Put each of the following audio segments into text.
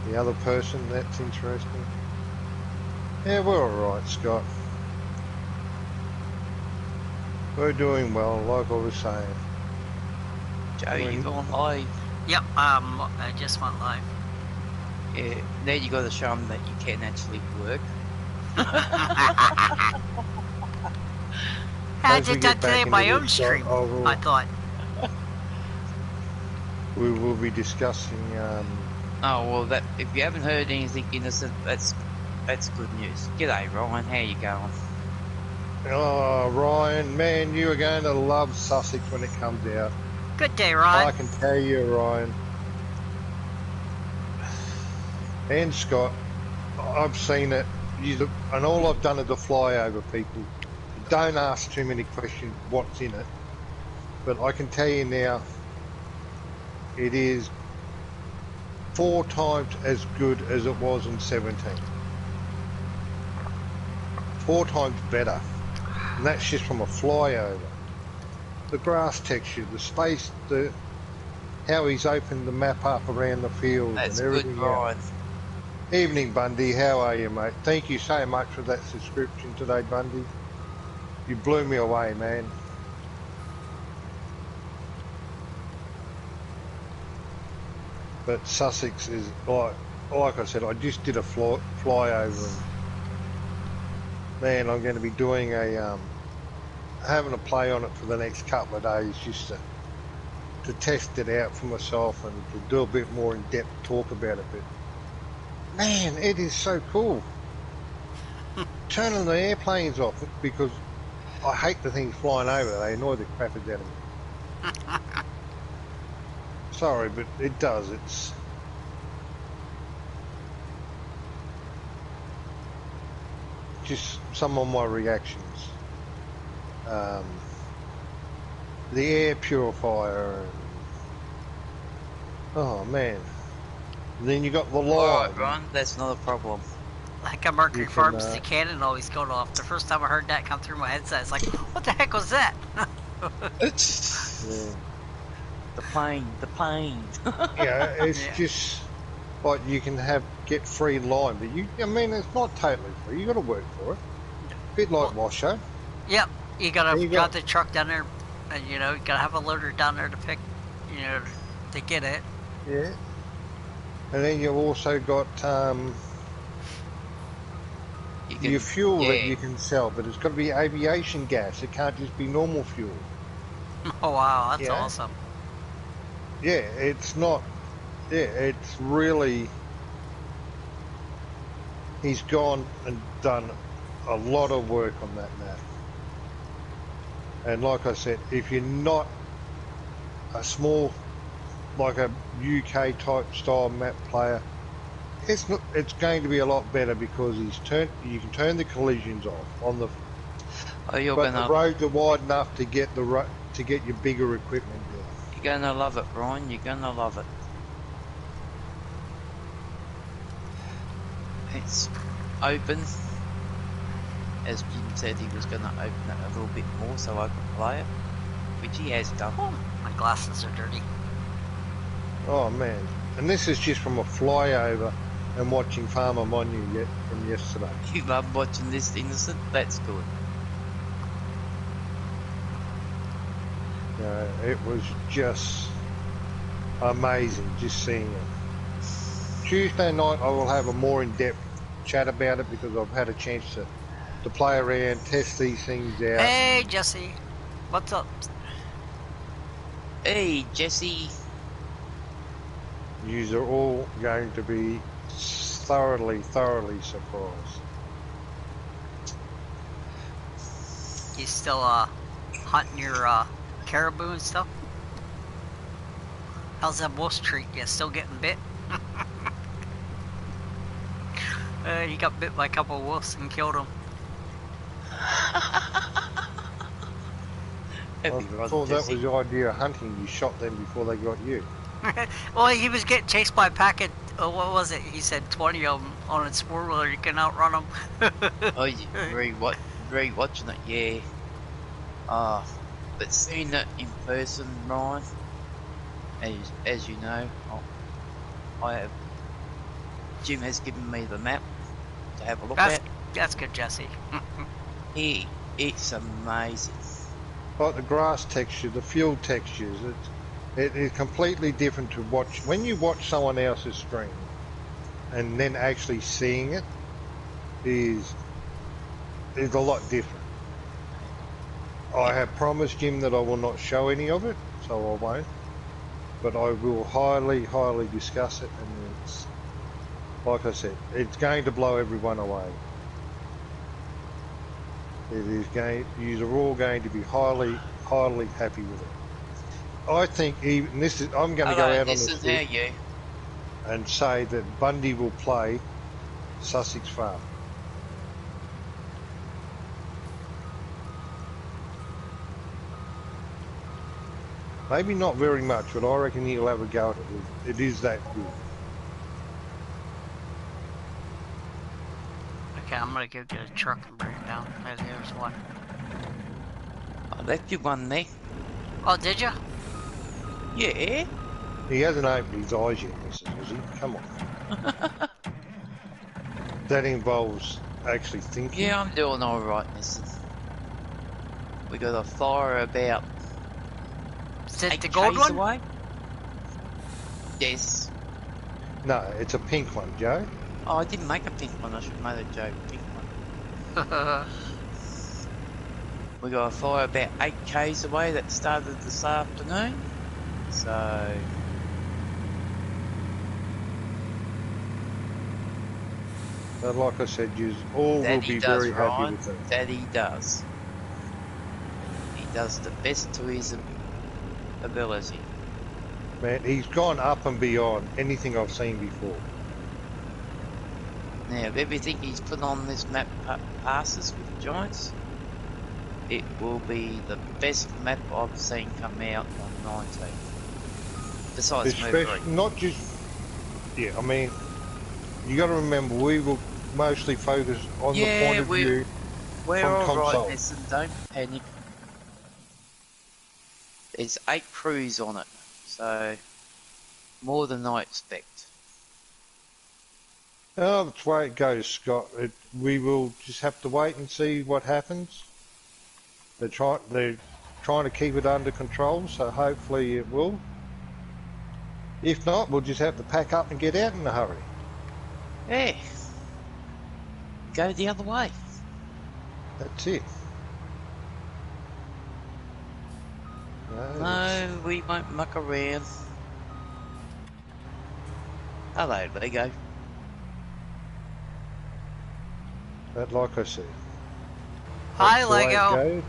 the other person. That's interesting. Yeah, we're alright, Scott. We're doing well, like I was saying. Joe, you going live? Yep, I just went live. Yeah, now you got to show them that you can actually work. I did that today on my own stream, I thought. We will be discussing... Oh, well, that if you haven't heard anything innocent, that's good news. G'day, Ryan. How you going? Oh, Ryan, man, you are going to love Sussex when it comes out. Good day, Ryan. I can tell you, Ryan. And Scott, I've seen it, and all I've done is to fly over people. Don't ask too many questions what's in it. But I can tell you now, it is 4 times as good as it was in 17. 4 times better. And that's just from a flyover. The grass texture, the space, how he's opened the map up around the field and everything else. Evening, Bundy. How are you, mate? Thank you so much for that subscription today, Bundy. You blew me away, man. But Sussex is, like I said, I just did a flyover. And, man, I'm going to be doing having a play on it for the next couple of days just to test it out for myself and to do a bit more in-depth talk about it. But man, it is so cool. Turning the airplanes off because I hate the things flying over. They annoy the crap out of me. Sorry, but it does. It's just some of my reactions. The air purifier. And, oh man. And then you got the line. Alright, Ron, that's not a problem. Like a Mercury Farms, the cannon always going off. The first time I heard that come through my headset, it's like, what the heck was that? Yeah. The plane. Yeah, it's just like you can get free line, but I mean, it's not totally free. You got to work for it. A bit like Washo. Yep, you gotta got the truck down there, and you gotta have a loader down there to pick, to get it. Yeah. And then you've also got your fuel that you can sell, but it's got to be aviation gas. It can't just be normal fuel. Oh wow, that's awesome. Yeah, it's not. Yeah, it's really. He's gone and done a lot of work on that map. And like I said, if you're not a small, like a UK type style map player, it's going to be a lot better because you can turn the collisions off on the. The roads are wide enough to get your bigger equipment there. You're gonna love it, Brian. You're gonna love it. It's open. As Jim said, he was gonna open it a little bit more so I could play it, which he has done. Oh, my glasses are dirty. Oh man! And this is just from a flyover and watching Farmer Monu from yesterday. You love watching this, Innocent? That's good. It was just amazing just seeing it. Tuesday night I will have a more in-depth chat about it because I've had a chance to play around, test these things out. Hey Jesse, what's up? Hey Jesse. Yous are all going to be thoroughly surprised. You still hunting your caribou and stuff? How's that wolf treat you? Still getting bit? He got bit by a couple of wolves and killed him. I thought that was the idea of hunting. You shot them before they got you. Well, he was getting chased by a pack of, what was it? He said 20 of them on its four-wheeler. You can outrun them. Oh, you're re-watching it, yeah. But seeing it in person, Ryan, as you know, I have Jim has given me the map to have a look That's at. that's good, Jesse. It's amazing. Like the grass texture, the field textures, it is completely different to watch. When you watch someone else's stream and then actually seeing it is a lot different. I have promised Jim that I will not show any of it, so I won't. But I will highly, highly discuss it, and it's, like I said, it's going to blow everyone away. It is going, you are all going to be highly, highly happy with it. I think even this is, I'm going to go out on this and say that Bundy will play Sussex Farm. Maybe not very much, but I reckon he'll have a go at it. It is that good. Okay, I'm gonna go get a truck and bring it down. There's one. I left you one there. Oh, did you? Yeah. He hasn't opened his eyes yet, Mrs. Has he? Come on. That involves actually thinking. Yeah, I'm doing all right, listen. We got a fire about Is it 8 the gold k's one? away. Yes. No, it's a pink one, Joe. Oh, I didn't make a pink one. I should have made a Joe pink one. We got a fire about 8 k's away that started this afternoon. So But like I said, you all will be very happy with it. That he does. He does the best to his ability. Man, he's gone up and beyond anything I've seen before. Now, if everything he's put on this map passes with the Giants, it will be the best map I've seen come out on 19. Besides Move 3. Not just, yeah, I mean, you got to remember, we will mostly focus on the point of view we're from alright, console. listen, don't panic. There's 8 crews on it, so more than I expect. Oh, that's the way it goes, Scott. We will just have to wait and see what happens. They're trying to keep it under control, so hopefully it will. If not, we'll just have to pack up and get out in a hurry. Yeah. Go the other way. That's it. No, we won't muck around. Hello, Lego. But like I said. Hi, that's the way it Lego. goes.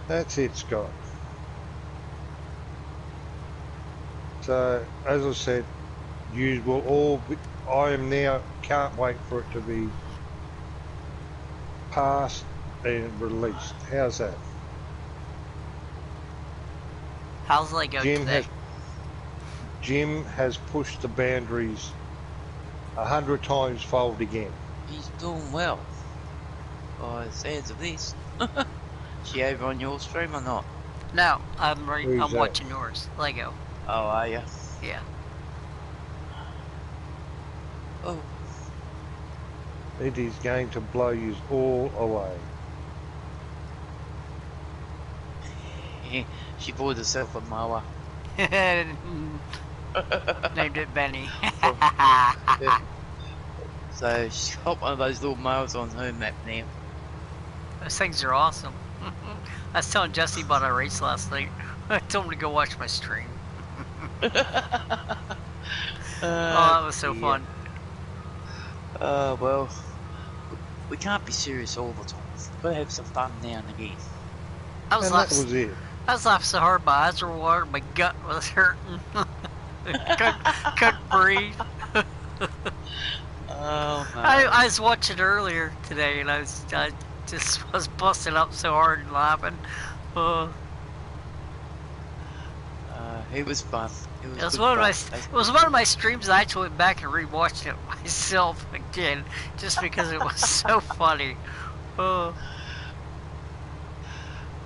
That's it, Scott. So, as I said, you will all be, I am now, can't wait for it to be passed and released. How's that? How's Lego today? Jim has pushed the boundaries 100 times fold again. He's doing well. By the sounds of this. She over on your stream or not? No, I'm that? watching yours. Lego. Oh, are you? Yeah. Oh. It is going to blow you all away. She bought herself a mower. Named it Benny. So she's got one of those little mowers on her map now. Those things are awesome. I was telling Jesse about our race last night. I told him to go watch my stream. Oh, that was so fun. Well, we can't be serious all the time. We've got to have some fun now and again. That was it. I was laughing so hard, my eyes were watering, my gut was hurting. couldn't breathe. Oh, man. I was watching earlier today, and I just was busting up so hard and laughing. It was fun. It was one of my streams. I actually went back and rewatched it myself again, just because it was so funny.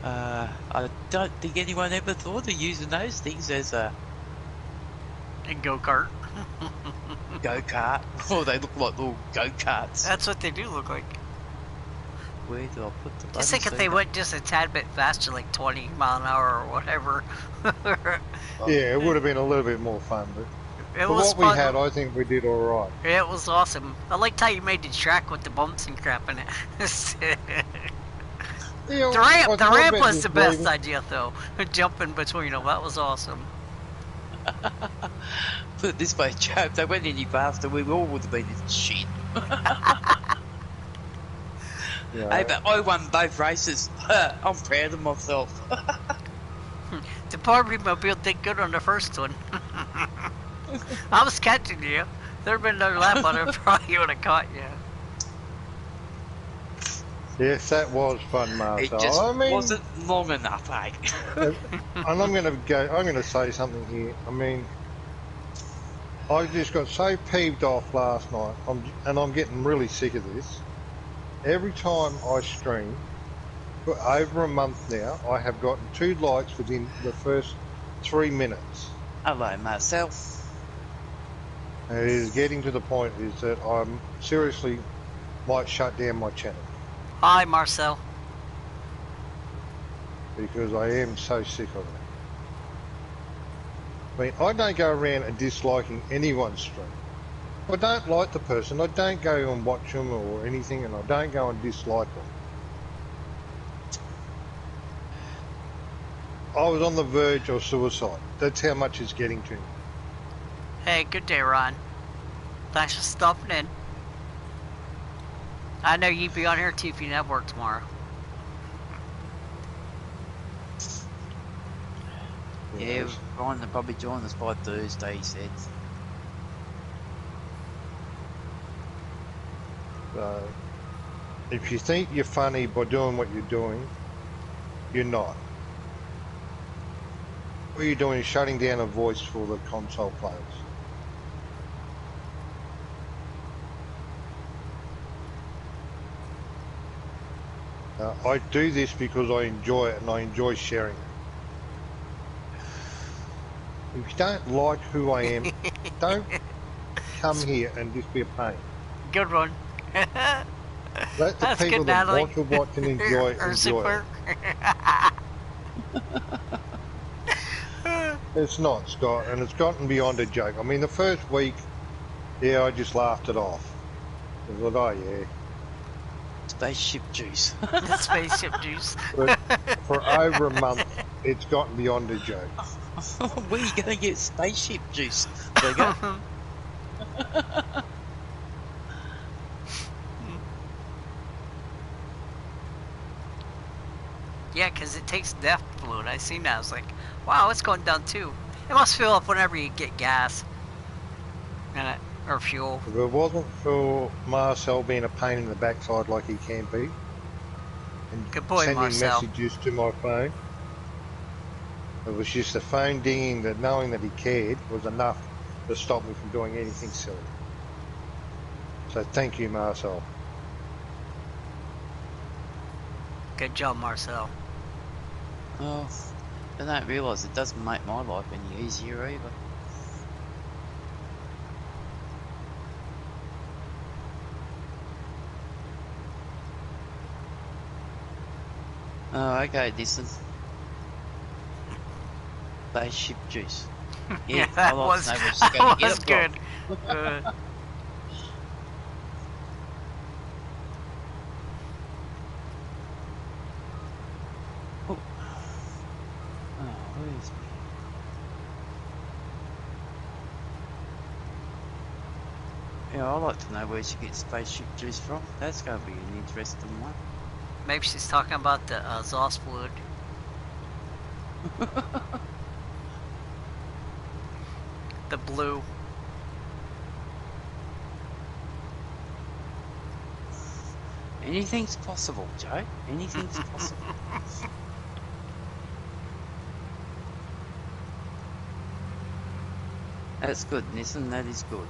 I don't think anyone ever thought of using those things as a And go-kart. Go-kart. Oh, they look like little go-karts. That's what they do look like. Where do I put the Just think if they went just a tad bit faster, like 20 mile an hour or whatever. Yeah, it would have been a little bit more fun, but It for was what we fun. had, I think we did all right. It was awesome. I liked how you made the track with the bumps and crap in it. Yeah, The ramp was the best idea, though. Jumping between them, that was awesome. Put it this way, Joe, if they went any faster, we all would have been in shit. Yeah. Hey, but I won both races. I'm proud of myself. The Barbie Mobile did good on the first one. I was catching you. There'd been another lap on it, probably would have caught you. Yes, that was fun, Marcel. It just I mean, wasn't long enough, eh? and I'm going to say something here. I mean, I just got so peeved off last night, and I'm getting really sick of this. Every time I stream, for over a month now, I have gotten 2 likes within the first 3 minutes. Hello, Marcel. And it is getting to the point is that I'm seriously might shut down my channel. Hi, Marcel. Because I am so sick of it. I mean, I don't go around and disliking anyone's stream. If I don't like the person, I don't go and watch them or anything, and I don't go and dislike them. I was on the verge of suicide. That's how much it's getting to me. Hey, good day, Ron. Thanks for stopping in. I know you'd be on here TV Network tomorrow. Yeah, Ryan will probably join us by Thursday, he said. If you think you're funny by doing what you're doing, you're not. What you're doing is shutting down a voice for the console players. I do this because I enjoy it and I enjoy sharing it. If you don't like who I am, don't come here and just be a pain. Good one. Let the people that want to watch and enjoy it, enjoy it. It's not, Scott, and it's gotten beyond a joke. I mean, the first week, yeah, I just laughed it off. I was like, oh, yeah. Spaceship juice. Spaceship juice. But for over a month, it's gotten beyond a joke. Where are you going to get spaceship juice? There you go. Yeah, because it takes death fluid. I seen that. I was like, wow, it's going down too. It must fill up whenever you get gas. Or fuel. If it wasn't for Marcel being a pain in the backside like he can be, and good boy, sending Marcel. messages to my phone, it was just the phone dinging that knowing that he cared was enough to stop me from doing anything silly. So thank you, Marcel. Good job, Marcel. Oh, I don't realise it doesn't make my life any easier either. Oh, okay, listen. Spaceship juice. Yeah, that was good. Yeah, I'd like to know where she gets spaceship juice from. That's going to be an interesting one. Maybe she's talking about the exhaust fluid. The blue. Anything's possible, Joe. Anything's possible. That's good, Nissan. That is good.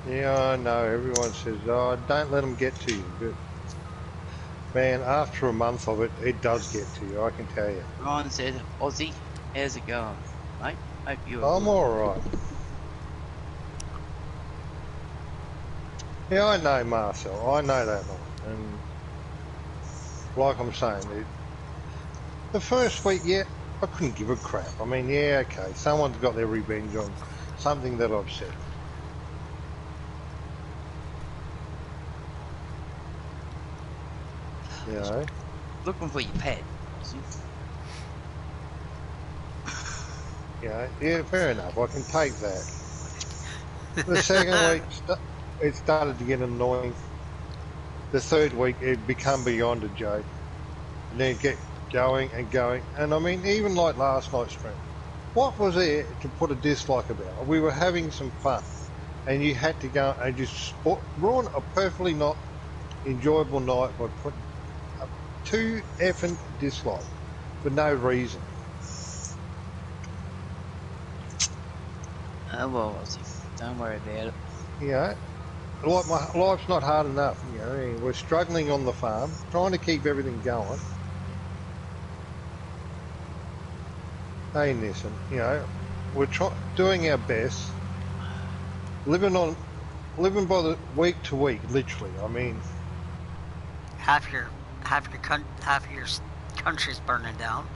Yeah, I know. Everyone says, oh, don't let them get to you. But Man, after a month of it, it does get to you, I can tell you. Ryan said, Aussie, how's it going, mate? Hope you're I'm good. alright. Yeah, I know, Marcel. I know that, mate. And like I'm saying, the first week, yeah, I couldn't give a crap. I mean, yeah, okay, someone's got their revenge on something that I've said. You know? Looking for your pet, Aussie. Yeah, fair enough. I can take that. The second week, it started to get annoying. The third week, it become beyond a joke. And then get going and going. And I mean, even like last night's stream, what was there to put a dislike about? We were having some fun. And you had to go and just ruin a perfectly not enjoyable night by putting up 2 effing dislikes for no reason. Oh, well, Aussie, don't worry about it. You know, like my life's not hard enough. You know, we're struggling on the farm, trying to keep everything going. Hey, listen, you know, we're doing our best, living by the week to week, literally. I mean, half your country's burning down.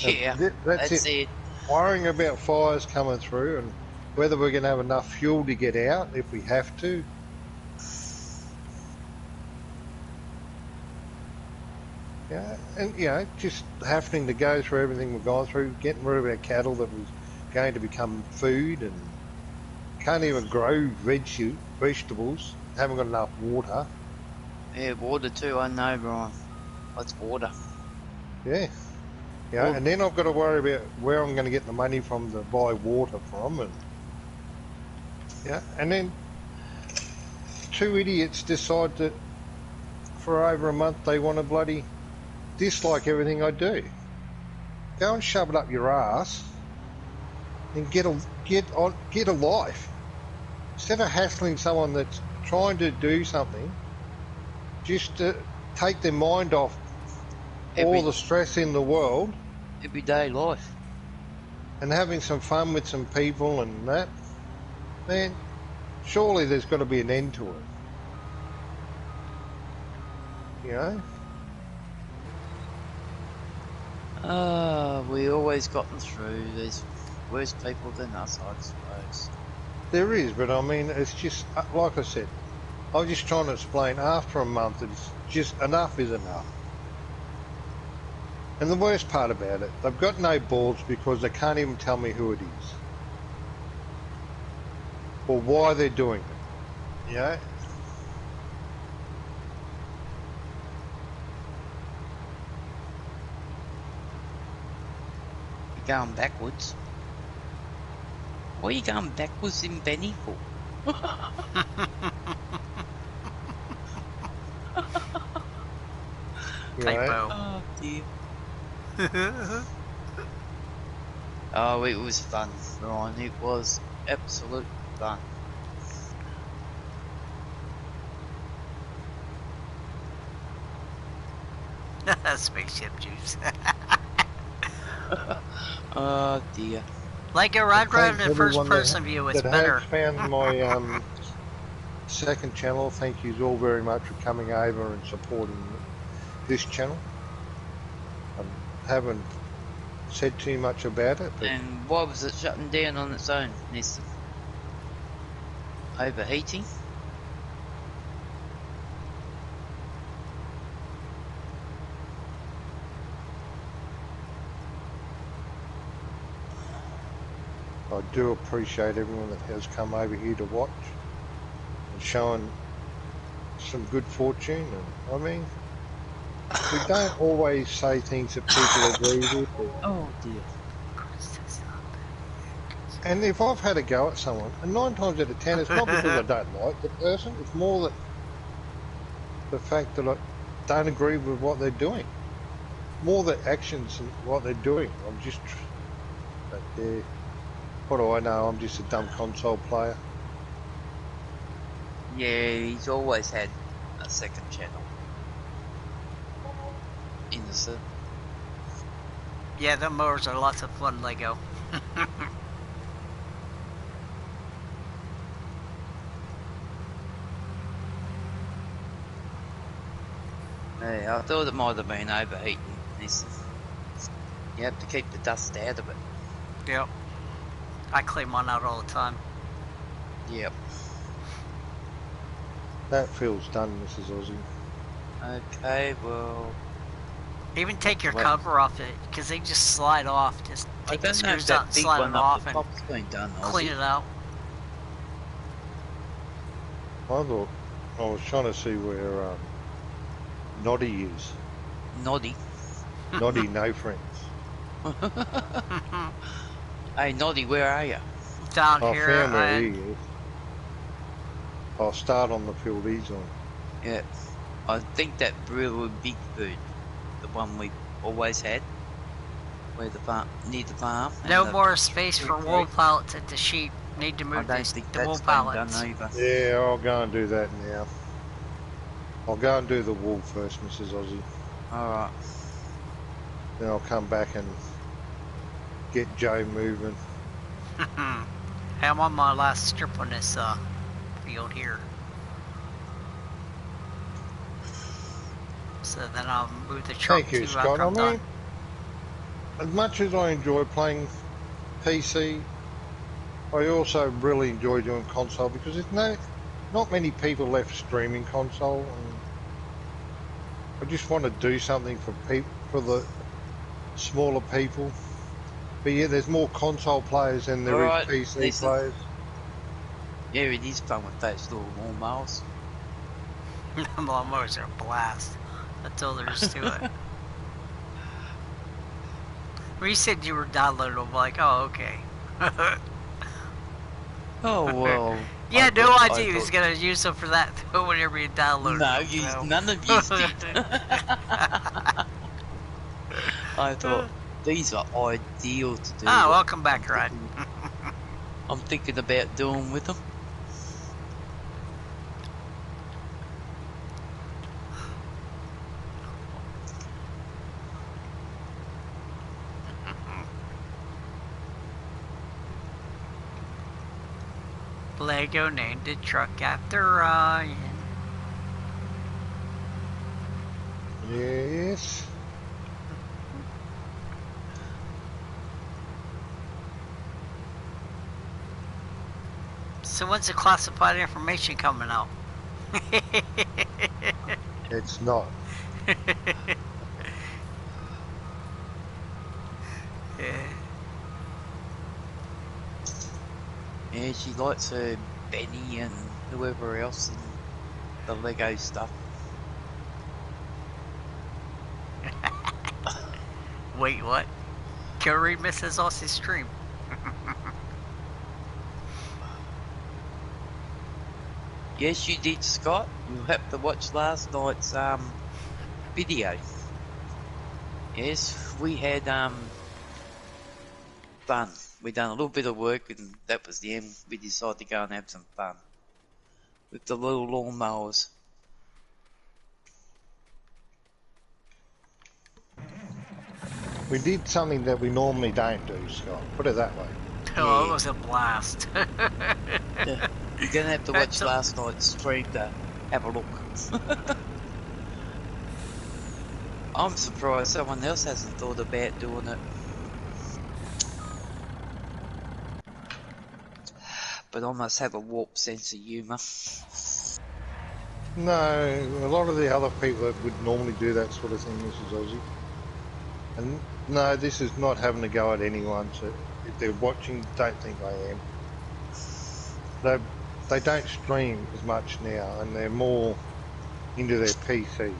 Yeah, that's it. Worrying about fires coming through and whether we're going to have enough fuel to get out if we have to. Yeah, and you know, just having to go through everything we've gone through, getting rid of our cattle that was going to become food, and can't even grow vegetables, haven't got enough water. Yeah, water too, I know, Brian. What's water? Yeah. Yeah, and then I've got to worry about where I'm going to get the money from to buy water from, and yeah, and then 2 idiots decide that for over a month they want to bloody dislike everything I do. Go and shove it up your ass and get a life. Instead of hassling someone that's trying to do something, just to take their mind off all the stress in the world. Everyday life. And having some fun with some people and that. Man, surely there's got to be an end to it. You know? We always gotten through. There's worse people than us, I suppose. There is, but I mean, it's just, like I said, I was just trying to explain, after a month, it's just enough is enough. And the worst part about it, they've got no balls because they can't even tell me who it is. Or why they're doing it. You know? You're going backwards. What are you going backwards in Benny for? Typo. Oh dear. Oh, it was fun, Ryan. It was absolute fun. Spaceship juice. Oh dear. Like a ride around in first person view, it's better. That has found my second channel. Thank you all very much for coming over and supporting this channel. I haven't said too much about it. But And why was it shutting down on its own, Nessie? Overheating? I do appreciate everyone that has come over here to watch and showing some good fortune. And I mean, we don't always say things that people agree with. Oh dear. And if I've had a go at someone, and 9 times out of 10, it's not because I don't like the person, it's more that the fact that I don't agree with what they're doing. More the actions and what they're doing. I'm just, but yeah, what do I know? I'm just a dumb console player. Yeah, he's always had a second channel. in the city. Yeah, them mowers are lots of fun, Lego. Yeah, I thought it might have been overheating. You have to keep the dust out of it. Yep. I clean mine out all the time. Yep. That feels done, Mrs. Aussie. Okay, well... Even take your cover off it, because they just slide off. Just take the screws out and slide it off and clean it out. I thought I was trying to see where Noddy is. Noddy? Noddy, no friends. Hey, Noddy, where are you? Down I here. found where he is. I'll start on the field he's on. Yeah. I think that really big bird, the one we always had, where the farm, near the farm. No more space for wool pallets at the sheep. Need to move the wool pallets. Yeah, I'll go and do that now. I'll go and do the wool first, Mrs. Aussie. Alright. Then I'll come back and get Joe moving. Hey, I'm on my last strip on this field here. So then I'll move the truck. Thank you, Scott. I mean, as much as I enjoy playing PC, I also really enjoy doing console because there's not many people left streaming console, and I just want to do something for the smaller people. But yeah, there's more console players than there is PC players. Yeah, it is fun with those little lawnmowers. Lawnmowers are a blast. That's all there is to it. When you said you were downloading them, I'm like, oh, okay. Oh, well. Yeah, no idea he was going to use them for that whenever you download them. No, none of you did. I thought, these are ideal to do. Ah, welcome back, Rod. I'm thinking about doing with them. Lego named the truck after Ryan. Yes. So when's the classified information coming out? It's not. Yeah, she likes her Benny and whoever else in the Lego stuff. Wait, what? Curry misses Aussie's stream. Yes, you did, Scott. You'll have to watch last night's video. Yes, we had fun. We done a little bit of work, and that was the end. We decided to go and have some fun with the little lawnmowers. We did something that we normally don't do, Scott. Put it that way. Oh, it was a blast. Yeah. You're gonna have to watch last night's stream to have a look. I'm surprised someone else hasn't thought about doing it. But I must have a warped sense of humour. No, a lot of the other people that would normally do that sort of thing, Mrs. Aussie. And no, this is not having to go at anyone, so if they're watching, don't think I am. They don't stream as much now, and they're more into their PCs.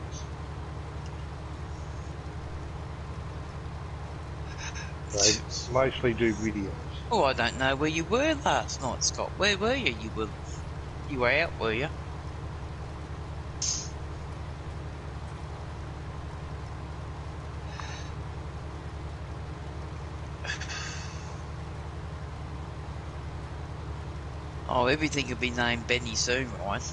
They mostly do videos. Oh, I don't know where you were last night, Scott. Where were you? You were out, were you? Oh, everything will be named Benny soon, right?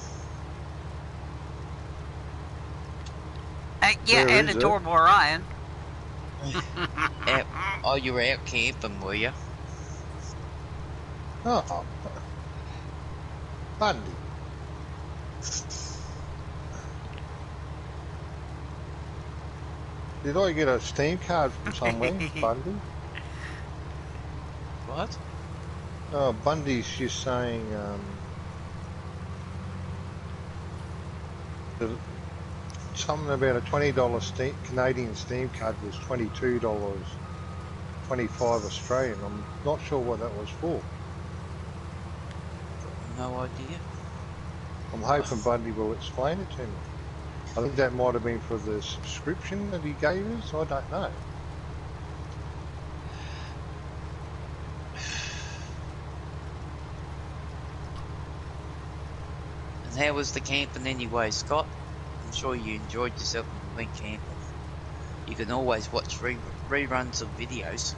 Yeah, Where and is a it? door more iron. Oh, you were out camping, were you? Oh, Bundy. Did I get a Steam card from somewhere, Bundy? What? Oh, Bundy's just saying that something about a $20 Canadian Steam card was $22.25 Australian. I'm not sure what that was for. No idea. I'm hoping Bundy will explain it to me. I think that might have been for the subscription that he gave us. I don't know. And how was the camping anyway, Scott? I'm sure you enjoyed yourself when you went camping. You can always watch reruns of videos.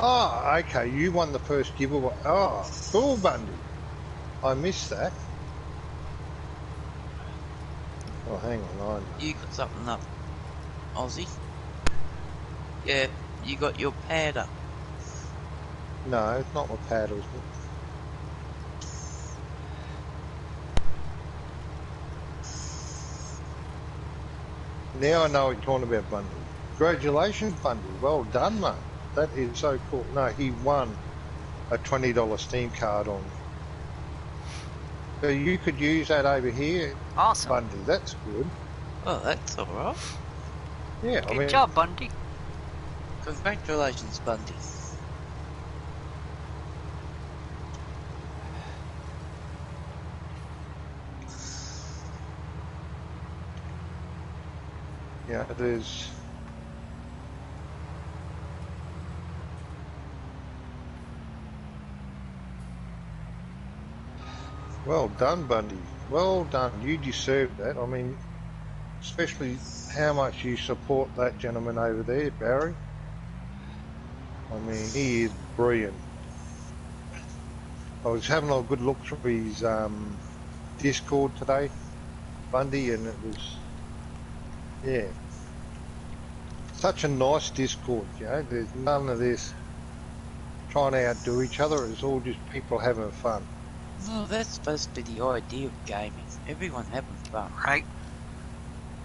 Oh, okay. You won the first giveaway. Oh, cool, Bundy. I missed that. Oh, hang on. You got something up, Aussie? Yeah, you got your pad up. No, it's not my paddles. Now I know what you're talking about, Bundy. Congratulations, Bundy. Well done, mate. That is so cool. No, he won a $20 Steam card on. So you could use that over here, Awesome. Bundy. That's good. Oh, that's alright. Yeah, Good job, Bundy. Congratulations, Bundy. Yeah, there's. Well done, Bundy. Well done. You deserve that. I mean, especially how much you support that gentleman over there, Barry. I mean, he is brilliant. I was having a good look through his Discord today, Bundy, and it was, yeah, such a nice Discord, you know. There's none of this trying to outdo each other. It's all just people having fun. Well, that's supposed to be the idea of gaming. Everyone having fun. Right.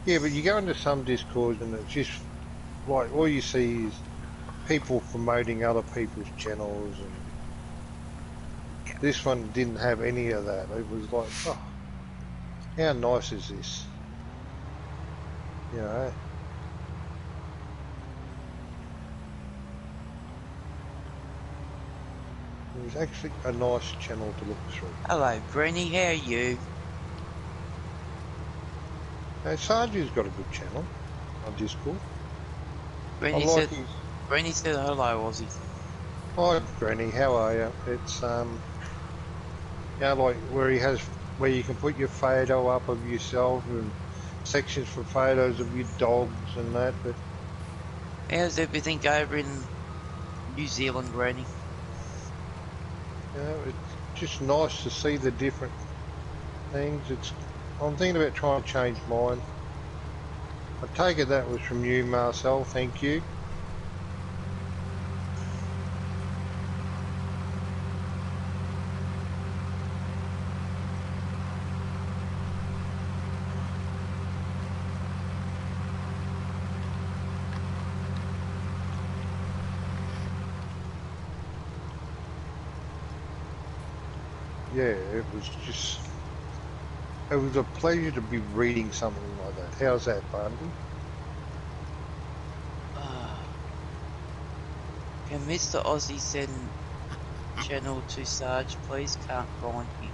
Yeah, but you go into some Discords and it's just like all you see is people promoting other people's channels, and this one didn't have any of that. It was like, oh, how nice is this? You know. It was actually a nice channel to look through. Hello, Granny, how are you? Now, Sarju's got a good channel on Discord. Granny I like said, his... Granny said hello, Aussie. Hi, Granny, how are you? It's, you know, like where he has, where you can put your photo up of yourself and sections for photos of your dogs and that, but... How's everything over in New Zealand, Granny? You know, it's just nice to see the different things. I'm thinking about trying to change mine. I take it that was from you, Marcel. Thank you. Yeah, it was a pleasure to be reading something like that. How's that, Bundy? Can Mr. Aussie send channel to Sarge, please? Can't find him.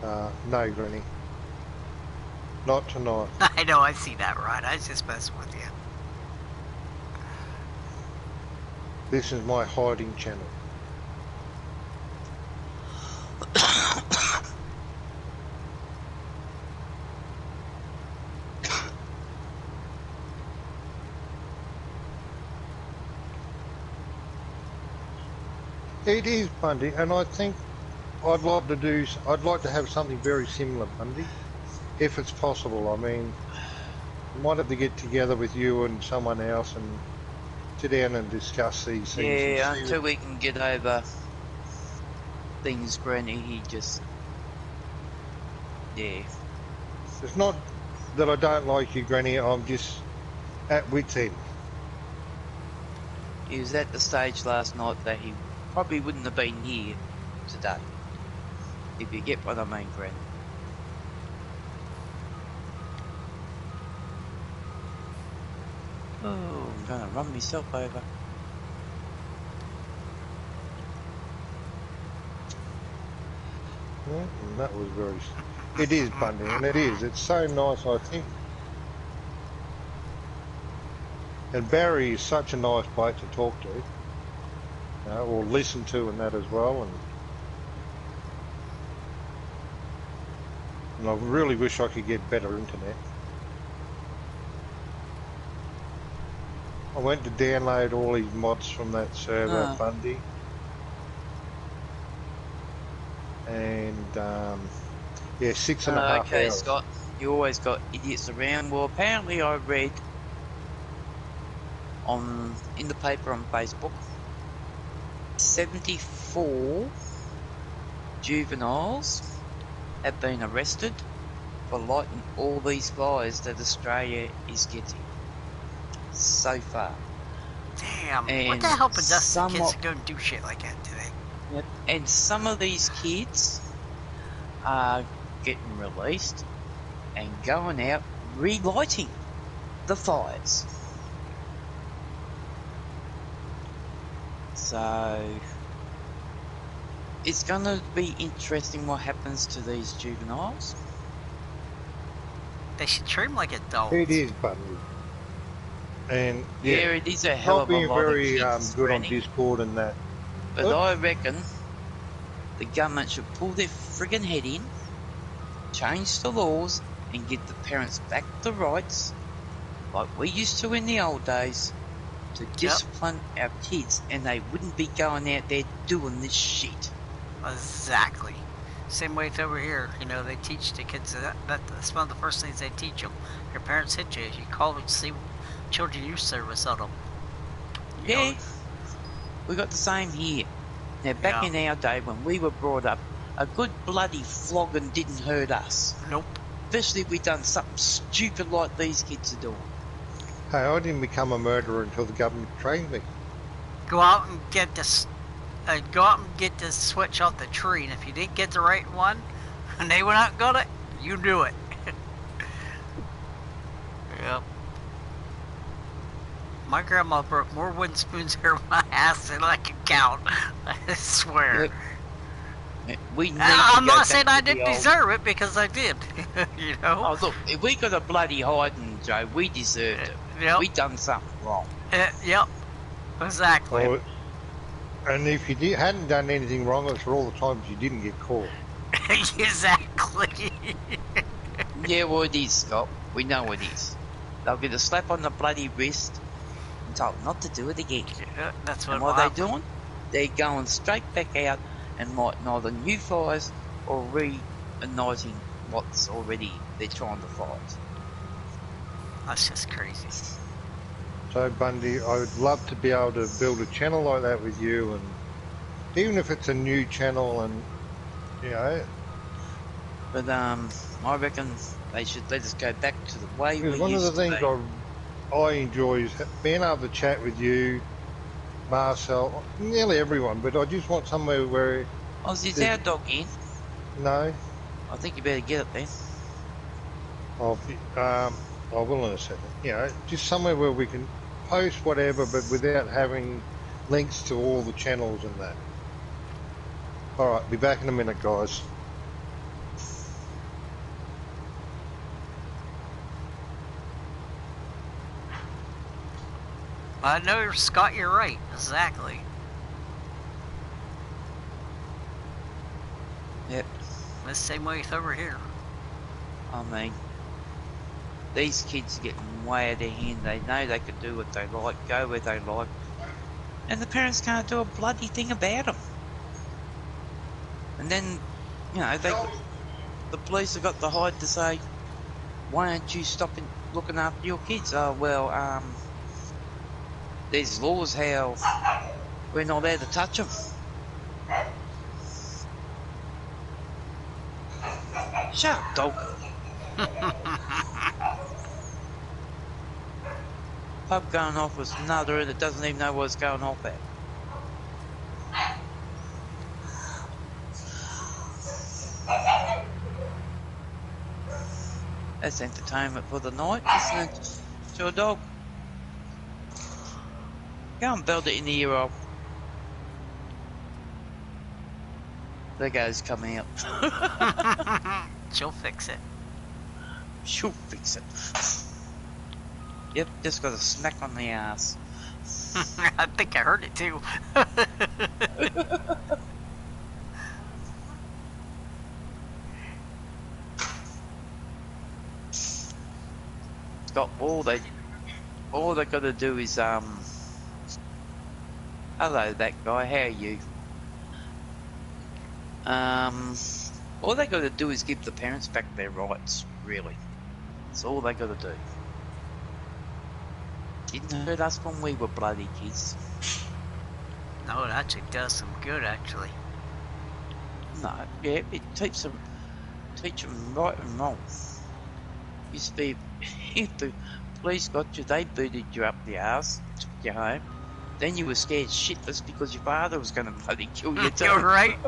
LOL. No, Granny. Not tonight. I know, I see that, right? I was just messing with you. This is my hiding channel. It is, Bundy, and I think I'd love to do. I'd like to have something very similar, Bundy, if it's possible. I mean, I might have to get together with you and someone else and sit down and discuss these things and Yeah, see. until we can get over things, Granny, he just... Yeah. It's not that I don't like you, Granny. I'm just at wit's end. He was at the stage last night that he probably wouldn't have been here today. If you get what I mean, Granny. Oh, I'm gonna run myself over. Yeah, and that was very. It is, Bundy, and it is. It's so nice, I think. And Barry is such a nice bloke to talk to, you know, or listen to, and that as well. And I really wish I could get better internet. I went to download all these mods from that server, Bundy. And, yeah, 6.5 hours. Okay, Scott, you always got idiots around. Well, apparently I read in the paper on Facebook, 74 juveniles have been arrested for lighting all these fires that Australia is getting so far. Damn, And what the hell possessed the kids to go and do shit like that today? Yep. And some of these kids are getting released and going out relighting the fires. So it's going to be interesting what happens to these juveniles. They should treat them like adults. It is, Bundy. And yeah, it is a hell of a lot very of kids, good Granny. on Discord and that. But I reckon the government should pull their friggin' head in, change the laws, and give the parents back the rights, like we used to in the old days, to discipline our kids, and they wouldn't be going out there doing this shit. Exactly. Same way it's over here. You know, they teach the kids that's one of the first things they teach them. Your parents hit you. You call them to see children youth service on them. Yeah, we got the same here. Now, back in our day when we were brought up, a good bloody flogging didn't hurt us. Nope. Especially if we done something stupid like these kids are doing. Hey, I didn't become a murderer until the government trained me. Go out and get this. Go out and get this switch off the tree, and if you didn't get the right one, and they went out and got it, you do it. Yep. My grandma broke more wooden spoons in my ass than I can count. I swear. I'm not saying I didn't deserve it, because I did. You know? Oh, look, if we got a bloody hiding, Joe, we deserved it. Yep. We done something wrong. Yep. Exactly. Well, and if you hadn't done anything wrong, it's for all the times you didn't get caught. Exactly. Yeah, well, it is, Scott. We know it is. They'll get a slap on the bloody wrist and told not to do it again. Yeah, that's what. And what are they doing? They're going straight back out and lighting either new fires or reigniting what's already they're trying to fight. That's just crazy. So, Bundy, I would love to be able to build a channel like that with you, and even if it's a new channel, and you know. But I reckon they should let us go back to the way we used to be. One of the things I enjoy is being able to chat with you, Marcel, nearly everyone. But I just want somewhere where. Is our dog in? No. I think you better get it then. I will in a second. You know, just somewhere where we can post whatever, but without having links to all the channels and that. All right, be back in a minute, guys. I know, Scott, you're right. Exactly. Yep. The same way it's over here. I mean, these kids are getting way out of their hand. They know they can do what they like, go where they like, and the parents can't do a bloody thing about them. And then, you know, the police have got the hide to say, why aren't you stopping looking after your kids? Oh, well, there's laws how we're not allowed to touch them. Shut up, dog. Pub going off with another that doesn't even know what it's going off at. That's entertainment for the night, isn't it? Sure, dog. Go and belt it in the ear off. There goes coming out. She'll fix it. She'll fix it. Yep, just got a smack on the ass. I think I heard it too. Got all they got to do is hello, that guy. How are you? All they got to do is give the parents back their rights. Really, that's all they got to do. Didn't hurt us when we were bloody kids. No, it actually does some good, actually. No, yeah, it teach them right and wrong. Used to be, if the police got you, they booted you up the arse, took you home. Then you were scared shitless because your father was going to bloody kill you too. You're right.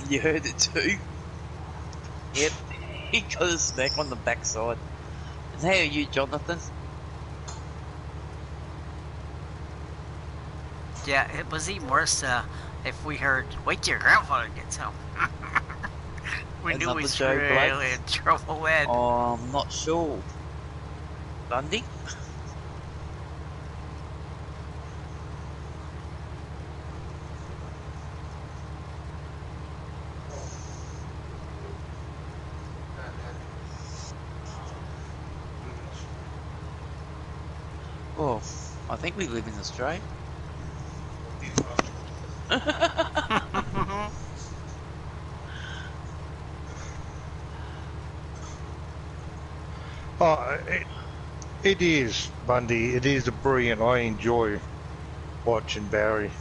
You heard it too? Yep, he got a smack on the backside. And how are you, Jonathan? Yeah, it was even worse if we heard, wait till your grandfather gets home. We knew he was really in trouble then. Oh, I'm not sure. Bundy? Oh, I think we live in Australia. Oh, it is, Bundy. It is a brilliant. I enjoy watching Barry.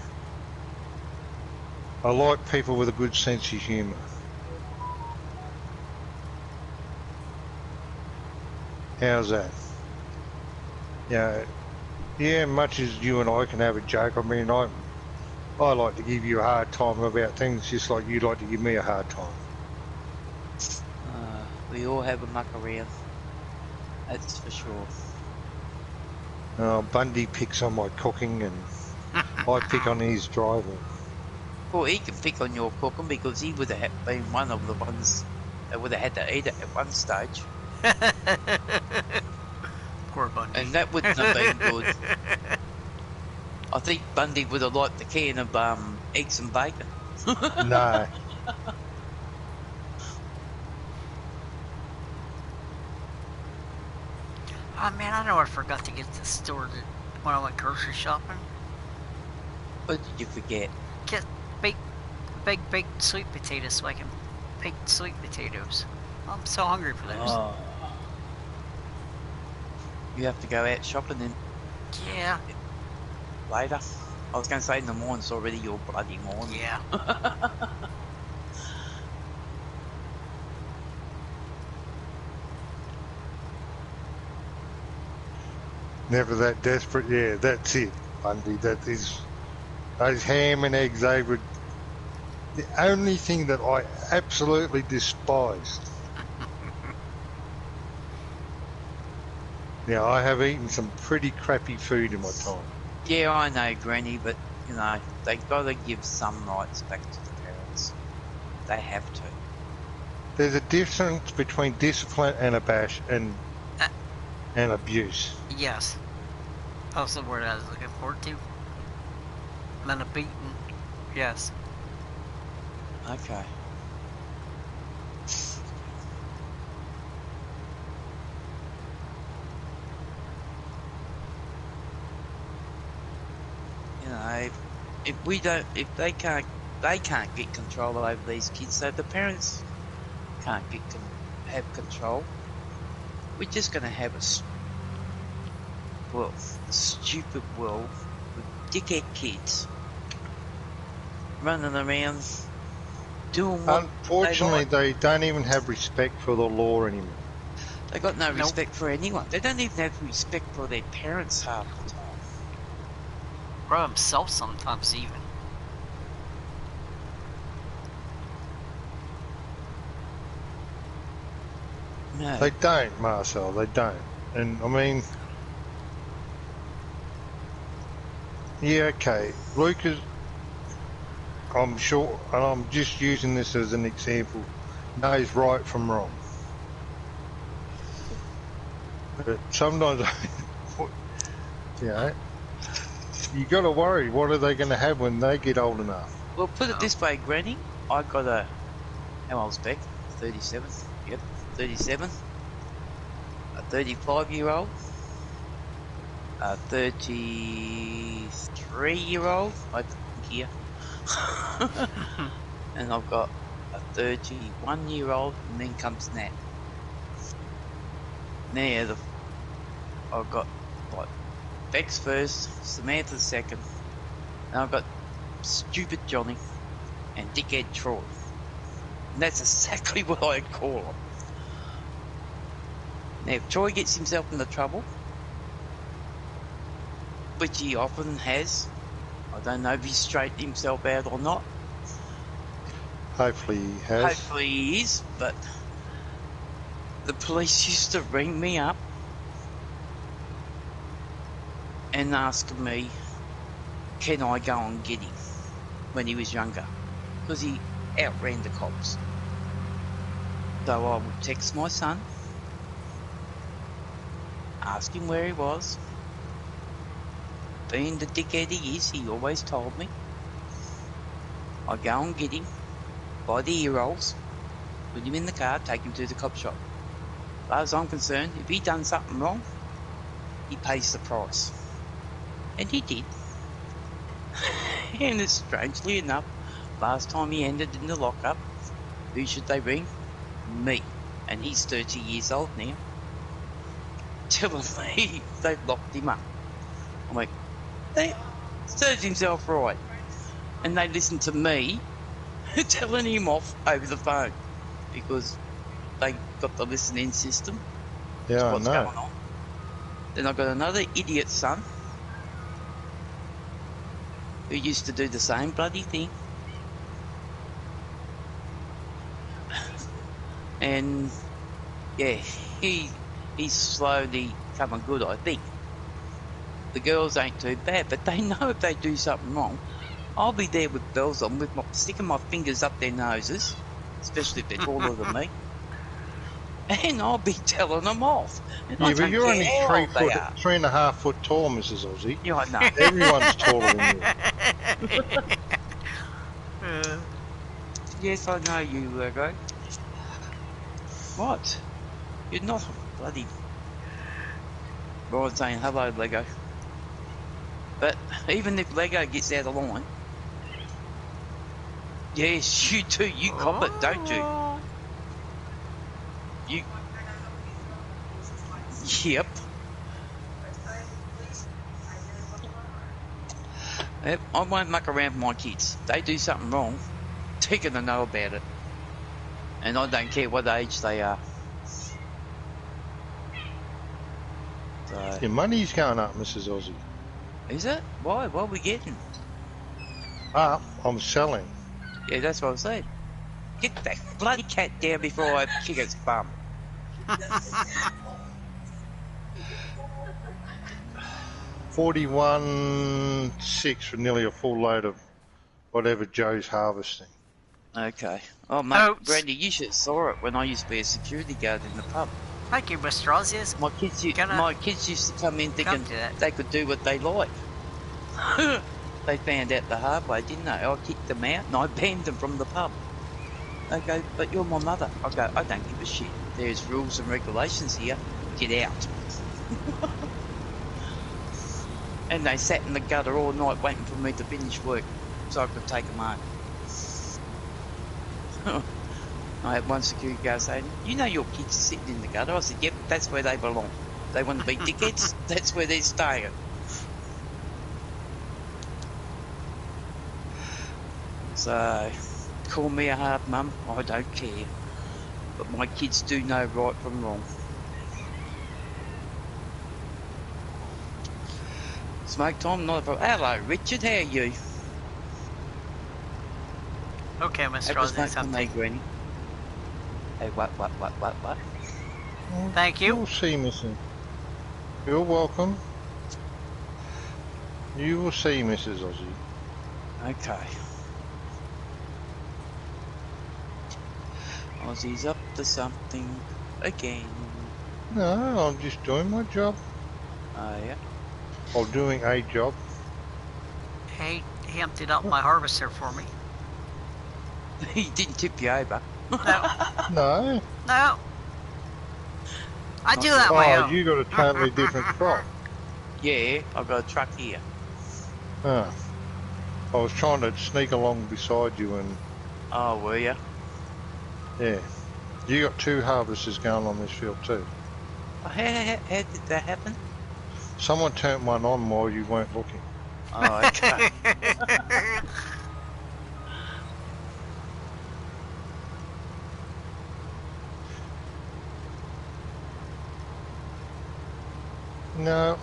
I like people with a good sense of humour. How's that? Yeah, much as you and I can have a joke, I mean, I like to give you a hard time about things just like you like to give me a hard time. We all have a muck around. That's for sure. Bundy picks on my cooking and I pick on his driving. Well, he can pick on your cooking because he would have been one of the ones that would have had to eat it at one stage. Poor Bundy. And that wouldn't have been good. I think Bundy would have liked the can of eggs and bacon. No. Oh man, I know I forgot to get to the store when I went grocery shopping. What did you forget? Get baked sweet potatoes so I can bake sweet potatoes. I'm so hungry for those. Oh. You have to go out shopping then Yeah. later. I was going to say in the morning, it's already your bloody morning. Yeah. Never that desperate. Yeah, that's it, Bundy. That is those ham and eggs. They would. The only thing that I absolutely despised. Yeah, I have eaten some pretty crappy food in my time. Yeah, I know, Granny, but, you know, they got to give some rights back to the parents. They have to. There's a difference between discipline and and abuse. Yes. That's the word I was looking forward to. And then a beating. Yes. Okay. You know, if they can't get control over these kids, so the parents can't have control. We're just going to have a stupid world with dickhead kids running around doing what Unfortunately, they don't even have respect for the law anymore. They got no respect for anyone. They don't even have respect for their parents half the time. For themselves sometimes even. No. They don't, Marcel, they don't. And, I mean... Yeah, okay. Lucas, I'm sure, and I'm just using this as an example, knows right from wrong. But sometimes, you know, you got to worry, what are they going to have when they get old enough? Well, put it this way, Granny. I got a... How old's Beck? 37? Yep, 37. A 35-year-old. A 33-year-old. I think here. And I've got a 31-year-old, and then comes Nat. Now, I've got, like, Bex first, Samantha second, and I've got stupid Johnny and dickhead Troy. And that's exactly what I'd call them. Now, if Troy gets himself into trouble, which he often has, I don't know if he's straightened himself out or not. Hopefully he has. Hopefully he is, but the police used to ring me up and ask me, can I go and get him when he was younger? Because he outran the cops. So I would text my son, ask him where he was. Being the dickhead he is, he always told me. I go and get him by the ear rolls, put him in the car, take him to the cop shop. As far as I'm concerned, if he done something wrong, he pays the price. And he did. And strangely enough, last time he ended in the lockup, who should they ring? Me. And he's 30 years old now. Telling me they've locked him up. I'm like, they served himself right. And they listened to me telling him off over the phone because they got the listening system. Yeah, What's I know. going on. Then I've got another idiot son who used to do the same bloody thing. And yeah, he's slowly coming good, I think. The girls ain't too bad, but they know if they do something wrong, I'll be there with bells on, sticking my fingers up their noses, especially if they're taller than me, and I'll be telling them off. And Yeah, but you're only 3.5 foot tall, Mrs. Aussie. Yeah, I know. Everyone's taller than you. Yes, I know you, Lego. What? You're not bloody... Brian saying hello, Lego. But even if Lego gets out of line, yes, you do. You cop it, don't you? You. Yep. Yep. I won't muck around with my kids. They do something wrong, they're gonna know about it, and I don't care what age they are. So, Your money's going up, Mrs. Aussie. is it? Why? What are we getting? Up, I'm selling. Yeah, that's what I said. Get that bloody cat down before I kick its bum. $41.6 for nearly a full load of whatever Joe's harvesting. Okay. Oh, mate, Brandy, you should have saw it when I used to be a security guard in the pub. Thank you, Mr. Ozzy. My kids used to come in thinking they could do what they like. They found out the hard way, didn't they? I kicked them out and I banned them from the pub. They go, but you're my mother. I go, I don't give a shit. There's rules and regulations here. Get out. And they sat in the gutter all night waiting for me to finish work so I could take them home. I had one security guard saying, "You know your kids are sitting in the gutter?" I said, "Yep, that's where they belong. They want to be dickheads, that's where they're staying." So, call me a hard mum, I don't care. But my kids do know right from wrong. Smoke time, not a problem. Hello, Richard, how are you? Okay, Mr. Have a Aussie, smoke for me, something. Granny. Hey, what? Thank you. You'll see, Mrs. You're welcome. You will see, Mrs. Aussie. Okay. Aussie's up to something again. No, I'm just doing my job. Oh, yeah? Or doing a job. Hey, he emptied out my harvester for me. He didn't tip you over. No. No. No. I do that on my Oh, own. you got a totally different crop. Yeah, I've got a truck here. Oh. I was trying to sneak along beside you and, Oh, were you? yeah. You got 2 harvesters going on this field too. Oh, how did that happen? Someone turned one on while you weren't looking. Oh, okay. No,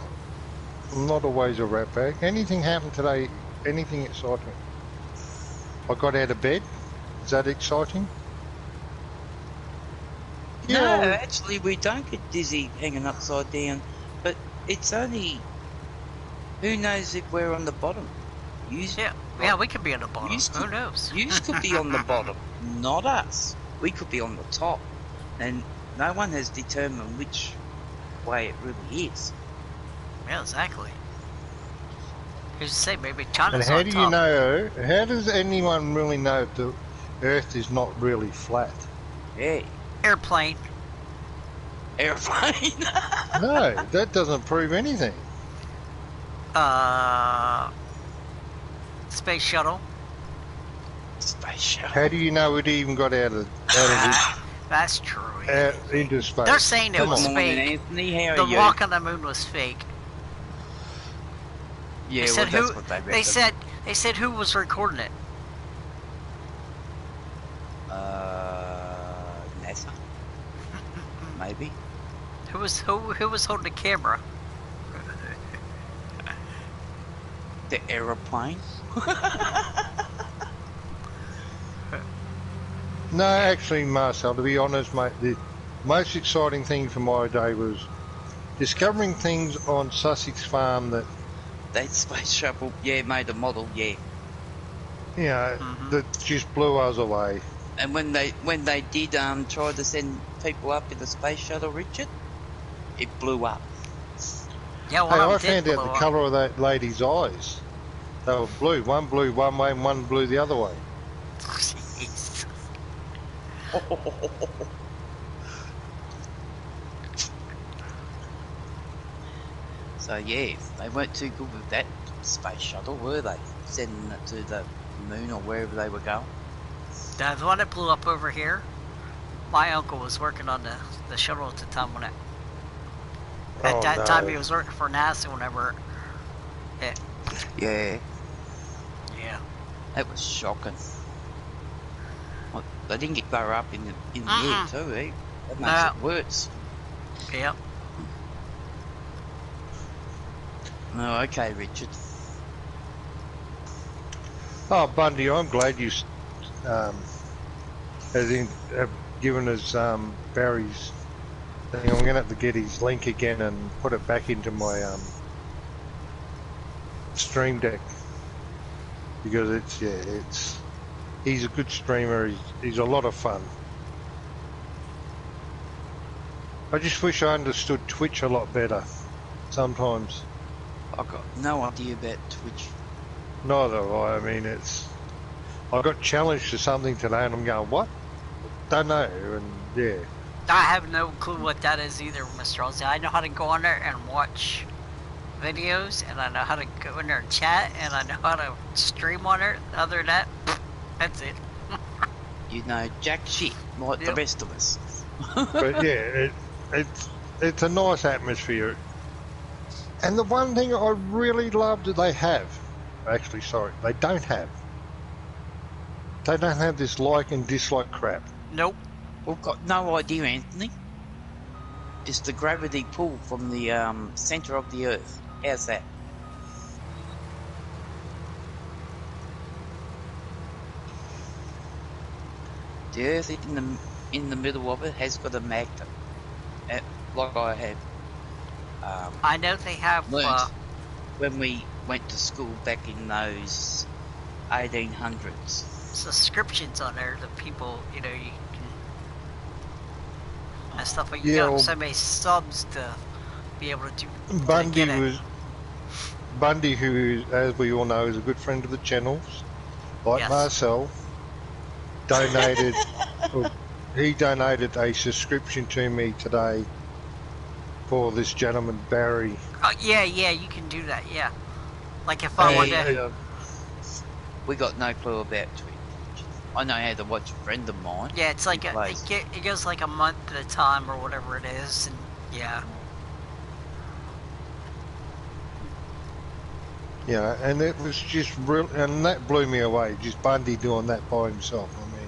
I'm not always a rat bag. Anything happened today? Anything exciting? I got out of bed. Is that exciting? No, Yeah, actually, we don't get dizzy hanging upside down. But it's only... Who knows if we're on the bottom? Yeah, we could be on the bottom. Who knows? You could be on the bottom, not us. We could be on the top. And no one has determined which way it really is. Yeah, exactly. Who's to say maybe China's and how on do top? you know? How does anyone really know if the Earth is not really flat? Yeah. Airplane. Airplane. No, that doesn't prove anything. Space shuttle. Space shuttle. How do you know it even got out of That's true. into space? They're saying it Come was on. fake. Anthony, how are The you? rock on the moon was fake. Yeah, They said well, that's what they reckon. They said who was recording it. NASA. Maybe. Who was holding the camera? The aeroplane. No, actually, Marcel, to be honest, mate, the most exciting thing for my day was discovering things on Sussex Farm that, That space shuttle, yeah, made a model, yeah. you know, that just blew us away. And when they did try to send people up in the space shuttle, Richard, it blew up. Yeah, Hey, one I of them found did out blow the up. colour of that lady's eyes. They were blue. One blew one way and one blew the other way. Jeez. So yeah, they weren't too good with that space shuttle, were they? Sending it to the moon or wherever they were going. The one that blew up over here, my uncle was working on the shuttle at the time when at that time he was working for NASA whenever it. Yeah. Yeah. That was shocking. Well, they didn't get blown up in the air too, eh? That makes it worse. Yep. Oh, okay, Richard. Oh, Bundy, I'm glad you have given us Barry's thing. I'm going to have to get his link again and put it back into my stream deck because he's a good streamer. He's a lot of fun. I just wish I understood Twitch a lot better sometimes. I've got no idea about Twitch. Neither have I. I mean, I got challenged to something today and I'm going, what? Don't know. And yeah. I have no clue what that is either, Mr. Aussie. I know how to go on there and watch videos, and I know how to go in there and chat, and I know how to stream on it. Other than that, that's it. You know, jack shit, like the Yep. rest of us. But yeah, it's a nice atmosphere. And the one thing I really love that they have, actually, sorry, they don't have. They don't have this like and dislike crap. Nope. We've got no idea, Anthony. Just the gravity pull from the centre of the Earth. How's that? The Earth in the middle of it has got a magnet, like I have. I know they have. Learned when we went to school back in those 1800s. Subscriptions on there. The people, you know, you can and stuff like Yeah, you got well, so many subs to be able to do. Bundy, who, as we all know, is a good friend of the channels, like Yes. Marcel, donated. He donated a subscription to me today for this gentleman Barry. Yeah, you can do that. Yeah, like if I wanted to. We got no clue about Twitch. I know how to watch a friend of mine. Yeah, it's like it goes like a month at a time or whatever it is, and yeah. Yeah, and it was just real, and that blew me away. Just Bundy doing that by himself. I mean,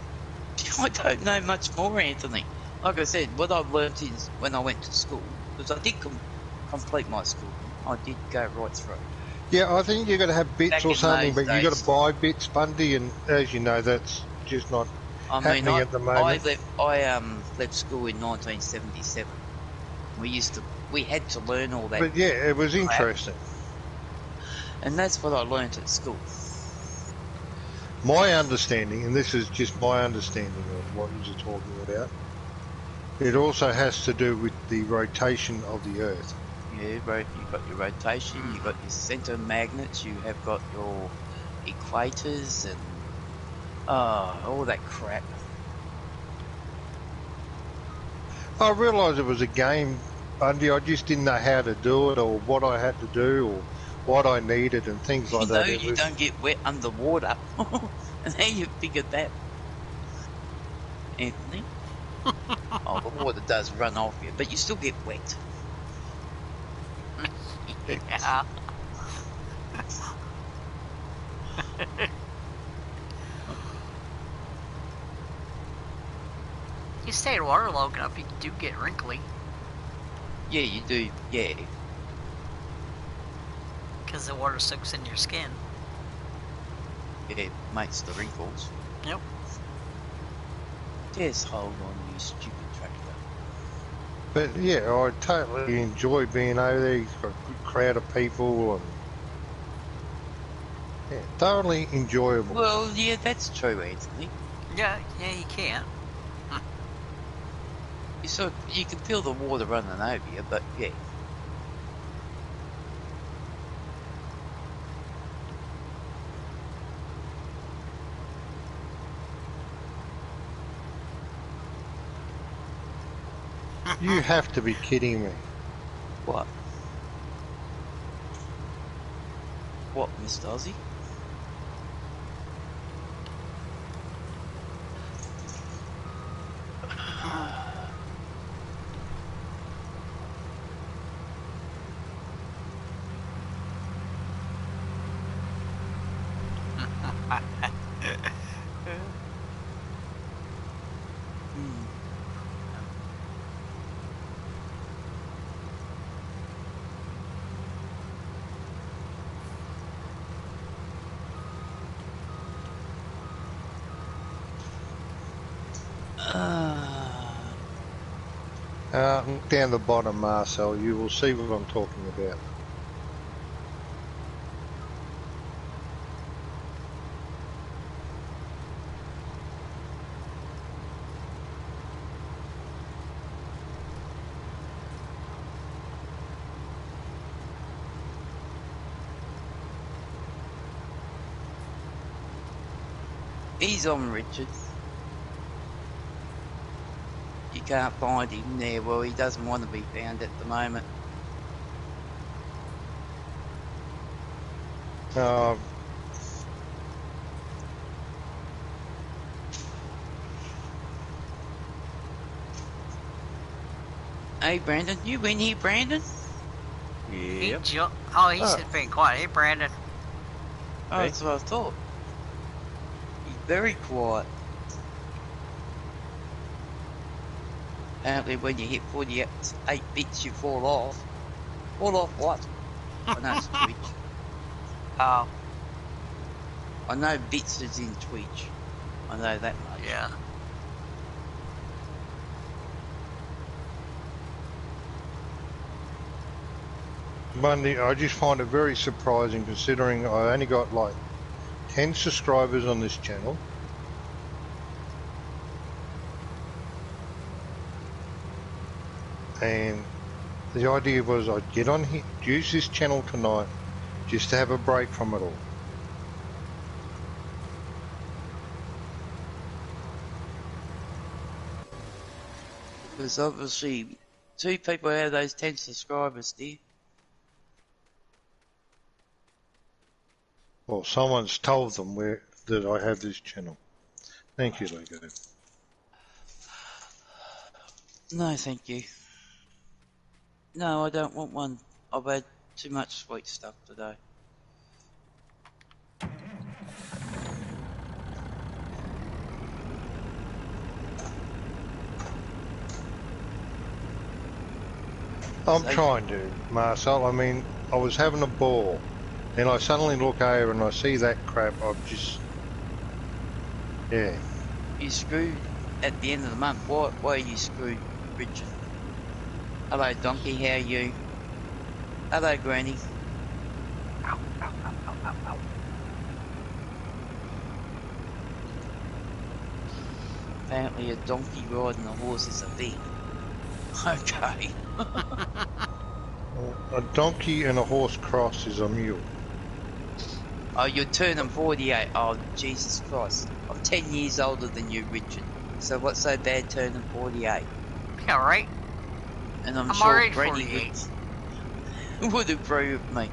I don't know much more, Anthony. Like I said, what I've learnt is when I went to school, because I did complete my school, I did go right through. yeah, I think you got to have bits Back or in something, those but you got days. to buy bits, Bundy, and as you know, that's just not happening at the moment. I left school in 1977. We had to learn all that. But yeah, it was interesting. And that's what I learnt at school. My understanding, and this is just my understanding of what you're talking about, it also has to do with the rotation of the Earth. Yeah, you've got your rotation, you've got your centre magnets, you have got your equators and all that crap. I realised it was a game, Bundy. I just didn't know how to do it or what I had to do or what I needed and things like that. You don't get wet underwater. And how you figured that, Anthony? Oh, the water does run off you, but you still get wet. Yeah. You stay in water long enough, you do get wrinkly. Yeah, you do. Yeah. Because the water soaks in your skin. It makes the wrinkles. Yep. Just hold on, you stupid tractor. But yeah, I totally enjoy being over there. He's got a good crowd of people and yeah, totally enjoyable. Well, yeah, that's true, Anthony. Yeah, you can't. You can feel the water running over you, but yeah. You have to be kidding me. What? What, Mr. Aussie? Look down the bottom, Marcel. You will see what I'm talking about. He's on, Richard. You can't find him there. Well, he doesn't want to be found at the moment. Uh, Hey, Brandon, you in here, Brandon? He Yep. oh, he's Oh. just being quiet. Hey, Brandon. Oh, that's what I thought. He's very quiet. Apparently, when you hit 48 bits, you fall off. Fall off what? I know it's Twitch. Oh, I know bits is in Twitch. I know that much. yeah. Monday, I just find it very surprising considering I only got like 10 subscribers on this channel. And the idea was I'd get on here, use this channel tonight just to have a break from it all. Because obviously, 2 people out of those 10 subscribers, dear. Well, someone's told them that I have this channel. Thank you, Lego. No, thank you. No, I don't want one. I've had too much sweet stuff today. I'm trying to, Marcel. I mean, I was having a ball. Then I suddenly look over and I see that crap. I've just... Yeah. You screwed at the end of the month. Why are you screwed, Richard? Hello, Donkey. How are you? Hello, Granny. Ow, ow, ow, ow, ow, ow. Apparently a donkey riding a horse is a thing. Okay. A donkey and a horse cross is a mule. Oh, you're turning 48. Oh, Jesus Christ. I'm 10 years older than you, Richard. So what's so bad turning 48? Yeah, right? And I'm I'm sure already Granny 48. would agree with me.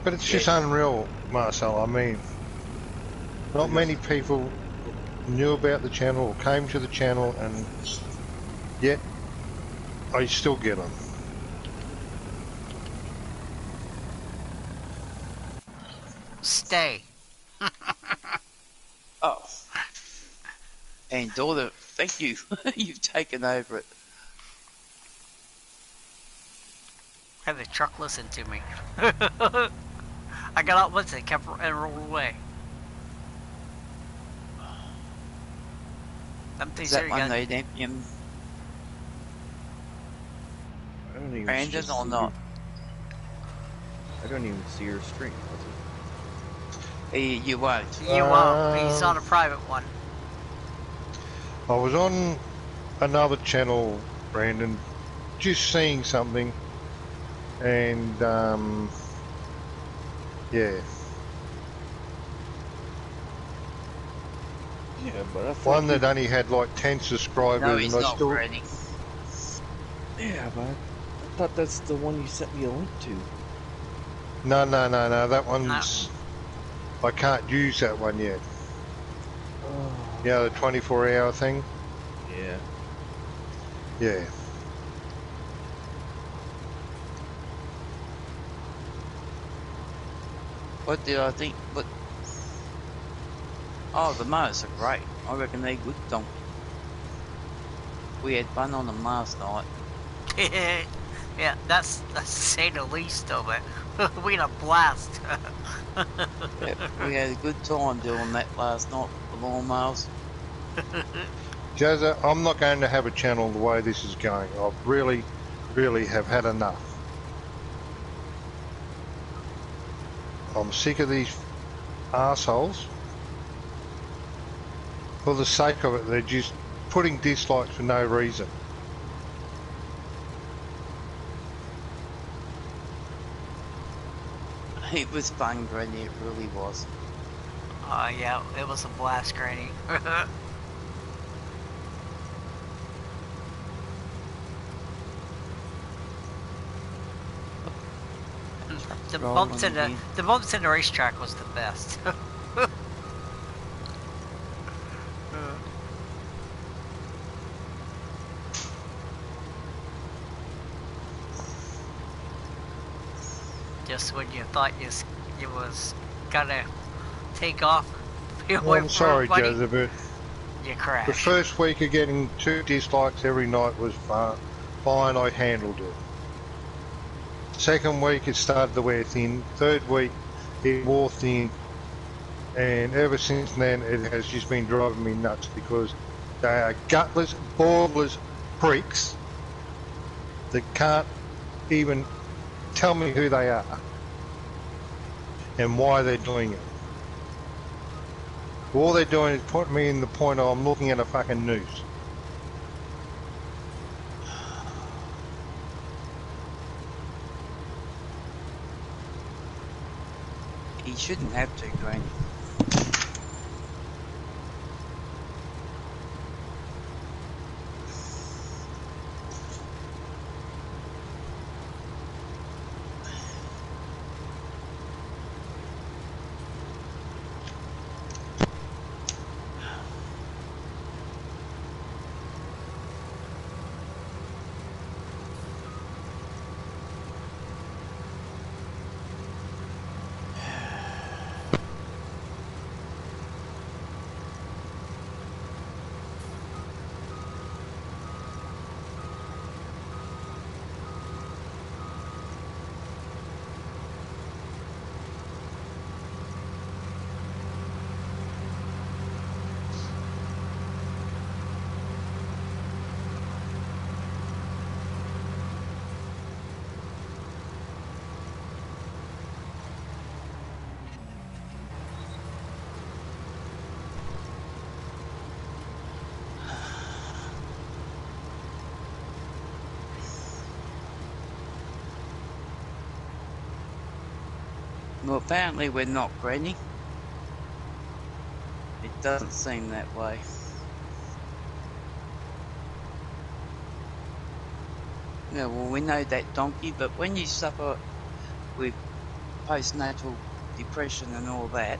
But it's just unreal, Marcel. I mean, not many people knew about the channel or came to the channel, and yet I still get them. Stay. Oh. And daughter, thank you. You've taken over it. Have the truck listen to me. I got out once and kept and rolled away. Them Is things that there, you one got... they him I don't even Brandon or see not? I don't even see your stream. You won't. You won't. He's on a private one. I was on another channel, Brandon, just seeing something, and yeah. Yeah, but I thought One that only had like 10 subscribers, No, he's and I not, still... Granny. Yeah, but I thought that's the one you sent me a link to. No, that one's... I can't use that one yet. Oh. Yeah, the 24-hour thing. Yeah. Yeah. What did I think? But oh, the Mars are great. I reckon they're good donkey. We had fun on them last night. Yeah, that's to say the least of it. We had a blast. Yep, we had a good time doing that last night with the lawnmowers. Jazza, I'm not going to have a channel the way this is going. I really, really have had enough. I'm sick of these arseholes. For the sake of it, they're just putting dislikes for no reason. It was fun, Granny, it really was. Yeah, it was a blast, Granny. The Rolling bumps in again. the bumps in the racetrack was the best. Just when you thought you was gonna take off, be Well, away I'm from sorry, everybody, Joseph, but you the crash. first week of getting 2 dislikes every night was fine. I handled it. Second week, it started to wear thin. Third week, it wore thin. And ever since then, it has just been driving me nuts because they are gutless, borderless pricks that can't even tell me who they are and why they're doing it. All they're doing is putting me in the point of I'm looking at a fucking noose. He shouldn't have to, Granny. Well, apparently we're not, Granny. It doesn't seem that way. Yeah, well, we know that, Donkey, but when you suffer with postnatal depression and all that,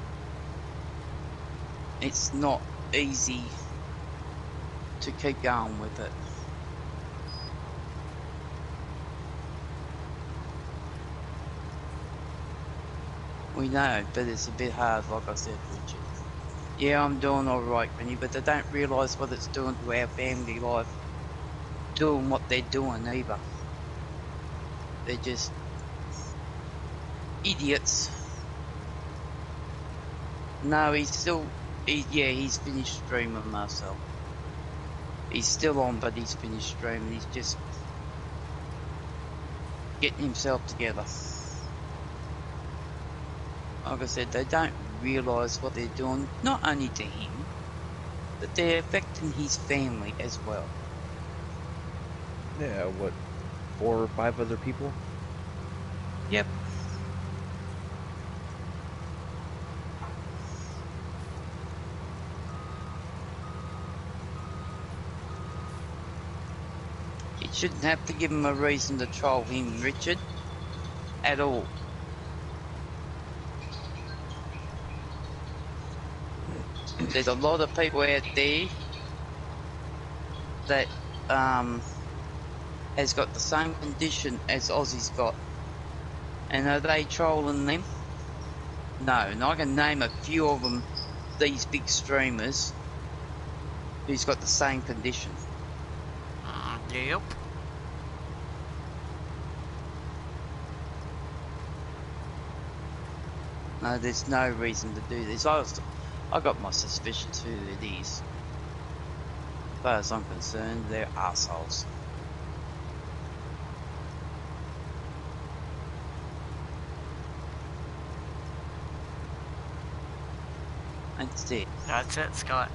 it's not easy to keep going with it. We know, but it's a bit hard, like I said, Richard. Yeah, I'm doing alright, Granny, but they don't realise what it's doing to our family life. Doing what they're doing, either. They're just idiots. No, he's finished streaming, Marcel. He's still on, but he's finished streaming. He's just getting himself together. Like I said, they don't realise what they're doing, not only to him, but they're affecting his family as well. Yeah, what, 4 or 5 other people? Yep. It shouldn't have to give him a reason to troll him, Richard. At all. There's a lot of people out there that has got the same condition as Aussie's got. And are they trolling them? No, and I can name a few of them, these big streamers, who's got the same condition. Yep. No, there's no reason to do this. I got my suspicions who it is. As far as I'm concerned, they're assholes. That's it. That's it, Scott.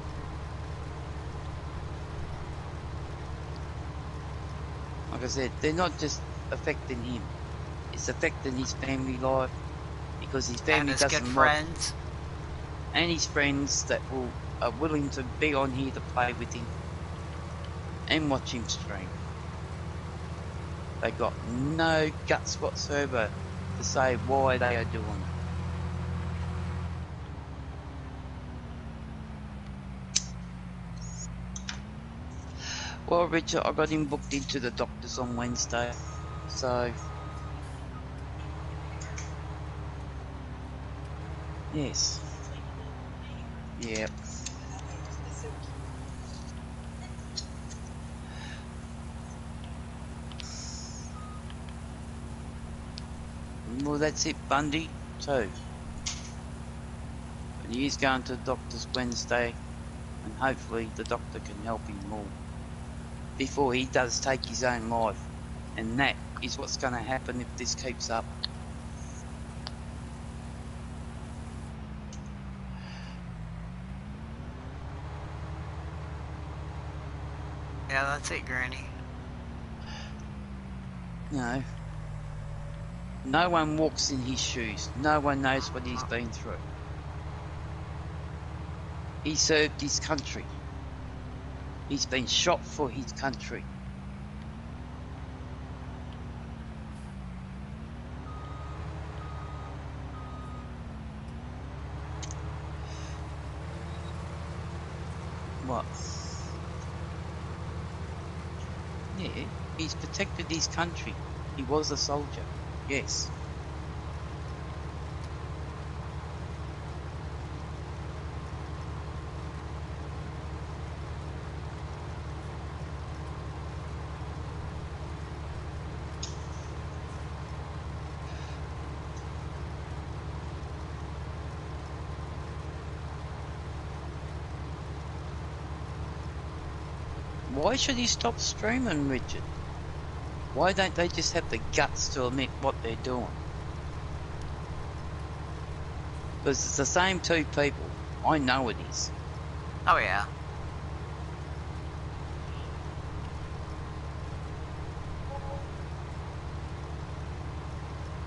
Like I said, they're not just affecting him. It's affecting his family life because his family and his doesn't good like, friends. and his friends that are willing to be on here to play with him and watch him stream. They got no guts whatsoever to say why they are doing it. Well, Richard, I got him booked into the doctors on Wednesday, so yes, yep. Well, that's it, Bundy, too. But he is going to the doctors Wednesday, and hopefully the doctor can help him more before he does take his own life. And that is what's going to happen if this keeps up. Yeah, that's it, Granny. No. No one walks in his shoes. No one knows what he's been through. He served his country. He's been shot for his country. What? Yeah, he's protected his country. He was a soldier. Yes. Why should he stop streaming, Richard? Why don't they just have the guts to admit what they're doing? Because it's the same two people. I know it is. Oh, yeah.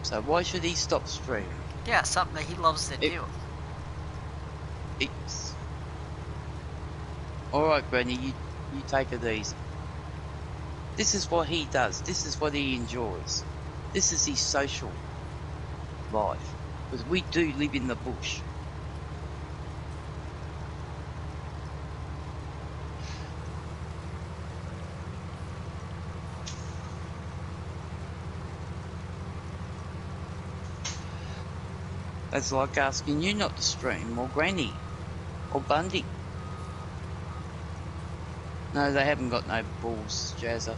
So why should he stop streaming? Yeah, something that he loves to do. It's... Alright, Granny, you take it easy. This is what he does. This is what he enjoys. This is his social life. Because we do live in the bush. That's like asking you not to stream, or Granny, or Bundy. No, they haven't got no balls, Jazza.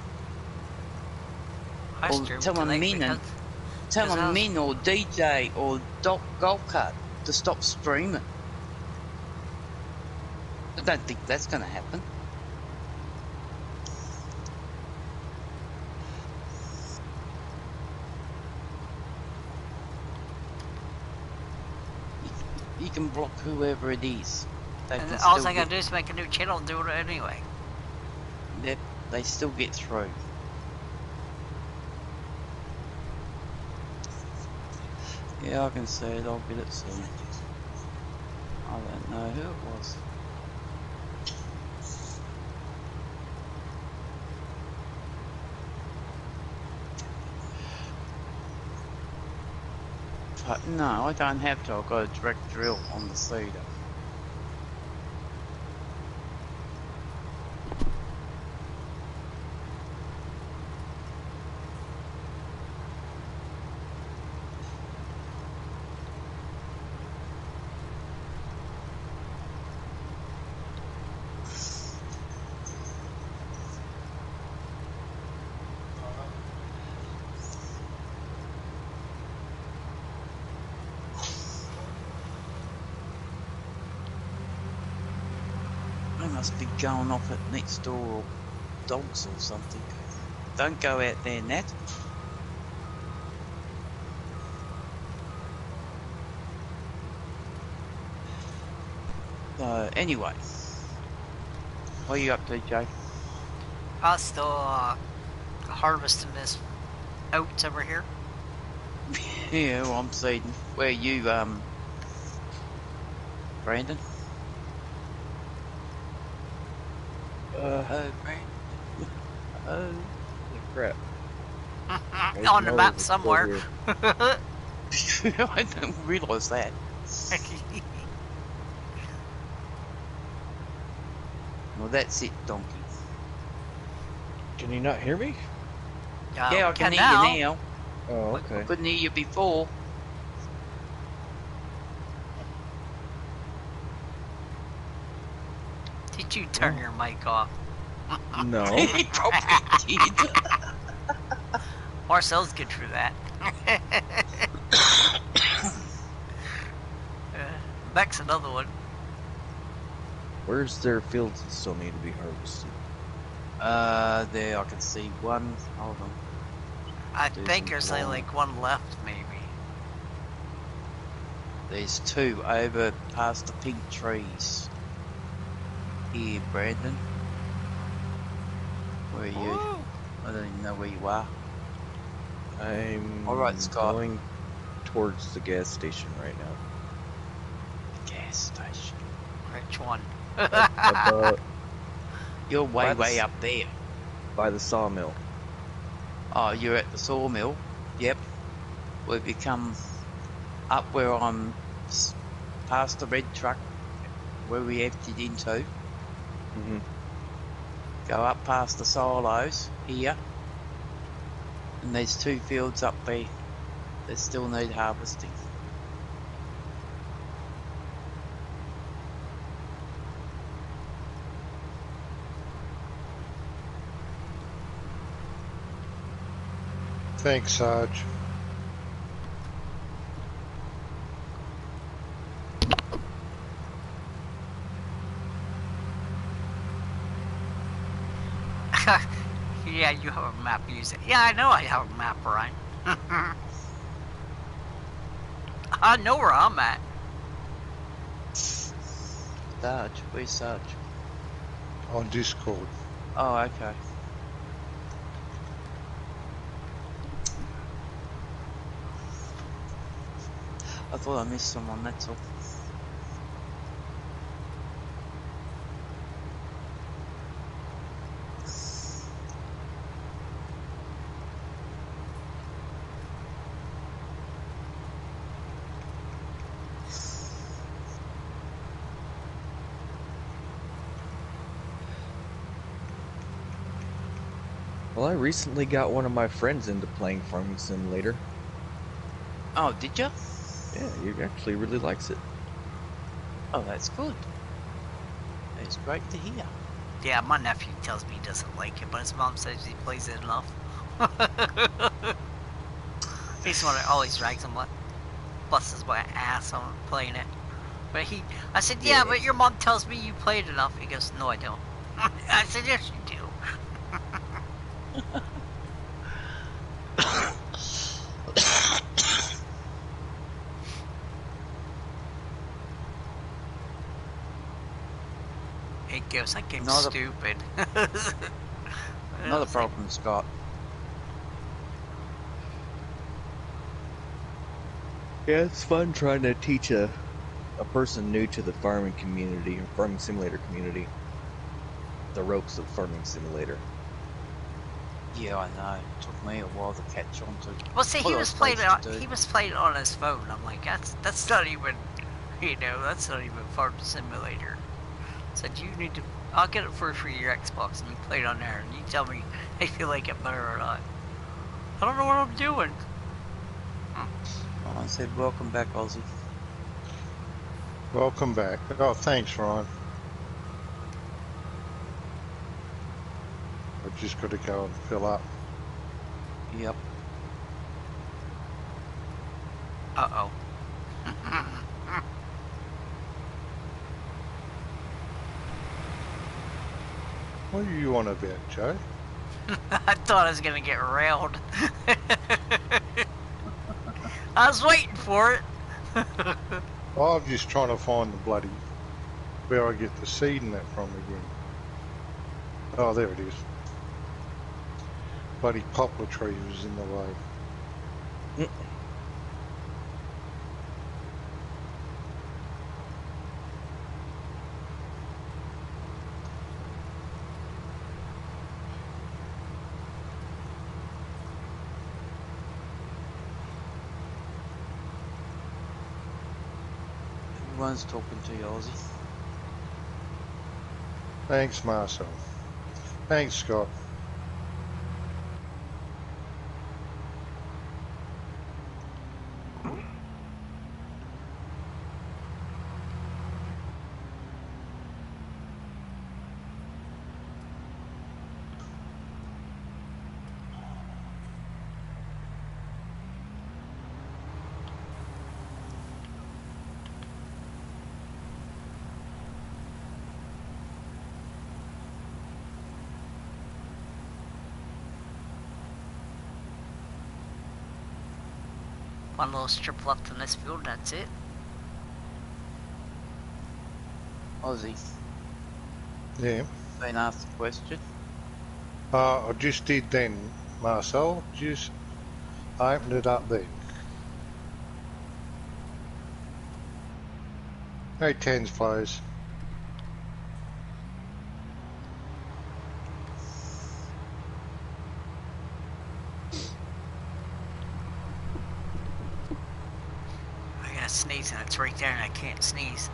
Or tell them Min or DJ or Doc Golfcart to stop streaming. I don't think that's going to happen. You can block whoever it is. And all they gotta do is make a new channel and do it anyway. Yep, they still get through. Yeah, I can see it. I'll get it soon. I don't know who it was. But no, I don't have to. I've got a direct drill on the cedar. Must be going off at next door or dogs or something. Don't go out there, Nat. Anyway, what are you up to, Joe? I'm still harvesting this oats over here. Yeah, well, I'm seeing. Where are you, Brandon? Oh, Brandon. crap. On the map somewhere. I didn't realise that. Well, that's it, donkey. Can you not hear me? Yeah, I can hear now. you now. Oh, I okay. couldn't hear you before. Did you turn your mic off? No. He probably did. Marcel's good for that. Beck's another one. Where's their fields that still need to be harvested? There I can see one. Hold on. I Do think some there's only blowing. like one left, maybe. There's two over past the pink trees. Here, Brandon. Where are you? Woo! I don't even know where you are. I'm All right, Scott. going towards the gas station right now. The gas station. Which one? You're way, By the way s- up there. By the sawmill. Oh, you're at the sawmill. Yep. We've become up where I'm past the red truck where we emptied into. Mm-hmm. Go up past the silos here. And there's two fields up there that still need harvesting. Thanks, Sarge. Yeah, you have a map. Use it. Yeah, I know I have a map, Ryan. I know where I'm at. Sarge, where's Sarge? On Discord. Oh, okay. I thought I missed someone, that's all. Well, I recently got one of my friends into playing Farming Simulator. Oh, did you? Yeah, he actually really likes it. Oh, that's good. It's great to hear. Yeah, my nephew tells me he doesn't like it, but his mom says he plays it enough. He's the one that always drags him, busts my ass on playing it. But I said, yeah, but your mom tells me you played enough. He goes, no, I don't. I said, yes, you do. It goes, that game's stupid. Not a problem, Scott. Yeah, it's fun trying to teach a person new to the farming community, or Farming Simulator community, the ropes of Farming Simulator. Yeah, I know. It took me a while to catch on to. Well, see, he was playing it on his phone. I'm like, that's not even, that's not even Farm Simulator. Said you need to. I'll get it for your Xbox, and you play it on there, and you tell me if you like it better or not. I don't know what I'm doing. I said, welcome back, Aussie. Welcome back. Oh, thanks, Ryan. I've just got to go and fill up. Yep. Uh-oh. What are you on about, Joe? I thought I was going to get railed. I was waiting for it. I'm just trying to find the bloody... where I get the seed and that from again. Oh, there it is. Bloody poplar tree was in the way. Everyone's talking to you, Aussie. Thanks, Marcel. Thanks, Scott. One little strip left in this field, that's it. Aussie, Yeah. been asked a question. I just did then, Marcel. Just opened it up then. Hey, tens, please. I gotta sneeze and it's right there and I can't sneeze.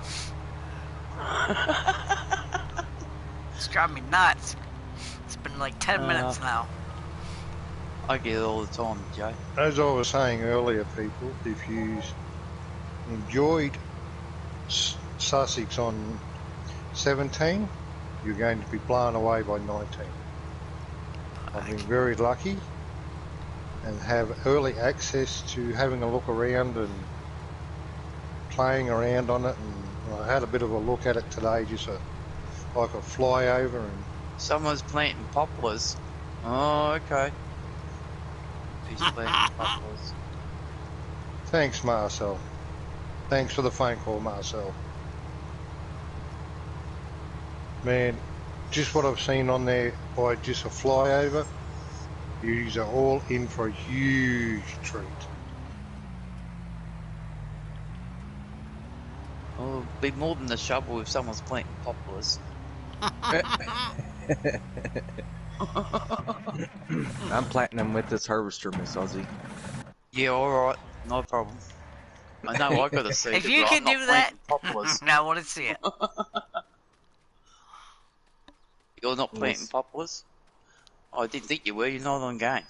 It's driving me nuts. It's been like 10 minutes now. I get it all the time, Joe. As I was saying earlier, people, if you enjoyed Sussex on 17, you're going to be blown away by 19. I've been very lucky and have early access to having a look around and playing around on it, and I had a bit of a look at it today, just like a flyover. And Someone's planting poplars. Oh, okay. He's planting poplars. thanks, Marcel. Thanks for the phone call, Marcel. Man, just what I've seen on there by just a flyover, you are all in for a huge treat. Oh, it'll be more than a shovel if someone's planting poplars. I'm planting them with this harvester, Miss Aussie. Yeah, alright. No problem. I know I gotta see it, If you but can I'm not do that, planting poplars. I want to see it. You're not Yes. planting poplars? Oh, I didn't think you were. You're not on game.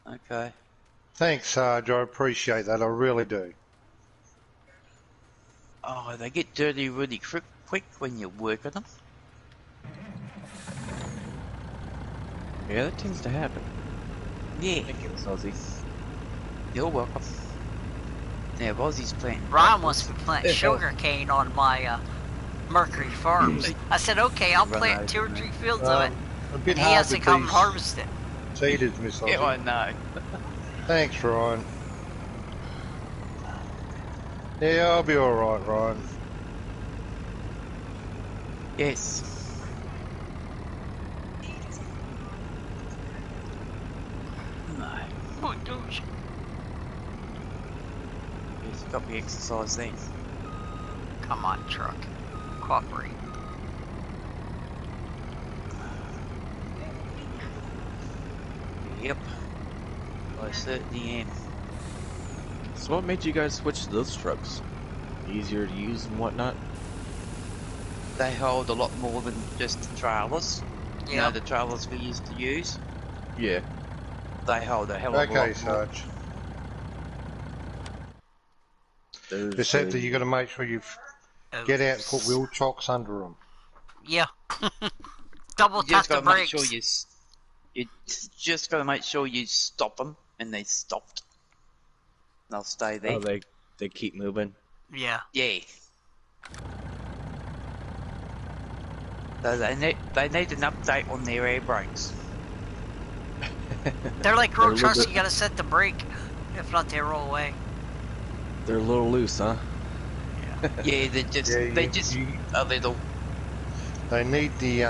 Okay. Thanks, Sarge. I appreciate that. I really do. Oh, they get dirty really quick when you work on them. Yeah, that tends to happen. Yeah. Thank you, Miss Aussie. You're welcome. Yeah, Aussie's planting Ryan poplars. wants to plant sugar cane on my Mercury Farms. I said, okay, I'll plant 2 or 3 fields of it. A bit And he hard has to with come and these harvest it. seeders, Miss Aussie. Yeah, I know. Thanks, Ryan. Yeah, I'll be alright, Ryan. Yes. No. Oh, gosh. Yes, got me exercise then. Come on, truck. Cooperate. Yep. I certainly am. So what made you guys switch to those trucks? Easier to use and whatnot? They hold a lot more than just the trailers. You know, Yeah. the trailers we used to use? Yeah. They hold a hell of a lot Okay, more. Sarge. There's Except that a- you got to make sure you Oh. get out and put wheel chocks under them. Yeah. Double You tap just the gotta make brakes. sure you just gotta make sure you stop them, and they stopped. They'll stay there. Oh, they keep moving. Yeah. Yeah. So they need an update on their air brakes. They're like They're a road little trucks, bit- you gotta set the brake. If not, they roll away. They're a little loose, huh? Yeah, they're just you- a little. They need the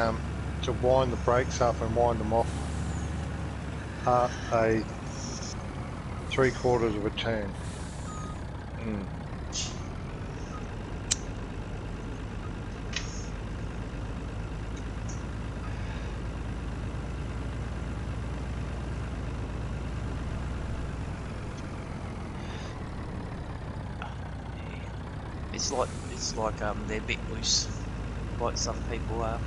to wind the brakes up and wind them off a 3/4 of a turn. Mm. it's like they're a bit loose, like some people are.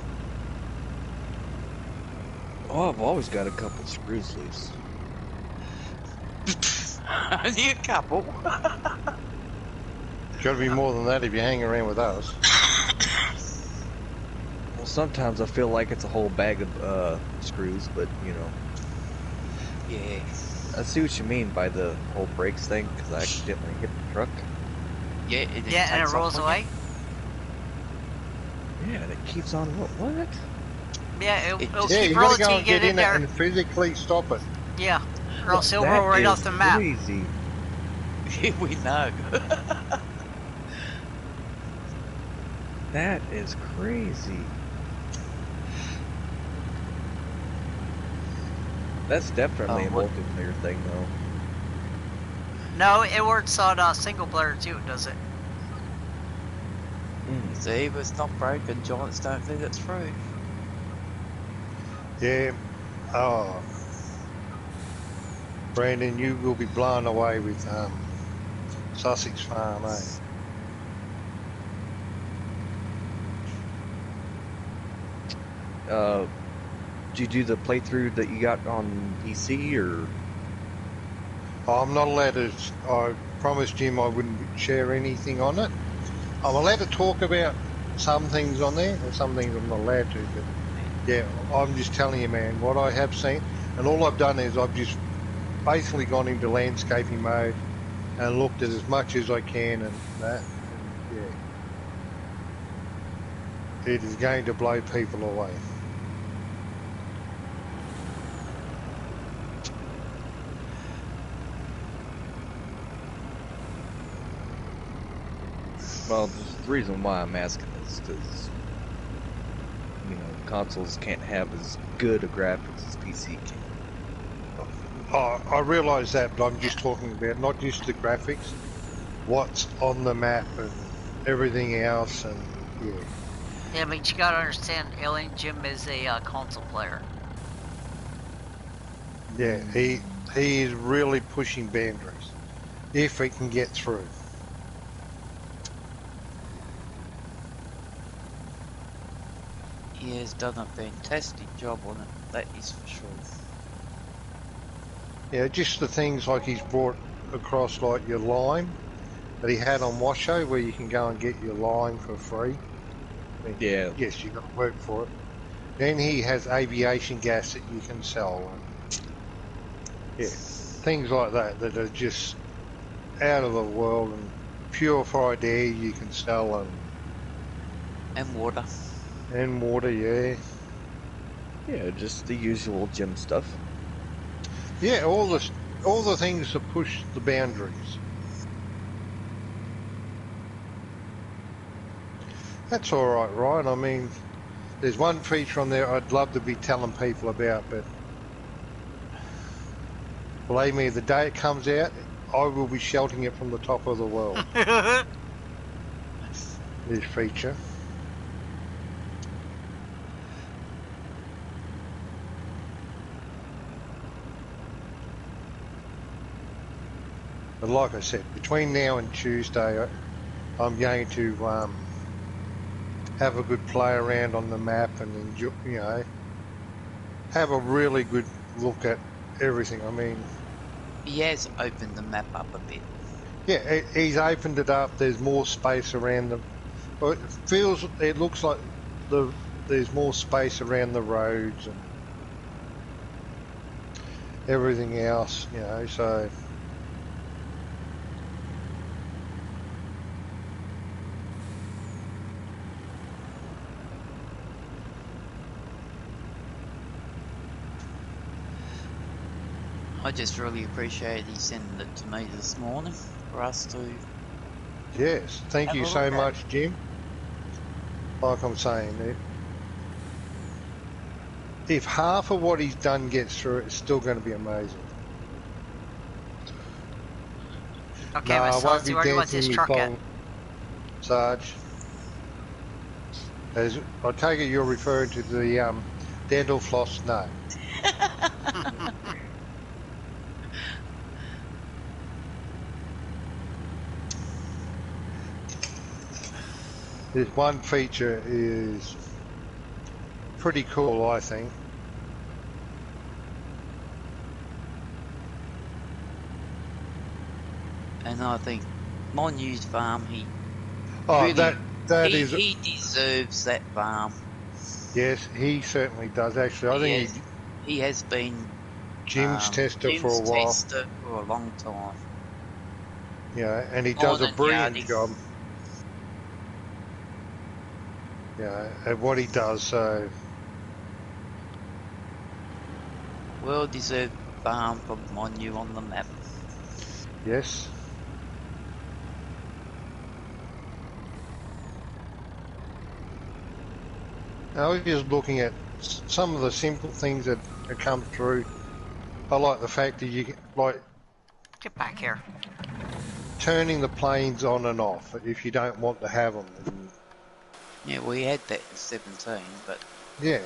Oh, I've always got a couple screws loose. Only a couple. Got to be more than that if you hang around with us. Well, sometimes I feel like it's a whole bag of screws, but you know. Yeah. I see what you mean by the whole brakes thing, because I accidentally hit the truck. Yeah, and it rolls away? Yeah, and it keeps on. What? Yeah, it'll Yeah, keep you got rolling to go till you and get get in it there. and physically stop it. Yeah, or else it'll roll right off the map. Crazy. Yeah, we know. That is crazy. That's definitely a multiplayer thing, though. No, it works on single player too, does it? See, if it's not broken, Giants don't think it's through. Yeah. Oh. Brandon, you will be blown away with Sussex Farm, eh? Did you do the playthrough that you got on PC, or? I'm not allowed to. I promised Jim I wouldn't share anything on it. I'm allowed to talk about some things on there, and some things I'm not allowed to. But yeah, I'm just telling you, man, what I have seen, and all I've done is I've just basically gone into landscaping mode and looked at as much as I can, and that, and yeah, it is going to blow people away. Well, the reason why I'm asking is because, you know, consoles can't have as good a graphics as PC can. I realise that, but I'm just talking about not just the graphics, what's on the map and everything else, and yeah. Yeah, but you gotta understand, Alien Jim is a console player. Yeah, he is really pushing boundaries, if he can get through. He has done a fantastic job on it, that is for sure. Yeah, just the things like he's brought across, like your lime that he had on Washo, where you can go and get your lime for free. I mean, Yeah. Yes, you got to work for it. Then he has aviation gas that you can sell, and yeah, things like that that are just out of the world, and purified air you can sell, And water. and water, yeah. Yeah, just the usual gym stuff. Yeah, all the things that push the boundaries. That's all right, Ryan. I mean, there's one feature on there I'd love to be telling people about, but believe me, the day it comes out, I will be shouting it from the top of the world. This feature. But like I said, between now and Tuesday, I'm going to have a good play around on the map and enjoy, you know, have a really good look at everything. I mean, He has opened the map up a bit. yeah, he's opened it up. There's more space around them. Well, it looks like there's more space around the roads and everything else, you know, so. I just really appreciate he sending it to me this morning for us to... Yes, thank you so much, Jim. Like I'm saying, if half of what he's done gets through, it's still going to be amazing. Okay, I won't be where do you want this dancing truck at? Sarge. I take it you're referring to the dental floss? No. This one feature is pretty cool, I think. And I think Monew's farm, he he deserves that farm. Yes, he certainly does. Actually, I think he has been Jim's tester for a while. Tester for a long time. Yeah, and he does a brilliant job. Yeah, at what he does. So well deserved farm for Monew on the map. Yes. I was just looking at some of the simple things that come through. I like the fact that you can, like, get back here, turning the planes on and off if you don't want to have them. And yeah, we had that in 17, but yeah,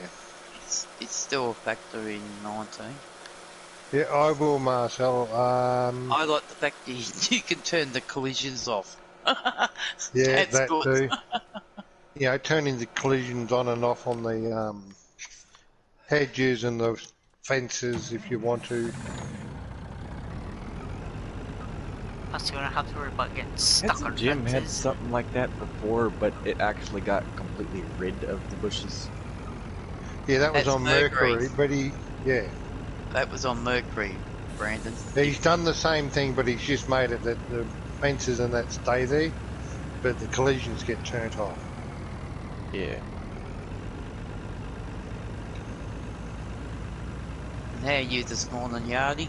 it's still a factor in 19. Yeah, I will, Marcel. I like the fact that you can turn the collisions off. Yeah, that's that good. too. You know, turning the collisions on and off on the hedges and the fences if you want to. Plus, you don't have to worry about getting stuck on Jim fences. had something like that before, but it actually got completely rid of the bushes. Yeah, that was on Mercury, but yeah. That was on Mercury, Brandon. He's done the same thing, but he's just made it that the fences and that stay there, but the collisions get turned off. Yeah. And how are you this morning, Yardy?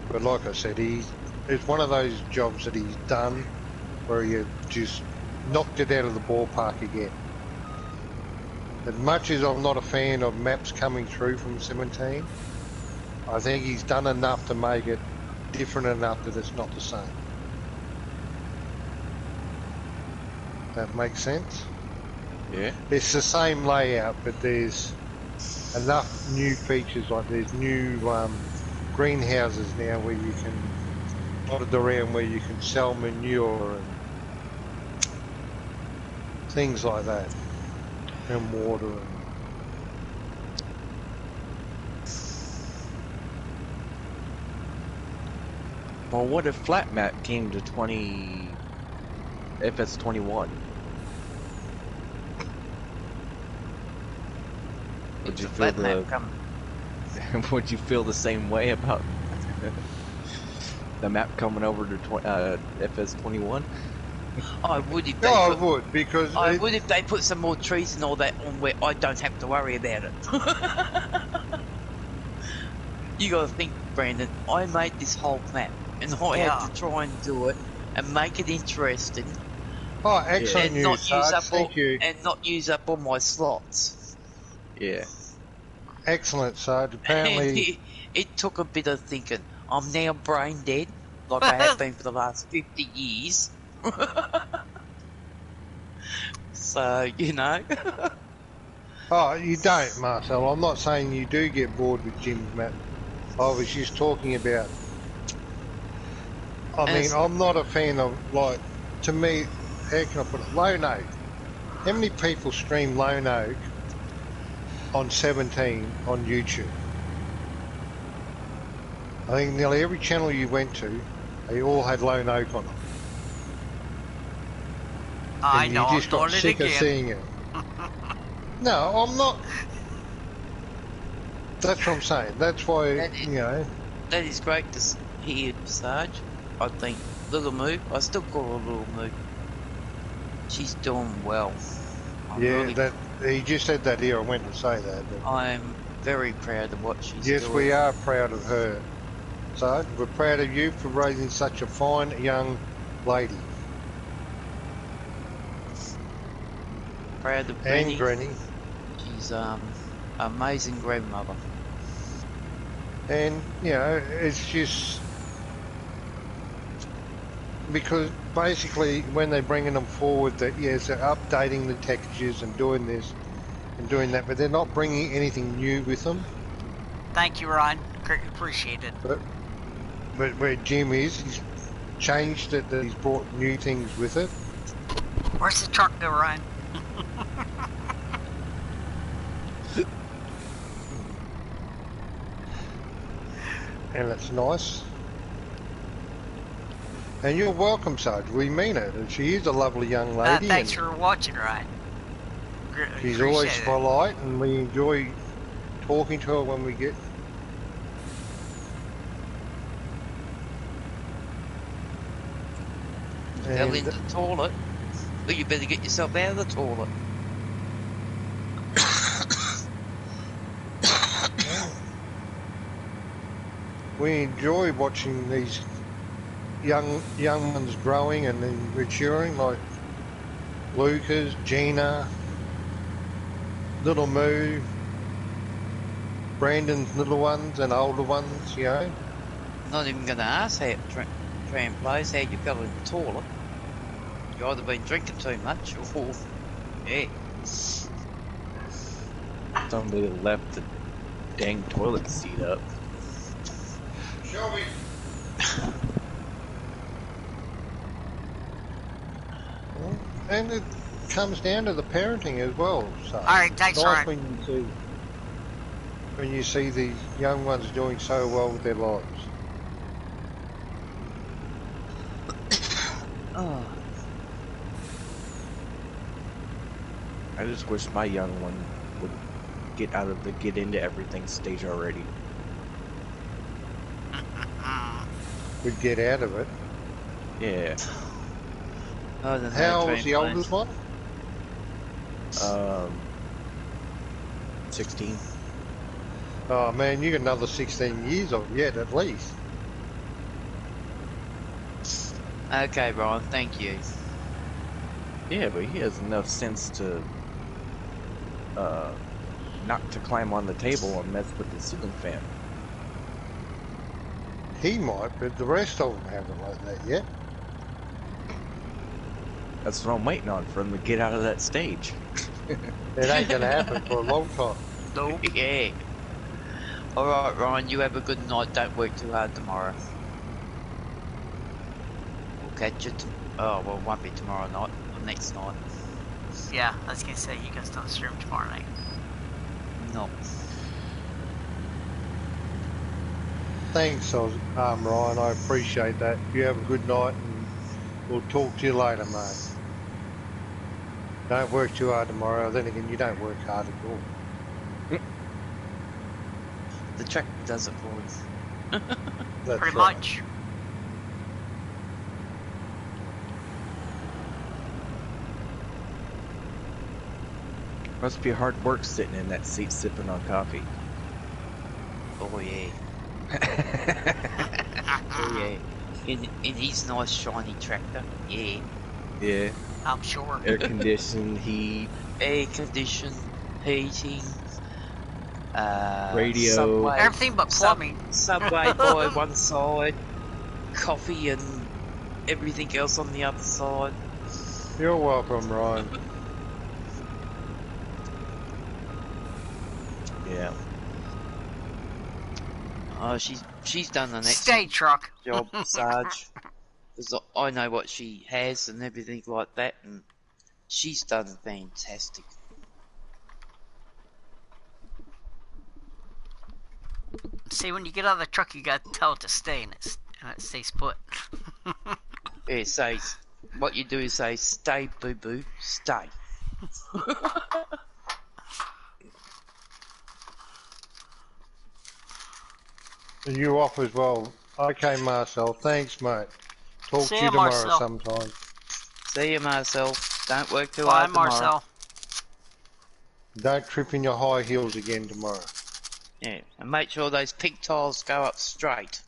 But like I said, it's one of those jobs that he's done where you just knocked it out of the ballpark again. As much as I'm not a fan of maps coming through from 17, I think he's done enough to make it different enough that it's not the same. That makes sense? Yeah. It's the same layout, but there's enough new features, like there's new greenhouses now where you can dotted around where you can sell manure and things like that, and water and well, what if flat map came to FS21? Would you feel would you feel the same way about the map coming over to FS21? I would if they I would, because I would if they put some more trees and all that on where I don't have to worry about it. You gotta think, Brandon, I made this whole map and I had to try and do it and make it interesting. Oh, excellent news, Sarge. Thank you. And not use up all my slots. Yeah. Excellent, Sarge. Apparently... it took a bit of thinking. I'm now brain dead, like I have been for the last 50 years. So, you know. Oh, you don't, Marcel. I'm not saying you do get bored with Jim's map. I was just talking about... I mean, I'm not a fan of, like, to me, how can I put it? Lone Oak. How many people stream Lone Oak on 17 on YouTube? I think nearly every channel you went to, they all had Lone Oak on them. I know, you just got sick of seeing it. No, I'm not. That's what I'm saying. That's why, you know. That is great to hear, Sarge. I think Little Moo, I still call her Little Moo. She's doing well. He just said that here. I went to say that. I'm very proud of what she's doing. Yes, we are proud of her. So we're proud of you for raising such a fine young lady. Proud of Granny. And Granny. She's amazing grandmother. And you know, it's just because basically when they're bringing them forward, that yes, they're updating the textures and doing this and doing that, but they're not bringing anything new with them. Thank you, Ron. Greatly appreciated. But where Jim is, he's changed it, that he's brought new things with it. Where's the truck go, Ryan? And it's nice. And you're welcome, Sarge. We mean it. And she is a lovely young lady. Thanks for watching, Ryan. She's always polite, and we enjoy talking to her when we get. Fell in the toilet. Well, you better get yourself out of the toilet. We enjoy watching these young ones growing and then maturing, like Lucas, Gina, Little Moo, Brandon's little ones and older ones, you know. Not even going to ask how Tram plays, how you fell in the toilet. You either been drinking too much or, yeah. Somebody left the dang toilet seat up. Show me. And it comes down to the parenting as well. So Alright, thanks, nice Ryan. when you see these young ones doing so well with their lives. Oh. I just wish my young one would get into everything stage already. Would get out of it. Yeah. How old's the oldest one? 16. Oh man, you got another 16 years of yet at least. Okay, Brian, thank you. Yeah, but he has enough sense to not to climb on the table and mess with the ceiling fan. He might, but the rest of them haven't like that yet. That's what I'm waiting on, for him to get out of that stage. It ain't gonna happen for a long time. Nope. Yeah. Alright, Ryan, you have a good night. Don't work too hard tomorrow. We'll catch you oh, well, it won't be tomorrow night, or next night. Yeah, I was gonna say, you guys don't stream tomorrow night. No. Thanks, Ryan. I appreciate that. You have a good night, and we'll talk to you later, mate. Don't work too hard tomorrow. Then again, you don't work hard at all. The track does it for you. That's Pretty right. much. Must be hard work sitting in that seat sipping on coffee. Oh yeah. Oh yeah. In his nice shiny tractor. Yeah. Yeah. I'm sure. Air conditioned, heat. Air conditioned, heating. Radio. Subway, Everything but plumbing. Subway by one side. Coffee and everything else on the other side. You're welcome, Ryan. Yeah. Oh, she's done an Stay excellent truck. job, Sarge. Because I know what she has and everything like that, and she's done fantastic. See, when you get out of the truck, you gotta tell it to stay, and it stays put. Yeah, say, what you do is say, stay, boo-boo, stay. And you off as well. Okay, Marcel. Thanks, mate. Talk See to you ya, tomorrow Marcel. sometime. See you, Marcel. Don't work too Bye, hard tomorrow. Marcel. Don't trip in your high heels again tomorrow. Yeah, and make sure those pig tiles go up straight.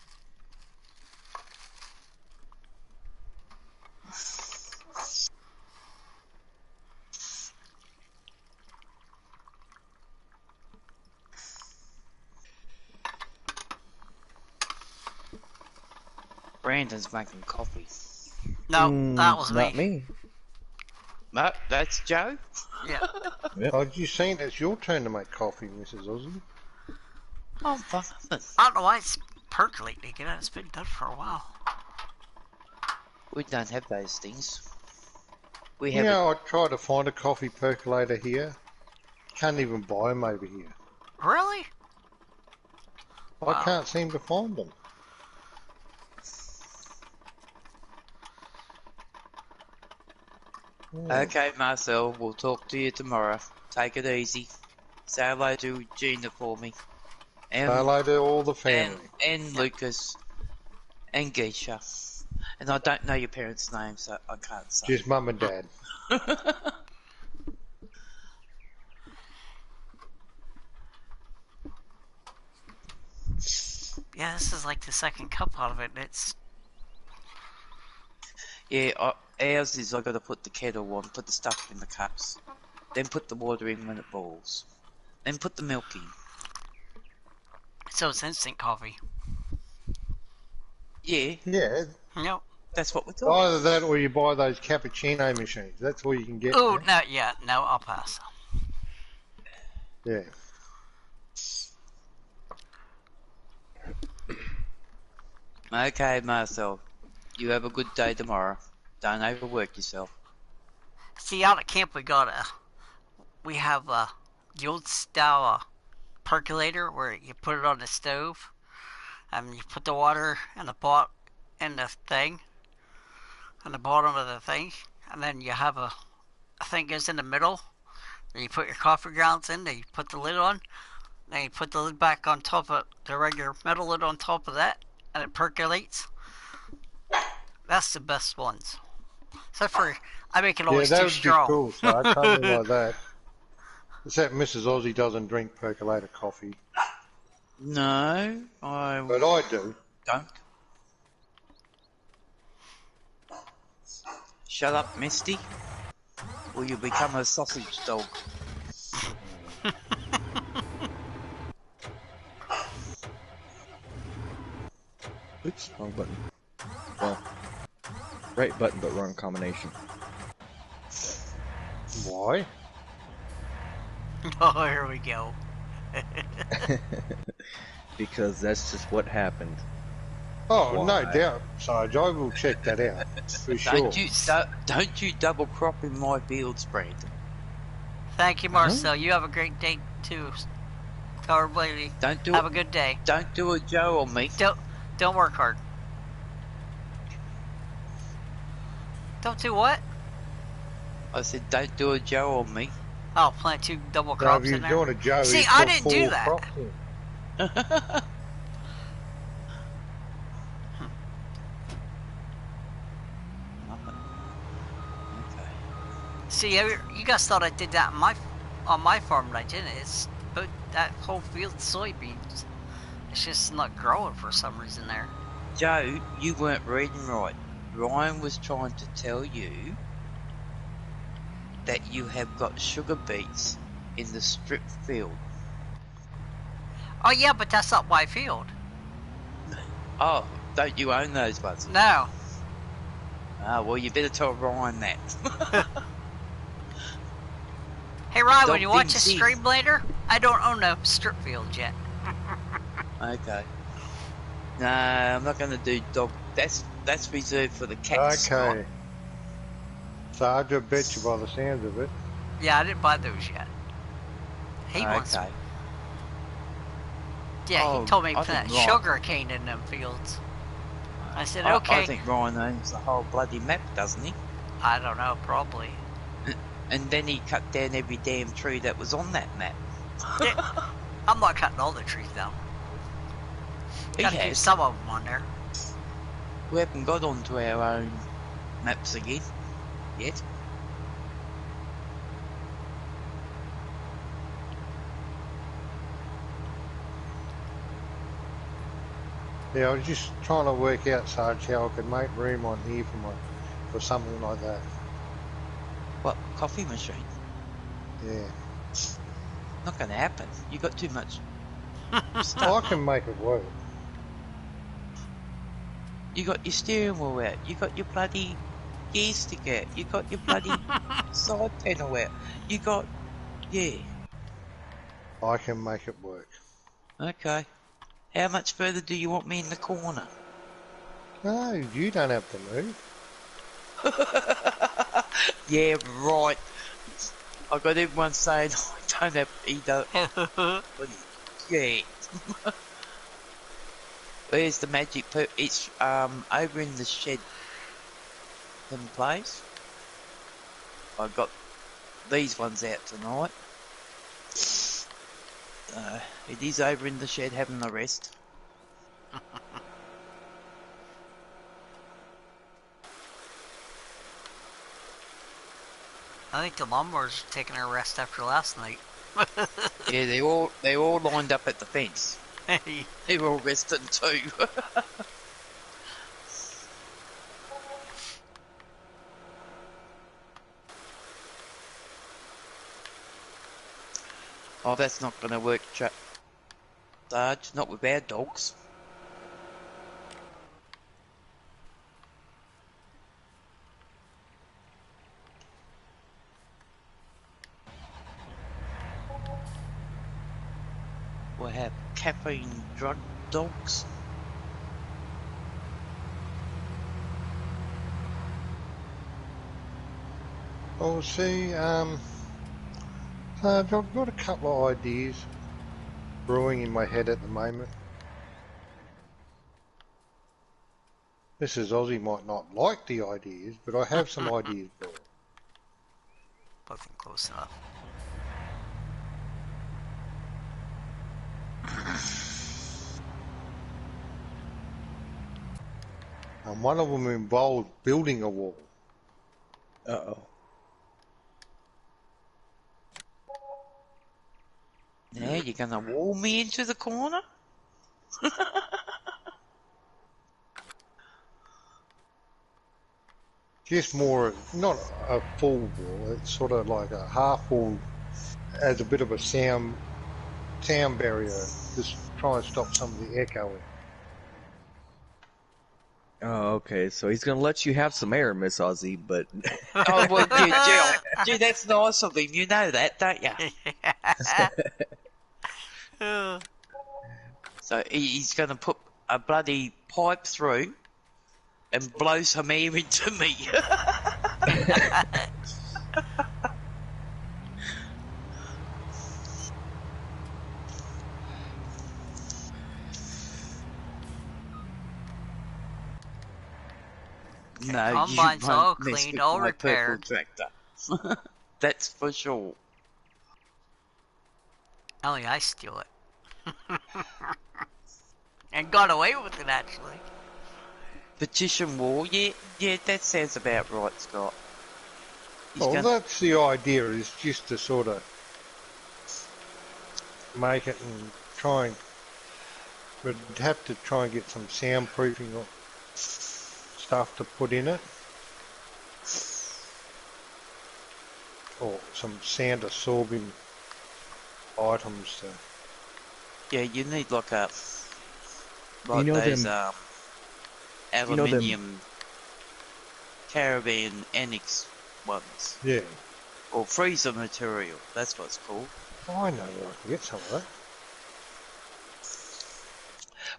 Brandon's making coffee. No, that was Not me. No, that's Joe. Yeah. Yep. Oh, you seen it's your turn to make coffee, Mrs. Aussie. Oh, fuck. I don't know why it's percolating again. It's been done for a while. We don't have those things. We have. I tried to find a coffee percolator here. Can't even buy them over here. Really? I can't seem to find them. Okay, Marcel, we'll talk to you tomorrow. Take it easy. Say hello to Gina for me. Say hello to all the family. And Lucas. And Geisha. And I don't know your parents' names, so I can't say. Just Mum and Dad. Yeah, this is like the second cup out of it. It's... Yeah, ours is I gotta put the kettle on, put the stuff in the cups, then put the water in when it boils, then put the milk in. So it's instant coffee. Yeah. Yeah. Yep. That's what we're talking. Either that or you buy those cappuccino machines. That's all you can get. Oh, not yet. No, I'll pass. Yeah. Okay, Marcel. You have a good day tomorrow. Don't overwork yourself. See, out at camp we have the old style percolator where you put it on the stove and you put the water in the pot in the thing, on the bottom of the thing, and then you have a thing goes in the middle. Then you put your coffee grounds in. Then you put the lid on. Then you put the lid back on top of the regular metal lid on top of that, and it percolates. That's the best ones. Except for I make it always too strong. Yeah, that would be cool. So I can't do like that. Except Mrs. Aussie doesn't drink percolator coffee. No, But I do. Don't. Shut up, Misty, or you'll become a sausage dog. Oops, wrong button. Well, right button, but wrong combination. Why? Oh, here we go. Because that's just what happened. Oh, Why? no doubt, Sarge. I will check that out for sure. Don't you double crop in my fields, Brandon. Thank you, Marcel. You have a great day too. Howard Blady. Have a good day. Don't do a Joe on me. Don't work hard. Don't do what? I said don't do a Joe on me. Oh, plant 2 double crops in there. Doing a Joe, see, I didn't do that. Okay. See, you guys thought I did that on my farm, but I didn't. It's that whole field of soybeans. It's just not growing for some reason there. Joe, you weren't reading right. Ryan was trying to tell you that you have got sugar beets in the strip field. Oh yeah, but that's not my field. Oh, don't you own those ones? No. Ah, well, you better tell Ryan that. Hey Ryan, when you watch a stream later, I don't own a strip field yet. Okay. Nah, I'm not going to do dog. That's reserved for the cats. Okay. Sarge, I bet you by the sounds of it. Yeah, I didn't buy those yet. He wants. Okay. Yeah, he told me to plant sugar cane in them fields. I said, okay. I think Ryan owns the whole bloody map, doesn't he? I don't know, probably. And then he cut down every damn tree that was on that map. I'm not cutting all the trees down. Gotta keep some of them on there. We haven't got onto our own maps again yet. Yeah, I was just trying to work out, Sarge, how I could make room on here for something like that. What, coffee machine? Yeah. Not going to happen. You got too much stuff. Well, I can make it work. You got your steering wheel out. You got your bloody gear stick out. You got your bloody side panel out. You got, yeah. I can make it work. Okay. How much further do you want me in the corner? No, you don't have to move. Yeah, right. I got everyone saying I don't have either. Yeah. Where's the magic? It's over in the shed. Place. I got these ones out tonight. It is over in the shed having a rest. I think the lawnmower's taking a rest after last night. Yeah, they all lined up at the fence. They were all resting too. Oh, that's not going to work, Sarge. Not with our dogs. We'll have caffeine drug dogs. Oh, see, I've got a couple of ideas brewing in my head at the moment. Mrs. Aussie might not like the ideas, but I have some ideas for it. Wasn't close enough. And one of them involved building a wall. Uh-oh. Now you're going to wall me into the corner? Just more, not a full wall, it's sort of like a half wall as a bit of a sound barrier. Just try and stop some of the echoing. Oh, okay. So he's gonna let you have some air, Miss Aussie, but... Oh, well, gee, that's nice of him. You know that, don't you? So he's going to put a bloody pipe through and blow some air into me. No, Combine's you all won't mess cleaned, with all my repaired. purple tractor. That's for sure. Only I steal it. And got away with it, actually. Petition wall, yeah, that sounds about right, Scott. Well, that's the idea, is just to sort of make it and try and... But have to try and get some soundproofing or stuff to put in it. Or some sound absorbing items to... Yeah, you need like a... Like you know those, them, aluminium caravan annex ones. Yeah. Or freezer material, that's what it's called. I know where I can get some of that.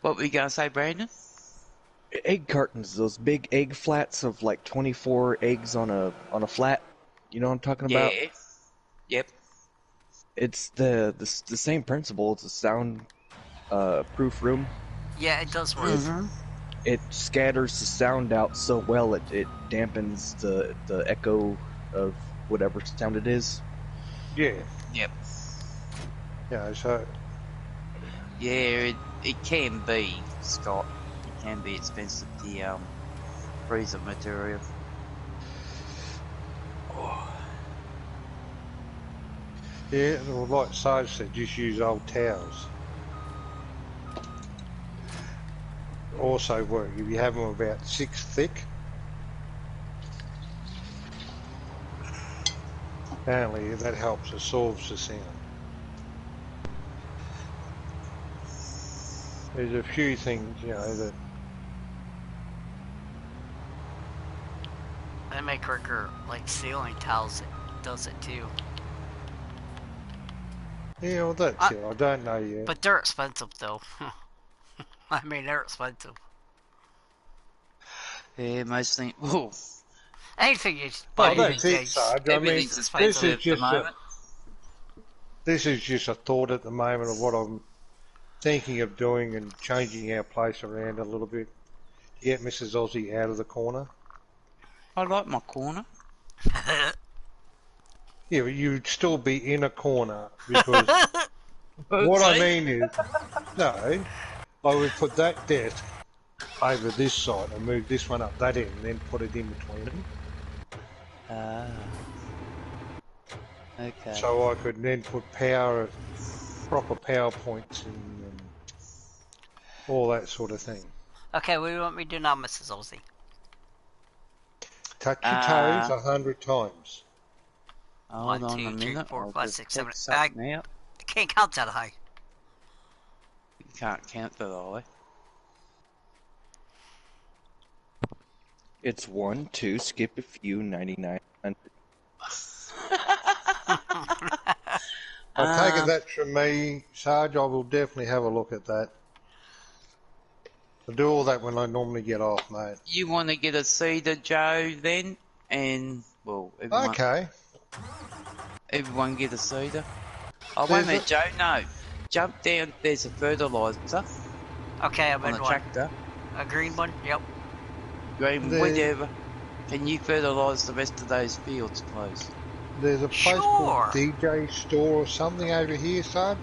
What were you going to say, Brandon? egg cartons, those big egg flats of like 24 eggs on a flat. You know what I'm talking about? Yeah. Yep. It's the same principle. It's a sound proof room. Yeah, it does work. It scatters the sound out so well it dampens the echo of whatever sound it is. Yeah. Yep. Yeah, so... Yeah, it can be, Scott. It can be expensive, the freezer material. Yeah, well, like Sarge said, just use old towels. Also work if you have them about 6 thick. Apparently that helps absorb the sound. There's a few things, you know, that... They make worker, like, ceiling tiles that does it too. Yeah, well, that's it. I don't know yet. But they're expensive, though. I mean, they're expensive. Yeah, most things... Oh, Anything you... Well, that's it, Sarge. I mean, this is just a thought at the moment of what I'm thinking of doing and changing our place around a little bit to get Mrs. Aussie out of the corner. I like my corner. Yeah, but you'd still be in a corner because what I mean is, no, I would put that desk over this side and move this one up that end and then put it in between them. Ah. Okay. So I could then put proper power points and all that sort of thing. Okay, what do you want me to do now, Mrs. Aussie? Touch your toes 100 times. Hold 1, on 2, a 3, minute. 4, 5, 6, 7. I I can't count that high. You can't count that high. It's 1, 2, skip a few, 99. I take it that's from me, Sarge. I will definitely have a look at that. I do all that when I normally get off, mate. You want to get a cedar, Joe, then? And, well, everyone get a cedar. Oh, wait a minute, Joe, no. Jump down, there's a fertiliser. Okay, I'm on in the one. tractor. A green one? Yep. Green, whatever. Can you fertilise the rest of those fields, please? There's a place called DJ Store or something over here, Sarge.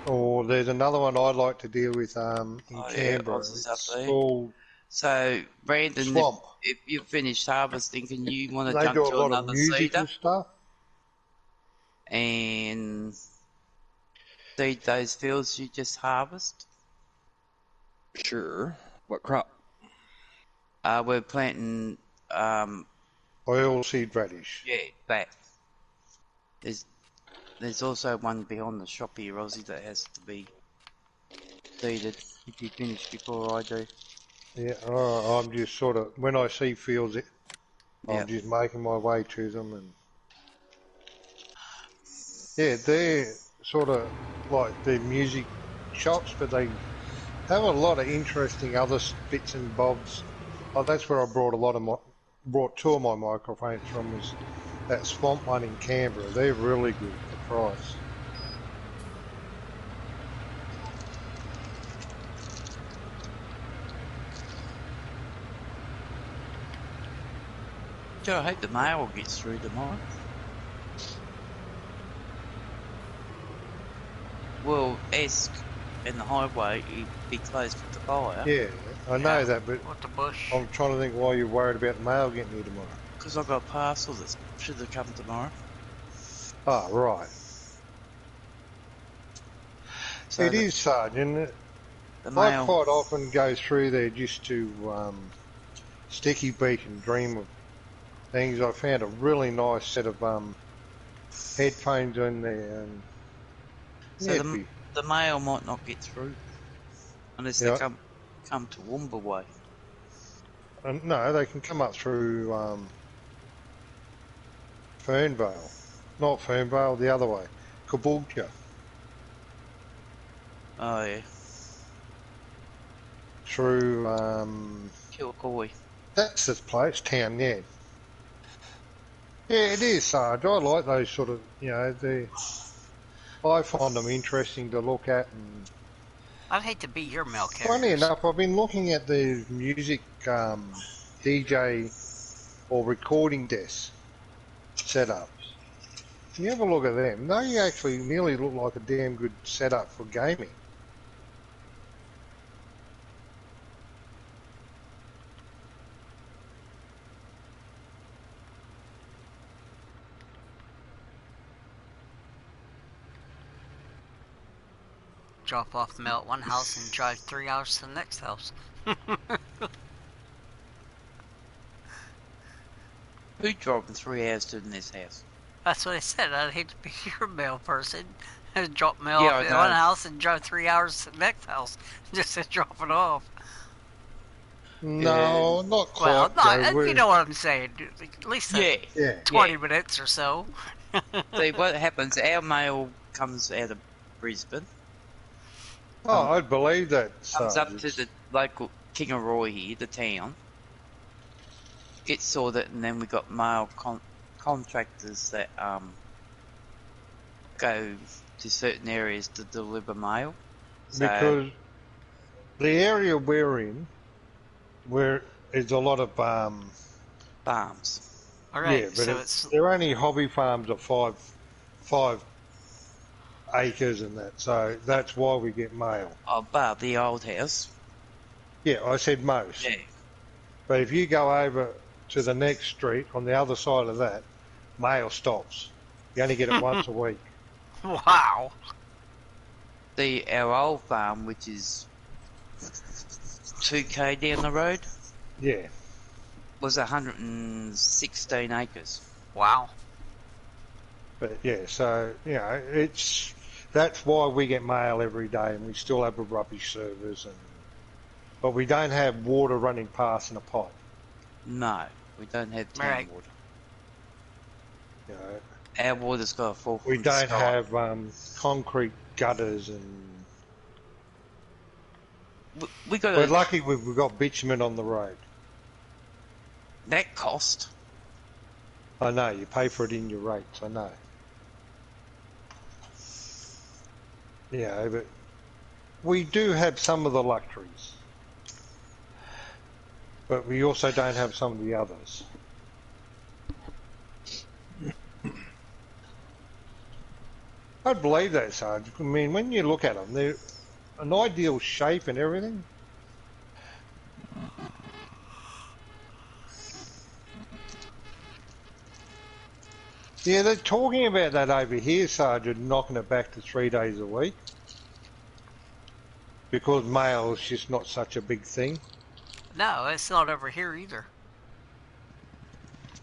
Or there's another one I'd like to deal with in Canberra. It's called so, Brandon, Swamp. If you've finished harvesting, can you want to They jump do a to lot another of musical cedar? stuff. And seed those fields you just harvest? Sure. What crop? We're planting Oilseed radish. yeah, that. There's also one behind the shop here, Aussie, that has to be seeded if you finish before I do. Yeah, I'm just sort of, when I see fields, I'm just making my way to them. And yeah, they're sort of like the music shops, but they have a lot of interesting other bits and bobs. Oh, that's where I brought two of my microphones from, was that Swamp one in Canberra. They're really good for the price. Joe, I hope the mail gets through tomorrow. Well, Esk and the highway, it'd be closed to the fire. Yeah, I know that, but What the bush? I'm trying to think why you're worried about the mail getting here tomorrow. Because I've got a parcel that should have come tomorrow. Oh, right. So it is, Sergeant. The I mail, quite often go through there just to sticky beak and dream of things. I found a really nice set of headphones in there. And so the mail might not get through unless they come to Woomba way. No, they can come up through Fernvale. Not Fernvale, the other way. Caboolture. Oh yeah. Through Kilcoy. that's the place, town, yeah. Yeah, it is, Sarge. I like those sort of, I find them interesting to look at. And I'd hate to be your mail carrier. funny enough, I've been looking at the music DJ or recording desk setups. You have a look at them. They actually nearly look like a damn good setup for gaming. Drop off the mail at one house and drive 3 hours to the next house. Who driving 3 hours to the next house? That's what I said. I'd hate to be your mail person. I'd drop mail Yeah, off at one house and drive 3 hours to the next house just to drop it off. No, not quite. Well, no, you know what I'm saying. At least 20 minutes or so. See, what happens, our mail comes out of Brisbane. Oh, I'd believe that. Comes up to the local Kingaroy here, the town. get sorted, and then we got mail contractors that go to certain areas to deliver mail. So, because the area we're in, where there's a lot of farms. All right, yeah, but so they're only hobby farms of 5 acres and that, so that's why we get mail. Oh, bar the old house. Yeah, I said most. Yeah. But if you go over to the next street on the other side of that, mail stops. You only get it once a week. wow. Our old farm, which is 2k down the road, Yeah. was 116 acres. Wow. But yeah, so, you know, that's why we get mail every day and we still have a rubbish service, but we don't have water running past in a pipe. No, we don't have town water. You know, our water's got to fall from we the don't sky. have concrete gutters and... We're lucky we've got bitumen on the road. That cost. I know, you pay for it in your rates, I know. Yeah, but we do have some of the luxuries. But we also don't have some of the others. I'd believe that, Sarge. I mean, when you look at them, they're an ideal shape and everything. Yeah, they're talking about that over here, Sergeant, knocking it back to 3 days a week. Because mail is just not such a big thing. No, it's not over here either.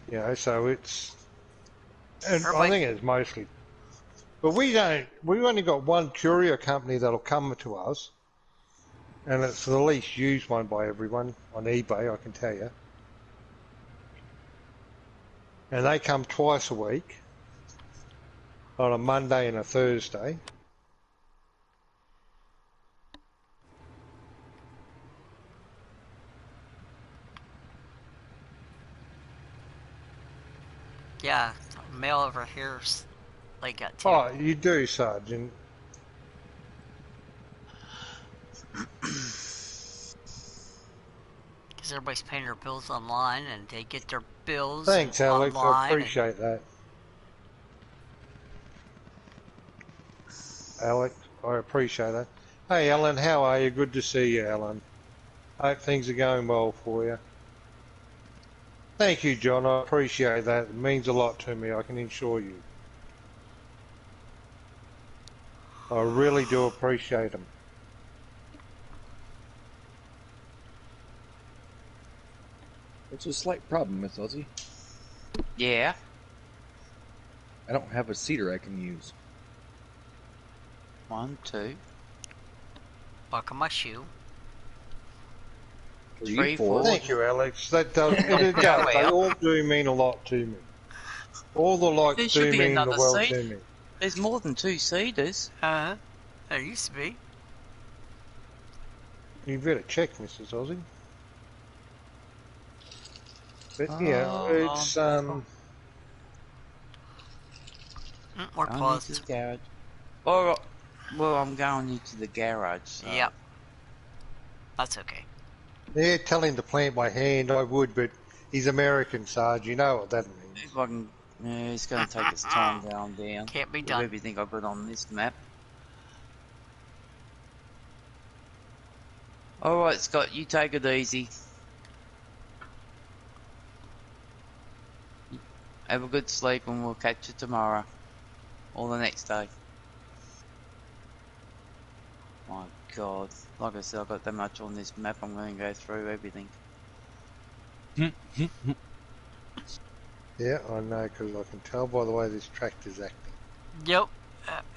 You know, so it's... And I think it's mostly... But we've only got one courier company that'll come to us. And it's the least used one by everyone on eBay, I can tell you. And they come twice a week, on a Monday and a Thursday. Yeah, mail over here's like that too. Oh, you do, Sergeant. Because everybody's paying their bills online and they get their bills Thanks, Alex. online. I appreciate that. Alex, I appreciate that. Hey, Alan, how are you? Good to see you, Alan. Hope things are going well for you. Thank you, John. I appreciate that. It means a lot to me, I can assure you. I really do appreciate them. It's a slight problem, Miss Aussie. Yeah? I don't have a cedar I can use. 1, 2. Buckle my shoe. 3, 4. Thank you, Alex. That does. They all do mean a lot to me. All the likes do mean the world to me. There's more than 2 cedars. There used to be. You better check, Mrs. Aussie. But yeah, it's We're paused. To the garage. Well, I'm going into the garage. So. Yep. That's okay. Yeah, tell him to plant by hand. I would, but he's American, Sarge. You know what that means. If I can, yeah, it's going to take us time going down. Can't be with done. Everything I've got on this map. All right, Scott, you take it easy. Have a good sleep, and we'll catch you tomorrow or the next day. My God, like I said, I've got that much on this map. I'm going to go through everything. Yeah, I know, because I can tell by the way this tractor's acting. Yep.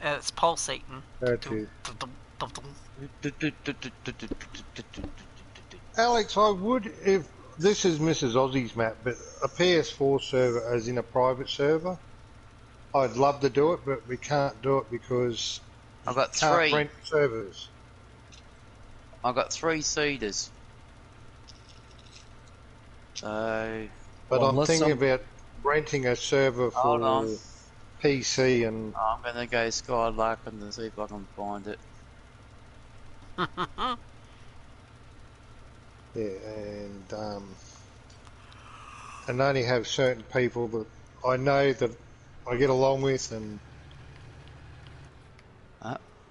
It's pulsating. That is. Alex, I would, if this is Mrs. Aussie's map, but a PS4 server as in a private server, I'd love to do it, but we can't do it because I've got can't 3. rent servers. I've got 3 cedars. So But I'm thinking about renting a server Hold on. for PC and... I'm going to go Skylarking to see if I can find it. Yeah, and only have certain people that I know that I get along with, and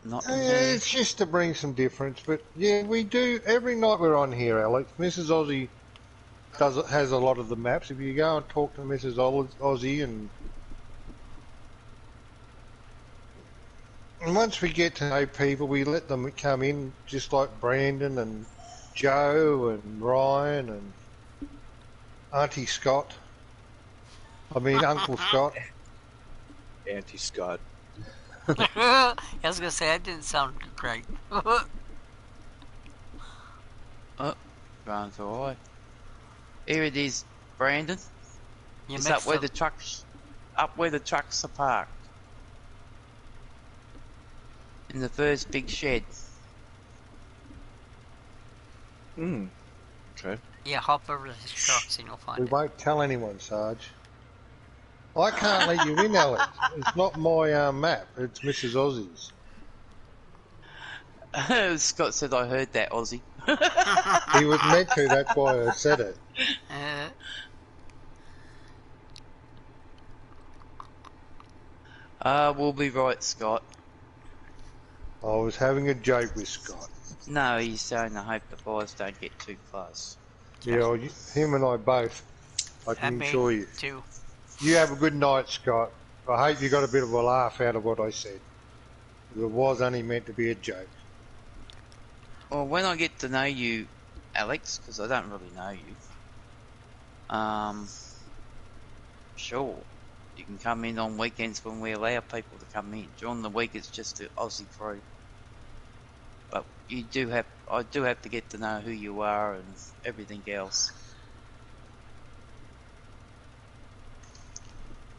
not it's just to bring some difference. But yeah, we do every night we're on here, Alex. Mrs. Aussie has a lot of the maps. If you go and talk to Mrs. Aussie, and once we get to know people, we let them come in, just like Brandon and Joe and Ryan and Auntie Scott. I mean, Uncle Scott. Auntie Scott. I was going to say, that didn't sound great. Oh, runs away. Here it is, Brandon. It's up where the trucks are parked. In the first big shed. Okay. Yeah, hop over to his trucks and you'll find it. We won't tell anyone, Sarge. I can't let you in, Alex. It's not my map. It's Mrs. Aussie's. Scott said I heard that, Aussie. He was meant to, that's why I said it. We'll be right, Scott. I was having a joke with Scott. No, he's saying I hope the boys don't get too close. Yeah, well, him and I both. I can assure you. Too. You have a good night, Scott. I hope you got a bit of a laugh out of what I said. It was only meant to be a joke. Well, when I get to know you, Alex, because I don't really know you, sure, you can come in on weekends when we allow people to come in. During the week, it's just the Aussie crew. But I do have to get to know who you are and everything else.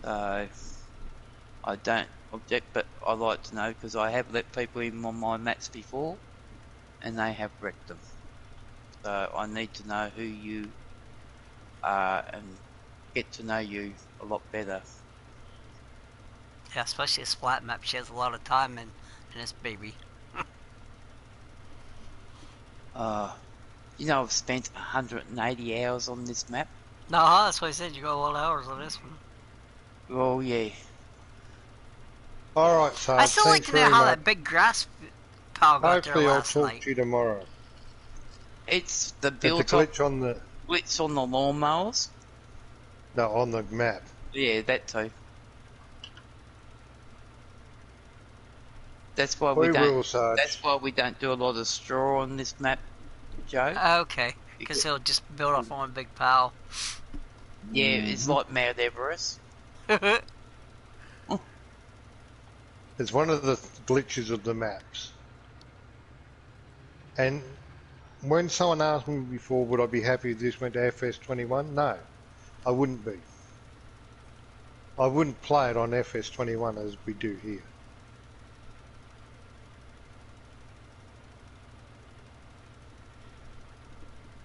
I don't object, but I like to know because I have let people in on my mats before, and they have wrecked them. So I need to know who you are and get to know you a lot better. Yeah, especially a splat map. She has a lot of time in this baby. You know, I've spent 180 hours on this map. No, that's why I said you got a lot of hours on this one. Well, yeah. Alright, Sarge, I still like to know how that big grass pile got there last night. Hopefully I'll talk to you tomorrow. It's the It's a glitch on the... Glitch on the lawnmowers? No, on the map. Yeah, that too. That's why That's why we don't do a lot of straw on this map, Joe. Okay, because he'll just build up on one big pile. Yeah, it's like Mount Everest. It's one of the glitches of the maps. And when someone asked me before, would I be happy if this went to FS21? No, I wouldn't be. I wouldn't play it on FS21 as we do here.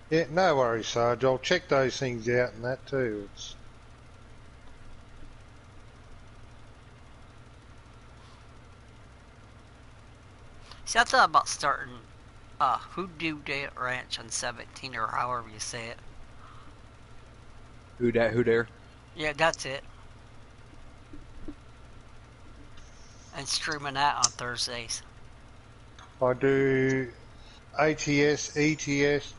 Yeah, no worries, Sarge. I'll check those things out and that too. See, I thought about starting Hoodoo Day Ranch on 17 or however you say it. Who dare? Yeah, that's it. And streaming that on Thursdays. I do ATS, ETS,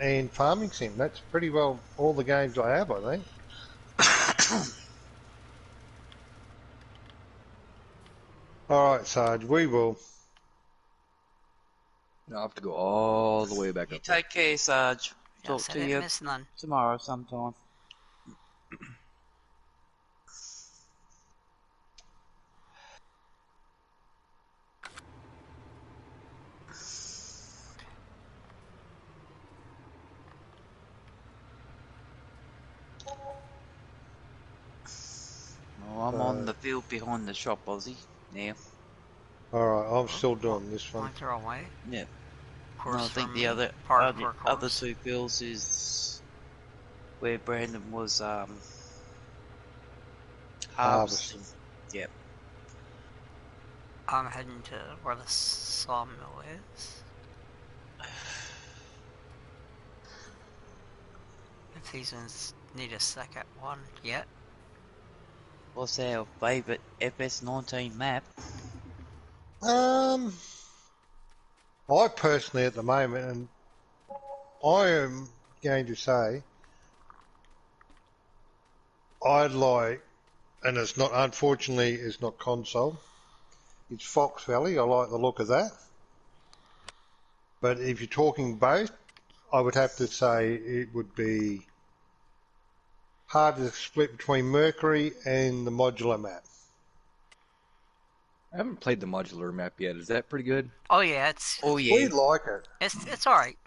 and Farming Sim. That's pretty well all the games I have, I think. Alright, Sarge, we will. I'll have to go all the way back up. Take care, Sarge. Talk to you tomorrow sometime. Well, I'm on the field behind the shop, Aussie, now. Alright, I'm still doing this one. Pointer away? Yeah. No, I think the other two fields is where Brandon was Harvesting. harvesting. Yep. I'm heading to where the sawmill is. If these ones need a second one yet. What's our favourite FS19 map? I personally, at the moment, and I am going to say, I'd like, and it's not, unfortunately, it's not console. It's Fox Valley. I like the look of that. But if you're talking both, I would have to say it would be hard to split between Mercury and the modular map. I haven't played the modular map yet. Is that pretty good? Oh yeah, it's We like it. it's alright.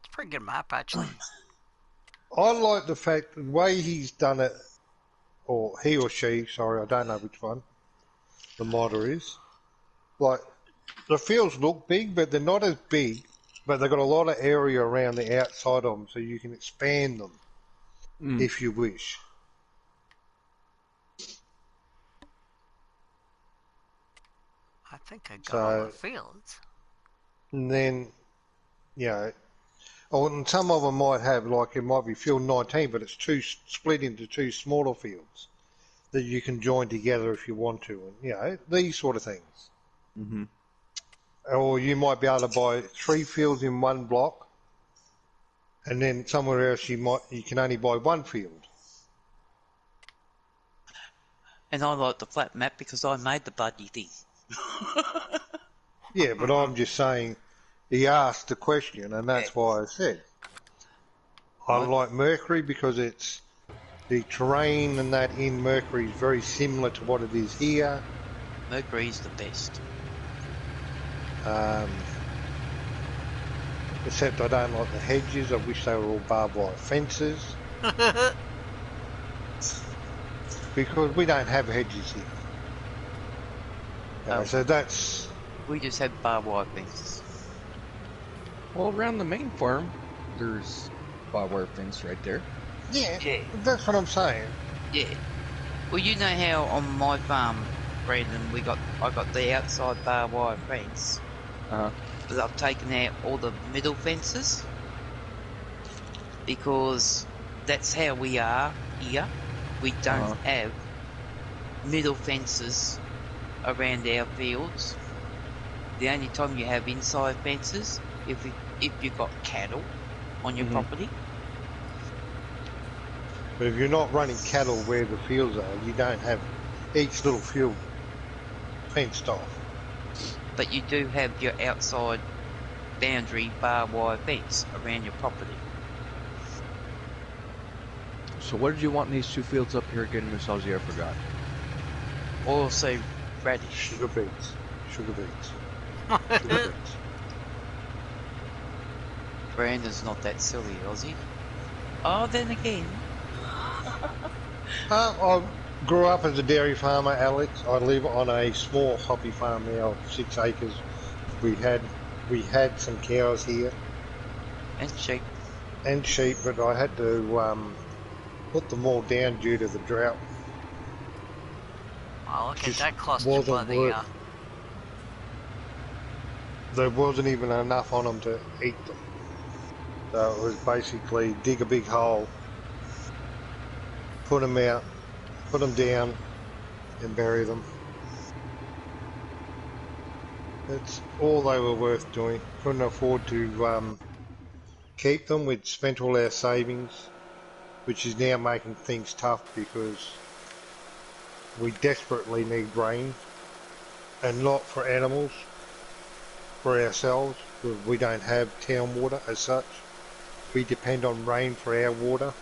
It's a pretty good map actually. I like the fact the way he's done it, or he or she, sorry, I don't know which one the modder is. Like, the fields look big, but they're not as big, but they've got a lot of area around the outside of them, so you can expand them if you wish. I think I got all the fields. And then, you know, and some of them might have, like, it might be field 19, but it's split into two smaller fields that you can join together if you want to, and, you know, these sort of things. Mm-hmm. Or you might be able to buy 3 fields in one block, and then somewhere else you can only buy 1 field. And I like the flat map because I made the bloody thing. Yeah, but I'm just saying, he asked the question, and that's why I said. I like Mercury because it's the terrain and that in Mercury is very similar to what it is here. Mercury's the best. Except I don't like the hedges. I wish they were all barbed wire fences. Because we don't have hedges here. So that's... We just have barbed wire fences. Well, around the main farm, there's barbed wire fence right there. Yeah, that's what I'm saying. Yeah. Well, you know how on my farm, Brandon, I got the outside barbed wire fence. But I've taken out all the middle fences because that's how we are here. We don't have middle fences around our fields. The only time you have inside fences if you've got cattle on your property. But if you're not running cattle where the fields are, you don't have each little field fenced off. But you do have your outside boundary barbed wire fence around your property. So what did you want in these 2 fields up here again, Miss Aussie? I forgot. Also radish. Sugar beets. Sugar beets. Brandon's not that silly, Aussie. Oh, then again. I grew up as a dairy farmer, Alex. I live on a small hoppy farm now of 6 acres. We had some cows here. And sheep. But I had to put them all down due to the drought. Wow, look at that cluster by the... There wasn't even enough on them to eat them. So it was basically dig a big hole, put them out, put them down, and bury them. That's all they were worth doing. Couldn't afford to keep them. We'd spent all our savings, which is now making things tough because we desperately need rain, and not for animals, for ourselves. We don't have town water as such. We depend on rain for our water.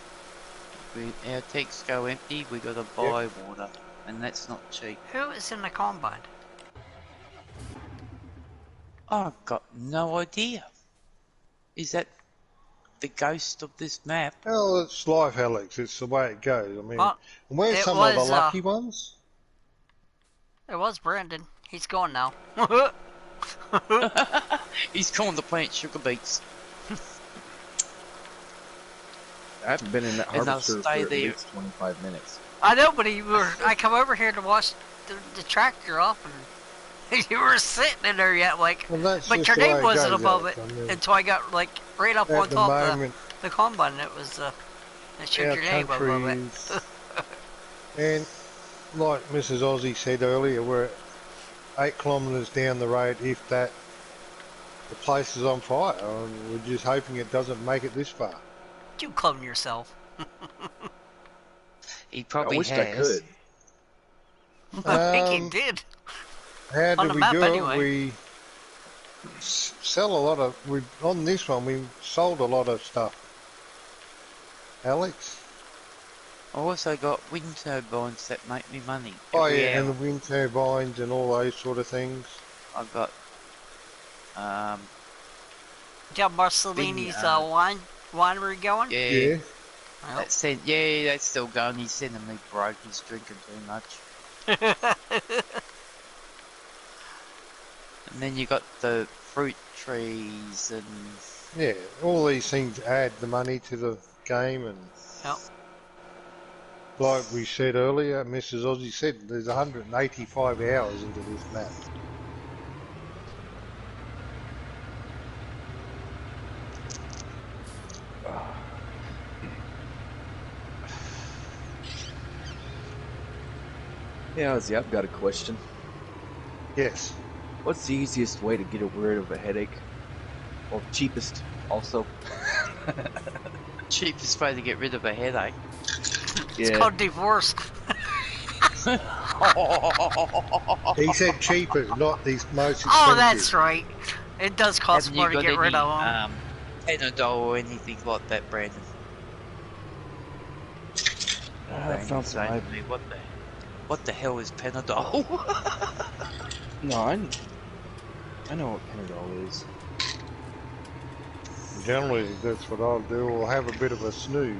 Our tanks go empty, we gotta buy water, and that's not cheap. Who is in the combine? I've got no idea. Is that the ghost of this map? Well, it's life, Alex. It's the way it goes. I mean, Well, and we're some of the lucky ones. It was Brandon. He's gone now. He's calling the plant sugar beets. I haven't been in that And they'll harvester for stay at there. least 25 minutes. I know, but I come over here to wash the tractor off, and you were sitting in there yet, like, Well, that's but just your the way name it wasn't goes, above it Alex. I mean, until I got, like, right up at on the top moment, of the combine. It was, that showed our your name above it. countries, and like Mrs. Aussie said earlier, we're 8 kilometres down the road, if that. The place is on fire, and we're just hoping it doesn't make it this far. You clone yourself. He I probably wished has. I could. I think he did. How On do the we map, do anyway. it? We sell a lot of. On this one, we sold a lot of stuff. Alex. I also got wind turbines that make me money. Oh every yeah, and hour. the wind turbines and all those sort of things. I've got Got Marcellini's winery going? yeah. Yeah. Well. That's still going. He's sending me broke. He's drinking too much. And then you got the fruit trees and Yeah, all these things add the money to the game, and Yep. like we said earlier, Mrs. Aussie said, there's 185 hours into this map. Yeah, Ozzy, I've got a question. Yes. What's the easiest way to get rid of a headache? Or cheapest, also? cheapest way to get rid of a headache. It's called divorce. He said cheapest, not the most expensive. Oh, that's right. It does cost Haven't more you to got get rid any, of them. Panadol or anything like that, Brandon? That sounds saying right. to me, what the hell is Panadol? No, I know what Panadol is. Generally, that's what I'll do. I'll have a bit of a snooze.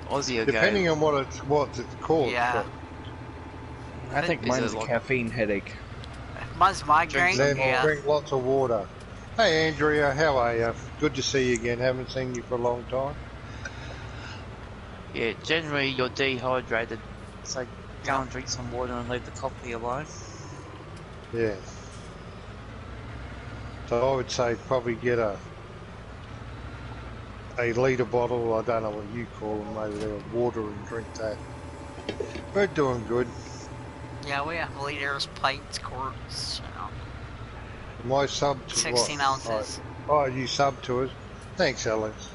Aussie will Depending go, on what it's called. Yeah. I think Is mine's it a like- caffeine headache. Mine's migraine. Then Yeah. drink lots of water. Hey Andrea, how are you? Good to see you again. Haven't seen you for a long time. yeah, generally you're dehydrated, so go and drink some water and leave the coffee alone. Yeah. So I would say probably get a litre bottle, I don't know what you call them, maybe they're water, and drink that. We're doing good. Yeah, we have liters, pints, quarts, you know. My sub to 16 what? ounces. Oh, you sub to us. Thanks, Alex.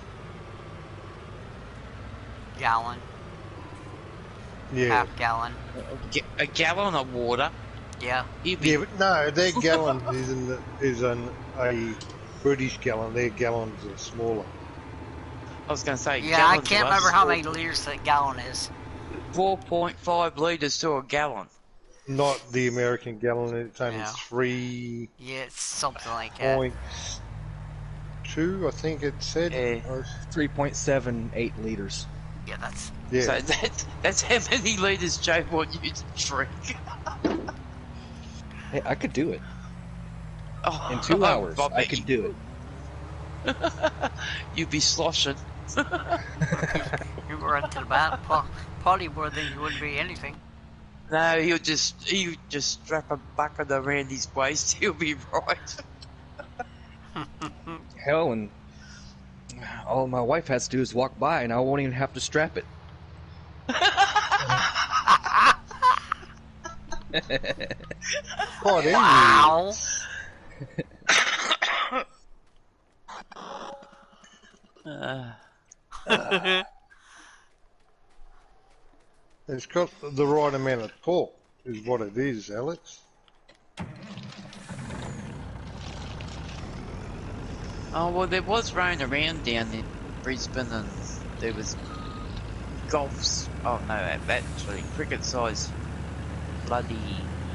Gallon. Yeah. Half gallon. A gallon of water. Yeah. Yeah, but no, their gallon is a British gallon. Their gallons are smaller. I was going to say, Yeah, I gallons can't of us remember how many liters that gallon is. 4.5 litres to a gallon. Not the American gallon. It's only Yeah. 3.2, Yeah, it's something like that. I think it said. Yeah. 3.78 liters. Yeah, that's... Yeah. So that's how many litres Joe want you to drink. Hey, I could do it. Oh, In 2 hours, I I bet could do it. You'd be sloshing. You run to the back, potty more than you would be anything. No, he'll just strap a bucket around his waist. He'll be right. Hell, and all my wife has to do is walk by, and I won't even have to strap it. Quite Wow. It's got the right amount of torque, is what it is, Alex. Oh, well, there was rain around down in Brisbane, and there was golfs. Oh, no, actually, cricket-sized bloody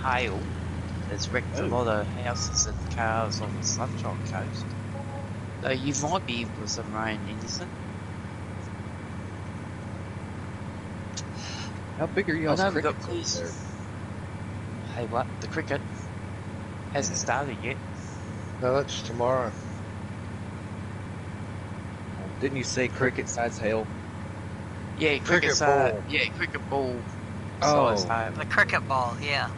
hail that's wrecked a lot of houses and cars on the Sunshine Coast. So you might be in for some rain, innocent. How big are I y'all's know we've got crickets police. there? Hey, what? The cricket hasn't started yet. No, that's tomorrow. Didn't you say cricket size hail? Yeah, cricket ball. Yeah, cricket ball size hail. The cricket ball, yeah.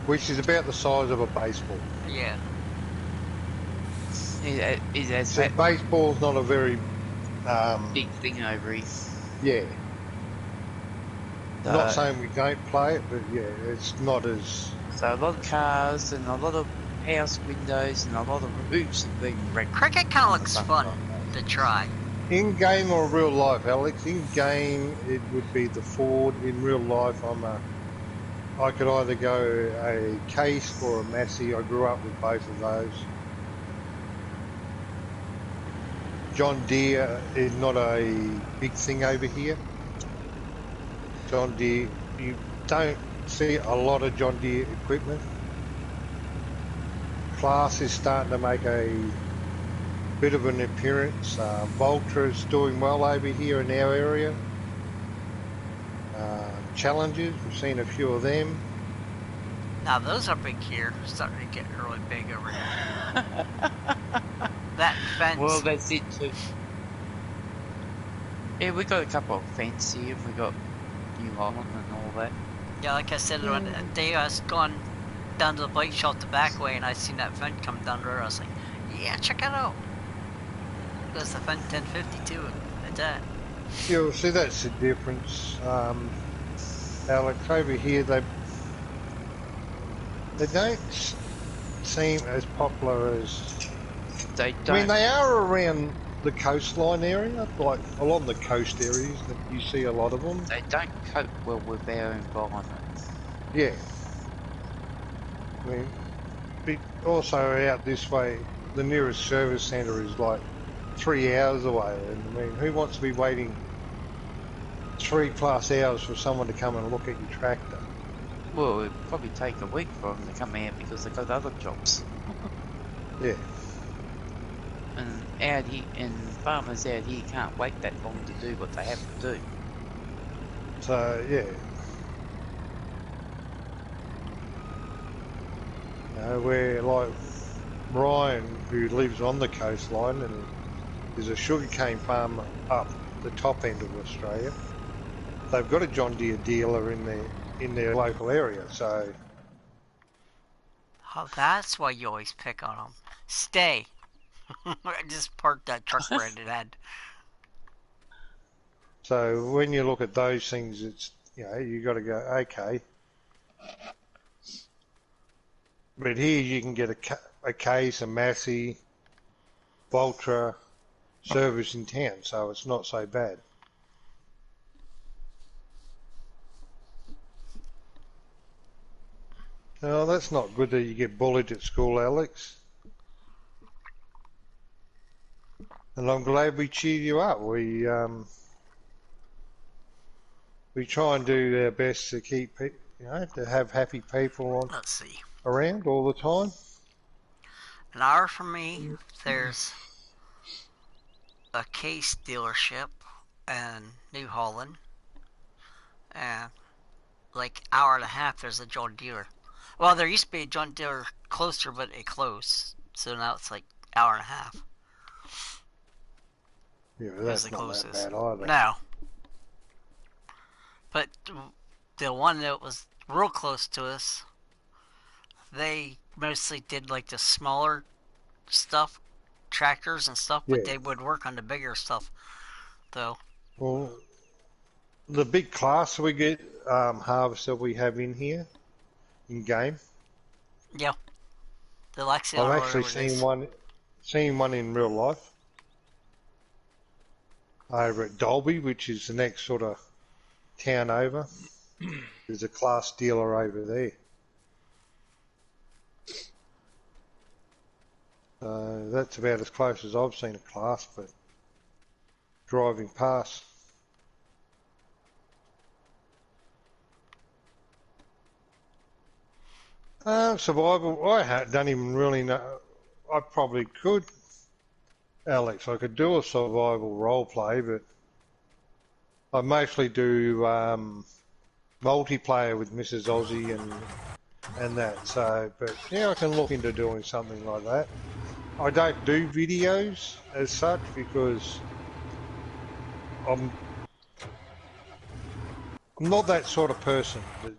Which is about the size of a baseball. Yeah. So baseball's not a very big thing over here. Yeah. Not saying we don't play it, but yeah, it's not as... So a lot of cars and a lot of house windows and a lot of roofs have been wrecked. Cricket kind of looks fun to try. In game or real life, Alex? In game, it would be the Ford. In real life, I could either go a Case or a Massey. I grew up with both of those. John Deere is not a big thing over here. John Deere, you don't see a lot of John Deere equipment. Class is starting to make a bit of an appearance. Voltra is doing well over here in our area. Challenges, we've seen a few of them. Now those are big here, starting to get really big over here. That fence. Well, that's it too. Yeah, we got a couple of fence here. We got New Holland and all that. Yeah, like I said, one day I was going down to the bike shop the back way, and I seen that fence come down the road. I was like, "Yeah, check it out." That's the fence 1052. That's that. Yeah, well, see, that's the difference, Alex. Over here, they don't seem as popular as... They don't. I mean, they are around the coastline area, like along the coast areas that you see a lot of them. They don't cope well with our environment. Yeah. I mean, also out this way, the nearest service centre is like 3 hours away, and I mean, who wants to be waiting 3+ hours for someone to come and look at your tractor? Well, it'd probably take a week for them to come out because they've got other jobs. Yeah. And out here, and farmers out here can't wait that long to do what they have to do. So yeah. You know, where like Ryan, who lives on the coastline and is a sugarcane farmer up the top end of Australia, they've got a John Deere dealer in their local area. So. Oh, that's why you always pick on them. Stay. I just parked that truck right it had. So when you look at those things, it's, you know, you got to go, okay. But here you can get a Case, a Massey, Voltra service in town, so it's not so bad. Oh, that's not good that you get bullied at school, Alex. And I'm glad we cheered you up. We try and do our best to keep, you know, to have happy people around all the time. An hour from me, there's a Case dealership in New Holland, and like hour and a half, there's a John Deere. Well, there used to be a John Deere closer, but it closed, so now it's like hour and a half. Yeah, that's not that bad either. No. But the one that was real close to us, they mostly did like the smaller stuff, tractors and stuff, but they would work on the bigger stuff, though. Well, the big class we get, harvester we have in here, in game. Yeah. The Lexi. I've actually seen one in real life. Over at Dolby, which is the next sort of town over. There's a class dealer over there. That's about as close as I've seen a class, but driving past. Survival, I don't even really know. I probably could. Alex, I could do a survival role play, but I mostly do multiplayer with Mrs. Aussie and that. So, but yeah, I can look into doing something like that. I don't do videos as such because I'm not that sort of person that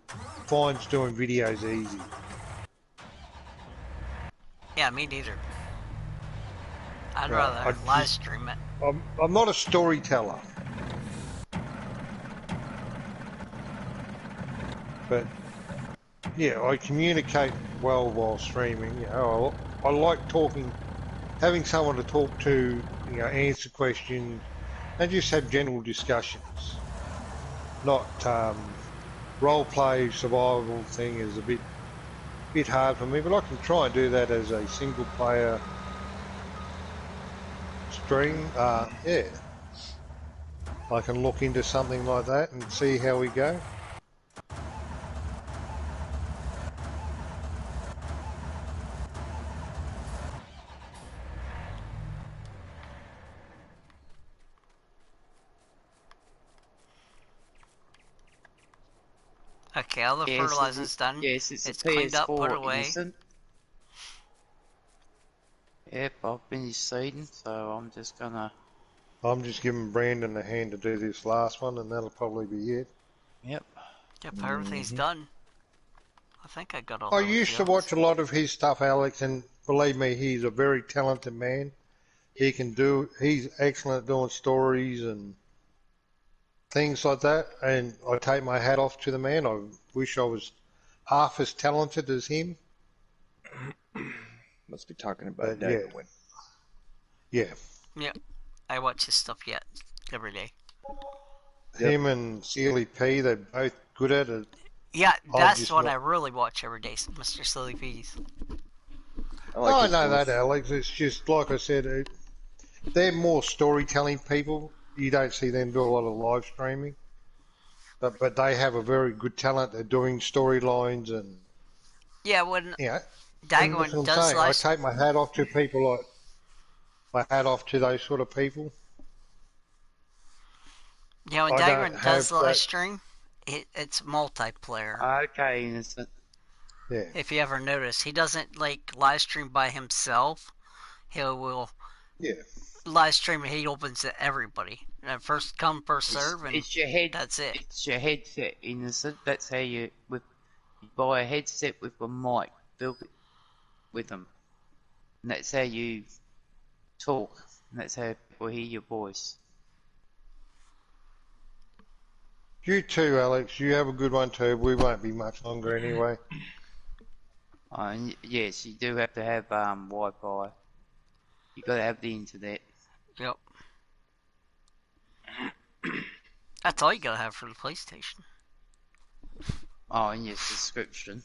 finds doing videos easy. Yeah, me neither. I'd Right, rather live stream it. I'm not a storyteller. But yeah, I communicate well while streaming. You know, I like talking, having someone to talk to, you know, answer questions, and just have general discussions. Not role play survival thing is a bit hard for me, but I can try and do that as a single player stream. Yeah, I can look into something like that and see how we go. Okay, all the fertilizer's done. Yes, it's a cleaned up, put PS4 away. Innocent. Yep, I've finished seeding, so I'm just gonna... I'm just giving Brandon a hand to do this last one, and that'll probably be it. Yep. Yep, everything's done. I think I got all I those used to jobs. watch a lot of his stuff, Alex, and believe me, he's a very talented man. He's excellent at doing stories and things like that, and I take my hat off to the man. I wish I was half as talented as him. Must be talking about But Daggerwin. Yeah. Yep, I watch his stuff every day. Him and Sealy P, they're both good at it. Yeah, that's what I really watch every day, Mr. Silly Peas. I know that, Alex. It's just, like I said, they're more storytelling people. You don't see them do a lot of live streaming. But they have a very good talent at doing storylines and... Yeah, when Daggerwin does I take my hat off to people like... My hat off to those sort of people. Yeah, when Daggerwin does live stream, it's multiplayer. Okay, Innocent. Yeah. If you ever notice, he doesn't like live stream by himself. He will live stream and he opens to everybody. First come, first serve, and it's your head, that's it. It's your headset, Innocent. That's how you buy a headset with a mic built with them. And that's how you talk. And that's how people hear your voice. You too, Alex. You have a good one too. We won't be much longer anyway. And yes, you do have to have Wi-Fi. You got to have the internet. Yep. That's all you gotta have for the PlayStation. Oh, and your subscription.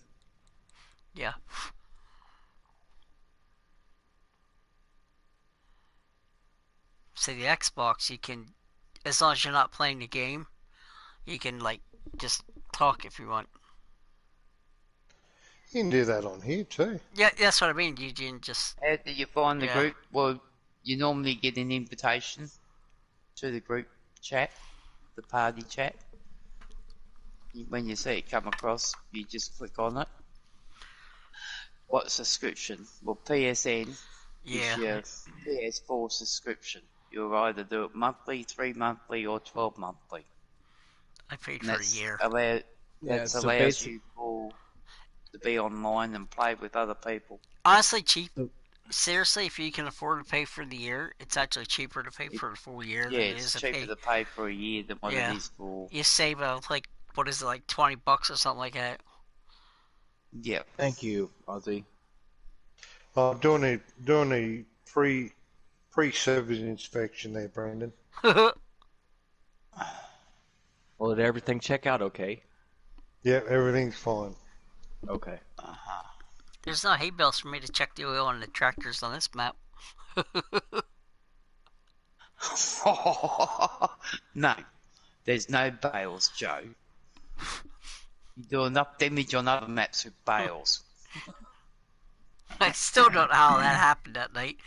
Yeah. So the Xbox, you can, as long as you're not playing the game, you can like just talk if you want. You can do that on here too. Yeah, that's what I mean. You can just... How do you find the group? Well, you normally get an invitation to the group chat, the party chat. When you see it come across, you just click on it. What subscription? Well, PSN is your PS4 subscription. You'll either do it monthly, 3 monthly, or 12 monthly. I paid for a year. That allows you to be online and play with other people. Honestly, cheap. Seriously, if you can afford to pay for the year, it's actually cheaper to pay for a full year than it is to pay. Yeah, it's cheaper to pay for a year than what it is for... You save like, what is it, like $20 or something like that? Yeah. Thank you, Aussie. I'm doing a pre-service inspection there, Brandon. Well, did everything check out okay? Yeah, everything's fine. Okay. There's no hay bales for me to check the oil on the tractors on this map. No, there's no bales, Joe. You do enough damage on other maps with bales. I still don't know how that happened that night.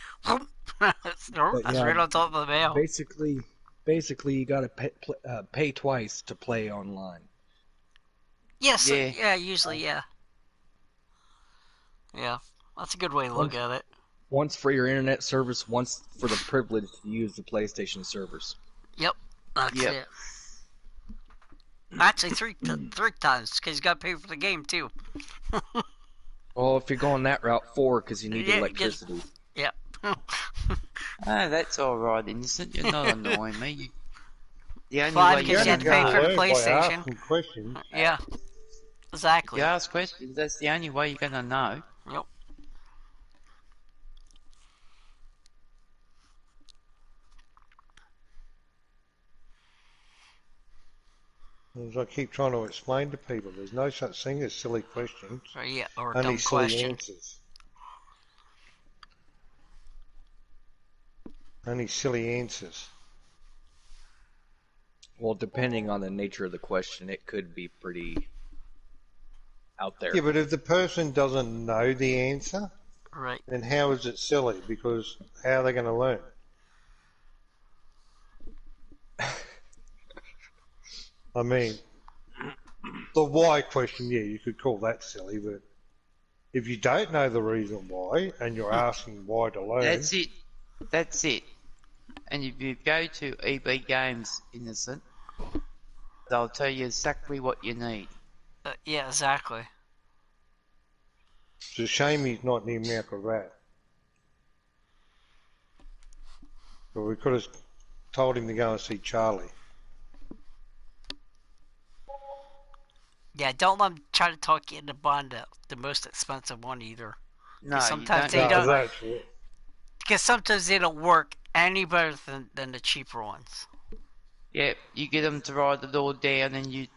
That's right on top of the bale. Basically, you gotta pay twice to play online. Yes, yeah, usually, yeah. Yeah, that's a good way to look at it. Once for your internet service, once for the privilege to use the PlayStation servers. Yep, that's it. Actually, three times, because you got to pay for the game, too. Well, if you're going that route, 4, because you need electricity. Yep. That's alright, innocent. You're not annoying me. The only 5, way because you have to pay for the PlayStation. Questions. Yeah, exactly. You ask questions, that's the only way you're going to know. Yep. As I keep trying to explain to people, there's no such thing as silly questions. Yeah, or only dumb silly question. answers. Only silly answers. Well, depending on the nature of the question, it could be pretty out there. Yeah, but if the person doesn't know the answer, right, then how is it silly? Because how are they going to learn? I mean, the why question, yeah, you could call that silly, but if you don't know the reason why and you're asking why to learn... That's it. That's it. And if you go to EB Games, Innocent, they'll tell you exactly what you need. Yeah, exactly. It's a shame he's not near Mount Rat. But we could have told him to go and see Charlie. Yeah, don't let them try to talk you into buying the most expensive one either. No, sometimes you don't. they don't. Because sometimes they don't work any better than the cheaper ones. Yeah, you get them to write it all down, and you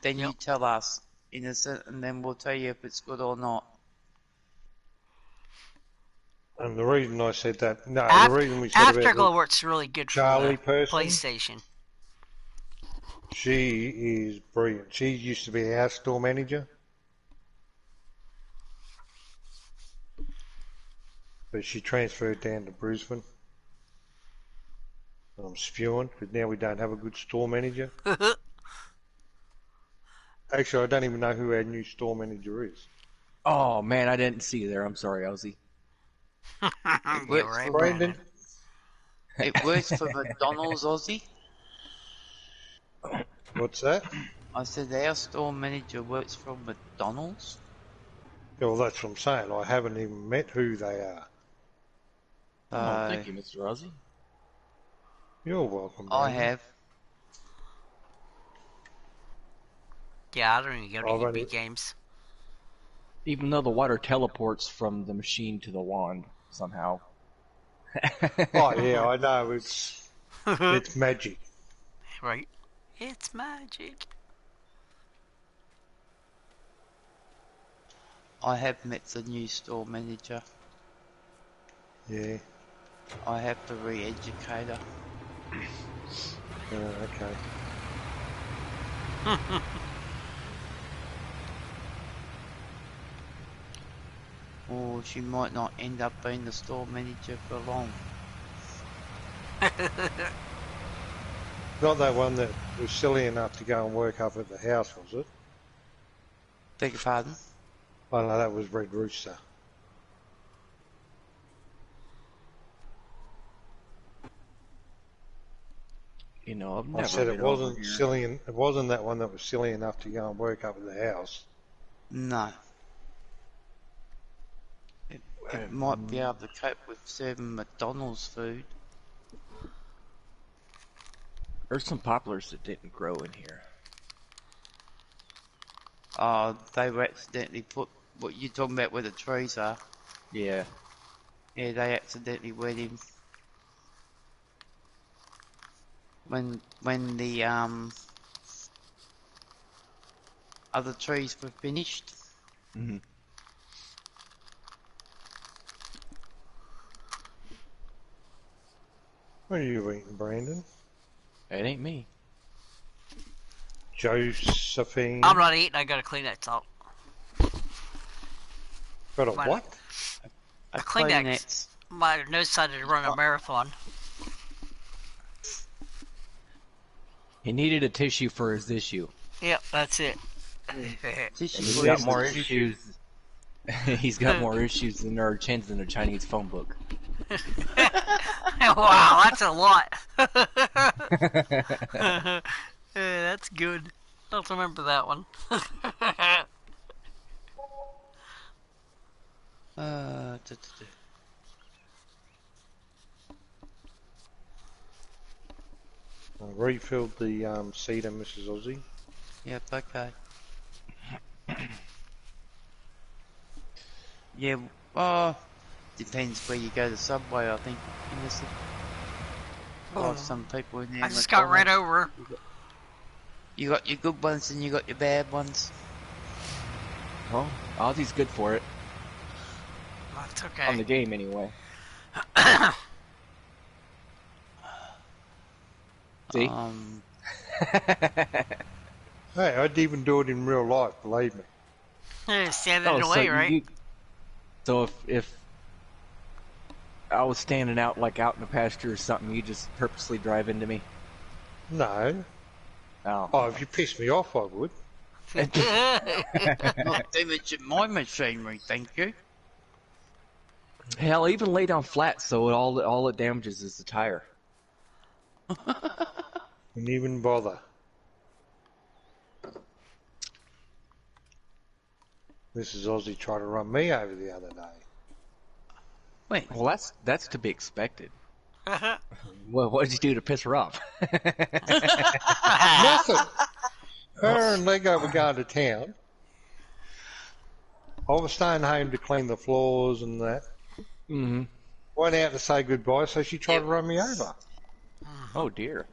tell us, Innocent, and then we'll tell you if it's good or not. And the reason I said that, the reason we said Afterglow works really good for Charlie the person, PlayStation. She is brilliant. She used to be our store manager. But she transferred down to Brisbane. I'm spewing, because now we don't have a good store manager. Actually, I don't even know who our new store manager is. Oh, man, I didn't see you there. I'm sorry, Aussie. It works for Brandon. It works for McDonald's, Aussie. What's that? I said our store manager works for McDonald's. Yeah, well, that's what I'm saying. I haven't even met who they are. Oh, thank you, Mr. Aussie. You're welcome, I Brandon. have. Yeah, I don't even go to EB Games. Even though the water teleports from the machine to the wand, somehow. Oh, yeah, I know. It's magic. Right. It's magic. I have met the new store manager. Yeah. I have to re-educate her. Okay. Or she might not end up being the store manager for long. Not that one that was silly enough to go and work up at the house, was it? Beg your pardon? Oh no, that was Red Rooster. You know, I've never I said been it wasn't over here. silly. It wasn't that one that was silly enough to go and work up at the house. No. It might be able to cope with serving McDonald's food. There's some poplars that didn't grow in here. Oh, they were accidentally put... What you talking about where the trees are? Yeah. Yeah, they accidentally wet him. When the other trees were finished. Mm-hmm. What are you eating, Brandon? It ain't me. Josephine. I'm not eating, I got a Kleenex out. Got a what? A Kleenex. My nose decided to run a marathon. He needed a tissue for his issue. Yep, that's it. He's got more issues. He's got more issues than there are chances in a Chinese phone book. Wow, that's a lot. That's good. I'll have to remember that one. I refilled the cedar, Mrs. Aussie. Yep, okay. Yeah, depends where you go to Subway, I think. Some people in there. I just got ran over. You got your good ones and you got your bad ones. Well, Aussie's good for it. That's okay. On the game, anyway. See? Hey, I'd even do it in real life, believe me. Standing away, right? So if I was standing out, like out in the pasture or something, you just purposely drive into me? No. Oh, if you pissed me off, I would. Not damaging my machinery, thank you. Hell, even lay down flat, so all it damages is the tire. Wouldn't even bother. Mrs. Aussie tried to run me over the other day. Wait. Well, that's to be expected. Well, what did you do to piss her off? Nothing. Her and Lego were going to town. I was staying home to clean the floors and that. Mm-hmm. Went out to say goodbye, so she tried to run me over. Oh dear.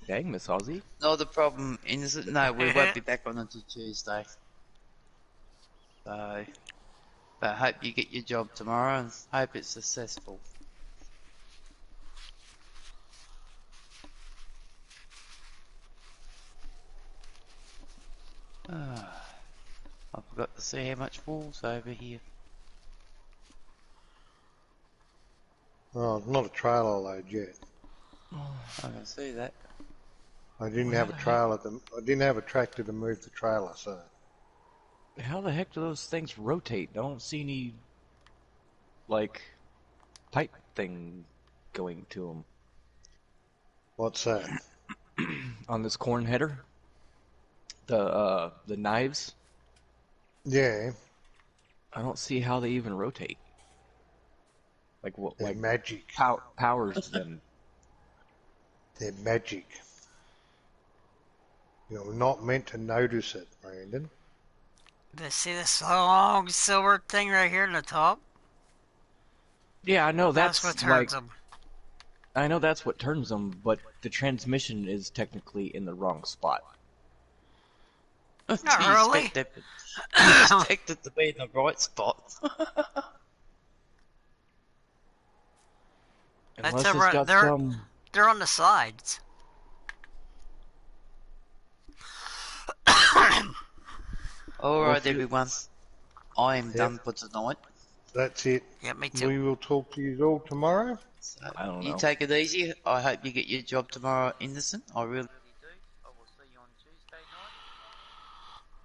Dang, Miss Aussie. No, the problem is, no, we won't be back on until Tuesday. So, but I hope you get your job tomorrow and hope it's successful. I forgot to see how much wool's over here. Oh, not a trailer load yet. I can see that. I didn't have a trailer. I didn't have a tractor to move the trailer, so. How the heck do those things rotate? I don't see any, like, pipe thing going to them. What's that? On this corn header? The knives? Yeah. I don't see how they even rotate. Like what? They're like magic. Powers them. They're magic. You're not meant to notice it, Brandon. See this long silver thing right here in the top? Yeah, I know that's what turns them. I know that's what turns them, but the transmission is technically in the wrong spot. Not really. Expect it to be in the right spot. That's they're on the sides. Alright, everyone. I am done for tonight. That's it. Yeah, me too. We will talk to you all tomorrow. So I don't know. You take it easy. I hope you get your job tomorrow, Innocent. I really